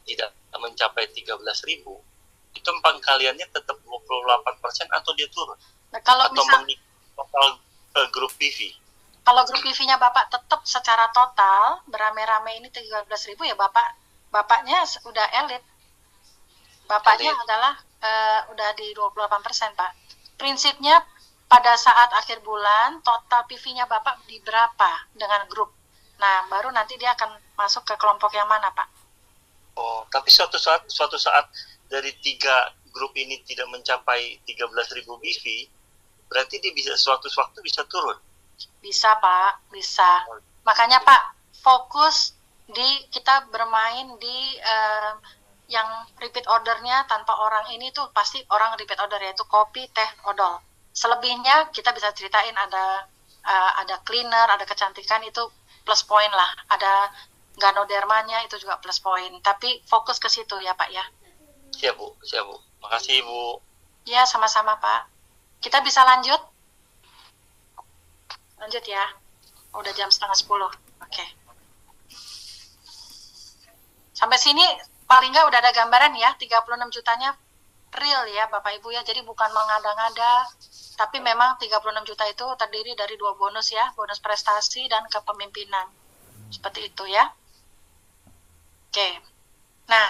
tidak mencapai 13.000, itu pengkaliannya tetap 28% atau dia turun? Nah, kalau atau misal total grup PV? Kalau grup PV-nya Bapak tetap secara total berame-rame ini 13.000 ya Bapak Bapaknya udah elit. Bapaknya adalah udah di 28%, Pak. Prinsipnya pada saat akhir bulan, total PV-nya Bapak di berapa dengan grup. Nah, baru nanti dia akan masuk ke kelompok yang mana, Pak? Oh, tapi suatu saat dari 3 grup ini tidak mencapai 13.000 PV, berarti dia bisa suatu waktu bisa turun? Bisa, Pak. Bisa. Makanya, Pak, fokus di kita bermain di yang repeat ordernya tanpa orang ini tuh pasti orang repeat order, yaitu kopi, teh, odol. Selebihnya kita bisa ceritain ada cleaner, ada kecantikan, itu plus point lah. Ada ganodermanya, itu juga plus point. Tapi fokus ke situ ya, Pak ya. Siap, Bu. Makasih, Bu. Ya, sama-sama, Pak. Kita bisa lanjut? Lanjut ya. Udah jam 9:30. Oke. Sampai sini paling nggak udah ada gambaran ya, 36 jutanya real ya Bapak Ibu ya. Jadi bukan mengada-ngada, tapi memang 36 juta itu terdiri dari 2 bonus ya, bonus prestasi dan kepemimpinan. Seperti itu ya. Oke. Nah,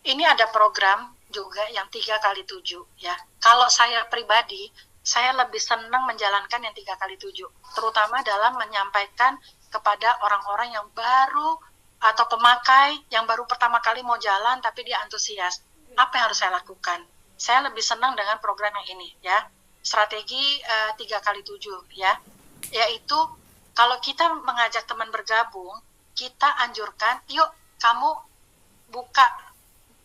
ini ada program juga yang 3x7 ya. Kalau saya pribadi, saya lebih senang menjalankan yang 3x7, terutama dalam menyampaikan kepada orang-orang yang baru atau pemakai yang baru pertama kali mau jalan tapi dia antusias. Apa yang harus saya lakukan? Saya lebih senang dengan program yang ini ya. Strategi 3x7 ya. Yaitu kalau kita mengajak teman bergabung, kita anjurkan, yuk kamu buka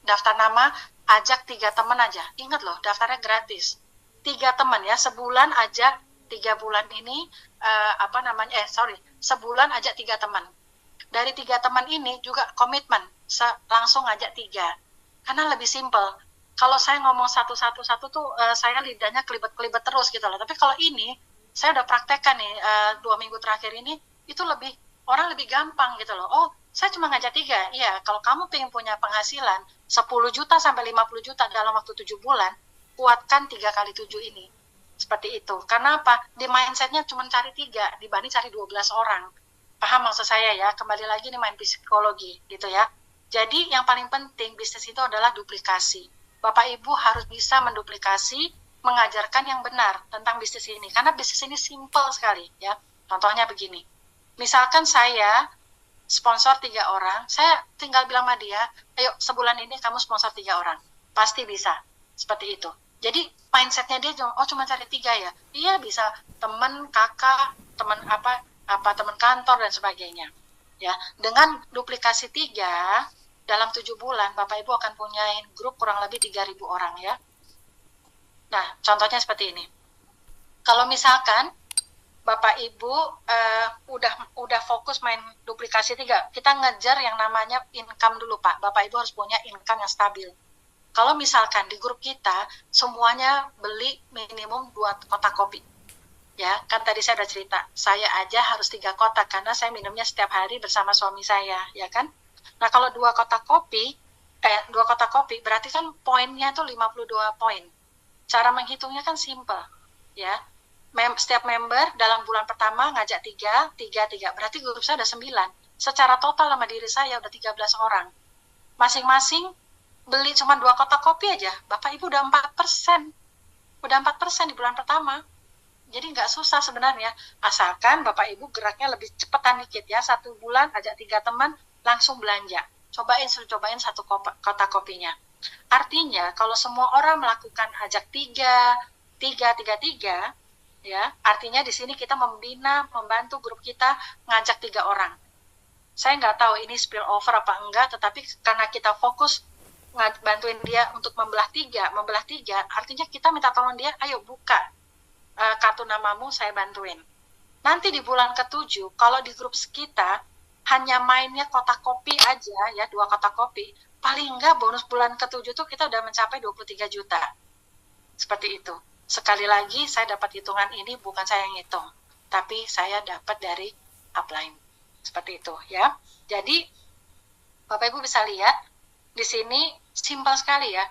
daftar nama, ajak 3 teman aja. Ingat loh, daftarnya gratis. 3 teman ya, sebulan ajak 3 bulan ini, sebulan ajak 3 teman. Dari 3 teman ini juga komitmen, langsung ajak 3. Karena lebih simpel. Kalau saya ngomong satu-satu tuh, saya lidahnya kelibet-kelibet terus gitu loh. Tapi kalau ini, saya udah praktekkan nih, 2 minggu terakhir ini, itu orang lebih gampang gitu loh. Oh, saya cuma ngajak 3. Iya, kalau kamu pengen punya penghasilan 10 juta sampai 50 juta dalam waktu 7 bulan, kuatkan 3x7 ini. Seperti itu. Karena apa? Di mindsetnya cuma cari 3 dibanding cari 12 orang. Paham maksud saya ya? Kembali lagi nih main psikologi gitu ya. Jadi yang paling penting bisnis itu adalah duplikasi. Bapak Ibu harus bisa menduplikasi, mengajarkan yang benar tentang bisnis ini. Karena bisnis ini simple sekali ya. Contohnya begini. Misalkan saya sponsor 3 orang, saya tinggal bilang sama dia, ayo sebulan ini kamu sponsor 3 orang. Pasti bisa. Seperti itu. Jadi mindsetnya dia, oh cuma cari 3 ya? Iya bisa, teman, kakak, teman teman kantor dan sebagainya. Ya, dengan duplikasi 3 dalam 7 bulan, Bapak Ibu akan punyain grup kurang lebih 3.000 orang ya. Nah, contohnya seperti ini. Kalau misalkan Bapak Ibu udah fokus main duplikasi 3, kita ngejar yang namanya income dulu Pak. Bapak Ibu harus punya income yang stabil. Kalau misalkan di grup kita semuanya beli minimum 2 kotak kopi. Ya, kan tadi saya udah cerita, saya aja harus 3 kotak karena saya minumnya setiap hari bersama suami saya, ya kan? Nah, kalau 2 kotak kopi berarti kan poinnya tuh 52 poin. Cara menghitungnya kan simple, ya. Setiap member dalam bulan pertama ngajak 3, berarti grup saya ada 9. Secara total sama diri saya udah 13 orang. Masing-masing beli cuma 2 kotak kopi aja, Bapak Ibu udah 4%. Udah 4% di bulan pertama. Jadi nggak susah sebenarnya, asalkan Bapak Ibu geraknya lebih cepetan dikit ya. 1 bulan ajak 3 teman, langsung belanja. Cobain 1 kotak kopinya. Artinya kalau semua orang melakukan ajak 3, ya, artinya di sini kita membantu grup kita ngajak 3 orang. Saya nggak tahu ini spill over apa enggak, tetapi karena kita fokus bantuin dia untuk membelah 3, artinya kita minta tolong dia, ayo buka kartu namamu, saya bantuin. Nanti di bulan ke-7, kalau di grup kita hanya mainnya kotak kopi aja ya, 2 kotak kopi, paling enggak bonus bulan ke-7 tuh kita udah mencapai 23 juta. Seperti itu. Sekali lagi saya dapat hitungan ini bukan saya yang ngitung, tapi saya dapat dari upline. Seperti itu ya. Jadi Bapak Ibu bisa lihat di sini simpel sekali ya.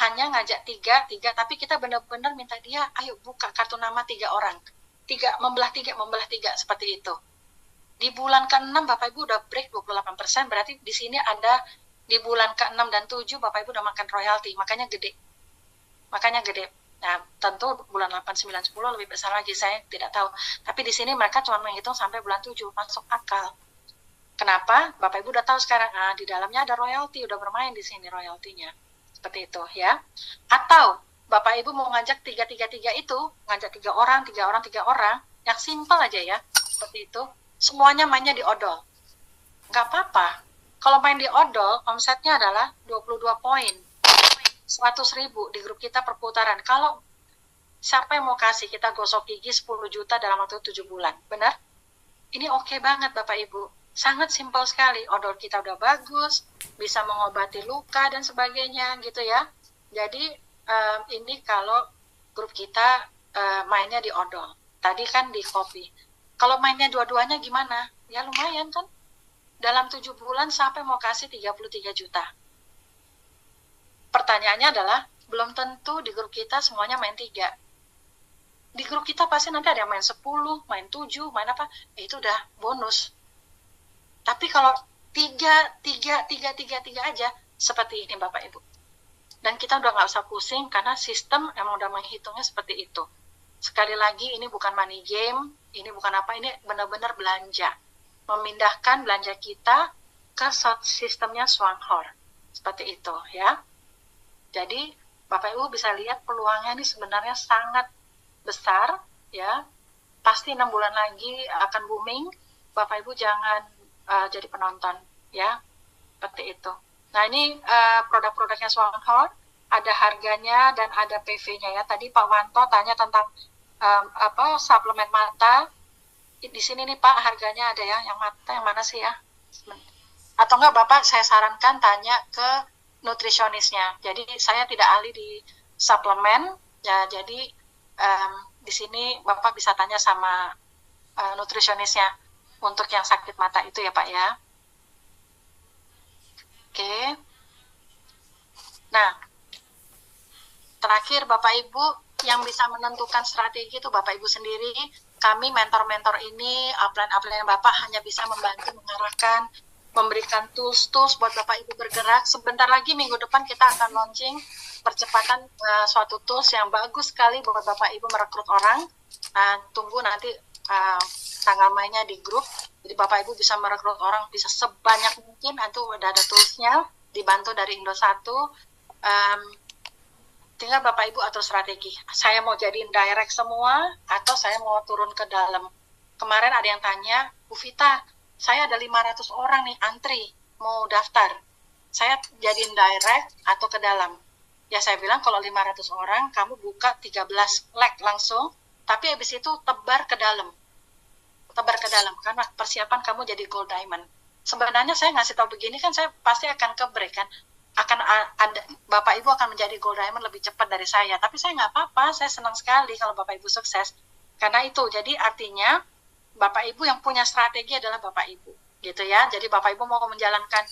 Hanya ngajak 3, tapi kita benar-benar minta dia, ayo buka kartu nama 3 orang. 3 membelah 3, seperti itu. Di bulan ke-6 Bapak Ibu udah break 28%, berarti di sini ada di bulan ke-6 dan 7 Bapak Ibu udah makan royalti, makanya gede. Nah, tentu bulan 8, 9, 10 lebih besar lagi, saya tidak tahu. Tapi di sini mereka cuma menghitung sampai bulan 7, masuk akal. Kenapa? Bapak Ibu udah tahu sekarang, di dalamnya ada royalti, udah bermain di sini royaltinya. Seperti itu ya. Atau Bapak Ibu mau ngajak 3-3-3 itu, ngajak 3 orang, yang simpel aja ya, seperti itu. Semuanya mainnya di odol. Nggak apa-apa. Kalau main di odol, omsetnya adalah 22 poin. 100.000 di grup kita per putaran. Kalau siapa yang mau kasih, kita gosok gigi 10 juta dalam waktu 7 bulan. Benar? Ini oke banget Bapak Ibu. Sangat simpel sekali. Odol kita udah bagus, bisa mengobati luka dan sebagainya gitu ya. Jadi ini kalau grup kita mainnya di odol. Tadi kan di kopi. Kalau mainnya dua-duanya gimana? Ya lumayan kan. Dalam 7 bulan sampai mau kasih 33 juta. Pertanyaannya adalah, belum tentu di grup kita semuanya main 3. Di grup kita pasti nanti ada yang main 10, main 7, main apa, itu udah bonus. Tapi kalau 3 aja, seperti ini Bapak Ibu. Dan kita udah nggak usah pusing, karena sistem emang udah menghitungnya seperti itu. Sekali lagi, ini bukan money game, ini bukan apa, ini benar-benar belanja. Memindahkan belanja kita ke sistemnya Swanghor. Seperti itu ya. Jadi Bapak Ibu bisa lihat peluangnya ini sebenarnya sangat besar ya. Pasti 6 bulan lagi akan booming. Bapak Ibu jangan jadi penonton ya. Seperti itu. Nah ini produk-produknya Swanghor, ada harganya dan ada PV-nya ya. Tadi Pak Wanto tanya tentang suplemen mata. Di sini nih Pak, harganya ada ya, yang mata yang mana sih ya? Atau enggak Bapak, saya sarankan tanya ke nutrisionisnya. Jadi saya tidak ahli di suplemen, ya. Jadi di sini Bapak bisa tanya sama nutrisionisnya untuk yang sakit mata itu ya Pak ya. Oke. Nah, terakhir Bapak Ibu, yang bisa menentukan strategi itu Bapak Ibu sendiri. Kami mentor-mentor ini, upline-upline Bapak hanya bisa membantu mengarahkan, memberikan tools-tools buat Bapak Ibu bergerak. Sebentar lagi minggu depan kita akan launching percepatan suatu tools yang bagus sekali buat Bapak Ibu merekrut orang. Tunggu nanti tanggal mainnya di grup. Jadi Bapak Ibu bisa merekrut orang bisa sebanyak mungkin. Nanti udah ada toolsnya, dibantu dari Indo1. Tinggal Bapak Ibu atur strategi. Saya mau jadiin direct semua atau saya mau turun ke dalam. Kemarin ada yang tanya, Bu Vita, saya ada 500 orang nih antri mau daftar. Saya jadiin direct atau ke dalam. Ya saya bilang kalau 500 orang kamu buka 13 leg langsung, tapi habis itu tebar ke dalam. Tebar ke dalam karena persiapan kamu jadi gold diamond. Sebenarnya saya ngasih tahu begini kan saya pasti akan ke break kan. Akan ada Bapak Ibu akan menjadi gold diamond lebih cepat dari saya, tapi saya nggak apa-apa, saya senang sekali kalau Bapak Ibu sukses karena itu. Jadi artinya Bapak Ibu yang punya strategi adalah Bapak Ibu gitu ya. Jadi Bapak Ibu mau menjalankan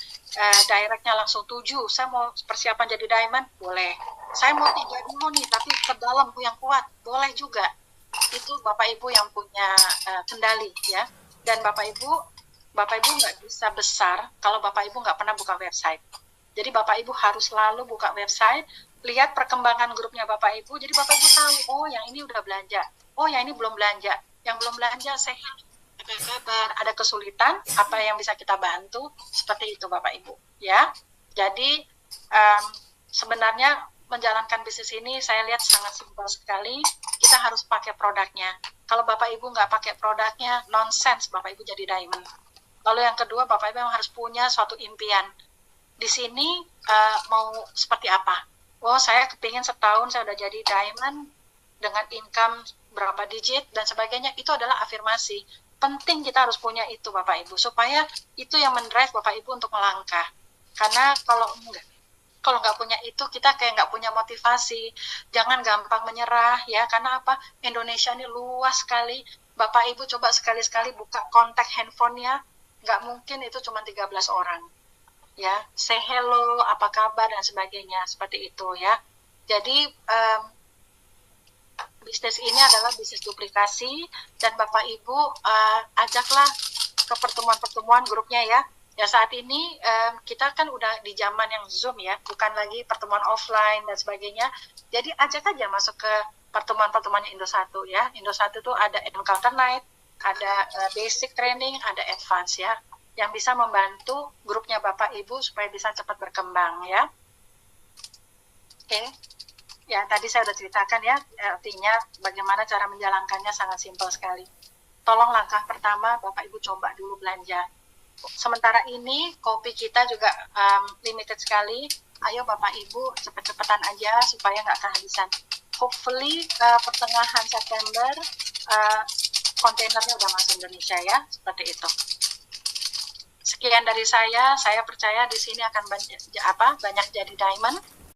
directnya langsung 7, saya mau persiapan jadi diamond, boleh. Saya mau 3 dulu nih tapi ke dalam yang kuat, boleh juga. Itu Bapak Ibu yang punya kendali ya. Dan Bapak Ibu nggak bisa besar kalau Bapak Ibu nggak pernah buka website. Jadi Bapak Ibu harus selalu buka website, lihat perkembangan grupnya Bapak Ibu. Jadi Bapak Ibu tahu, oh yang ini udah belanja, oh yang ini belum belanja. Yang belum belanja saya kabar, ada kesulitan, apa yang bisa kita bantu, seperti itu Bapak Ibu. Ya, jadi sebenarnya menjalankan bisnis ini saya lihat sangat simpel sekali. Kita harus pakai produknya. Kalau Bapak Ibu nggak pakai produknya, nonsense Bapak Ibu jadi diamond. Lalu yang kedua, Bapak Ibu memang harus punya suatu impian. Di sini mau seperti apa? Oh, saya kepingin setahun saya udah jadi diamond dengan income berapa digit dan sebagainya. Itu adalah afirmasi. Penting kita harus punya itu Bapak Ibu supaya itu yang mendrive Bapak Ibu untuk melangkah. Karena kalau nggak punya itu kita kayak nggak punya motivasi. Jangan gampang menyerah ya. Karena apa? Indonesia ini luas sekali. Bapak Ibu coba sekali-sekali buka kontak handphonenya. Nggak mungkin itu cuma 13 orang. Ya, say hello, apa kabar dan sebagainya, seperti itu ya. Jadi bisnis ini adalah bisnis duplikasi dan Bapak Ibu ajaklah ke pertemuan-pertemuan grupnya ya. Ya saat ini kita kan udah di zaman yang Zoom ya, bukan lagi pertemuan offline dan sebagainya. Jadi ajak aja masuk ke pertemuan-pertemuan Indo 1 ya. Indo 1 tuh ada encounter night, ada basic training, ada advance ya, yang bisa membantu grupnya Bapak Ibu supaya bisa cepat berkembang ya. Oke. Ya, tadi saya sudah ceritakan ya, artinya bagaimana cara menjalankannya sangat simpel sekali. Tolong langkah pertama Bapak Ibu coba dulu belanja. Sementara ini kopi kita juga limited sekali. Ayo Bapak Ibu cepet-cepetan aja supaya nggak kehabisan. Hopefully pertengahan September kontainernya udah masuk Indonesia ya, seperti itu. Sekian dari saya percaya di sini akan banyak jadi diamond.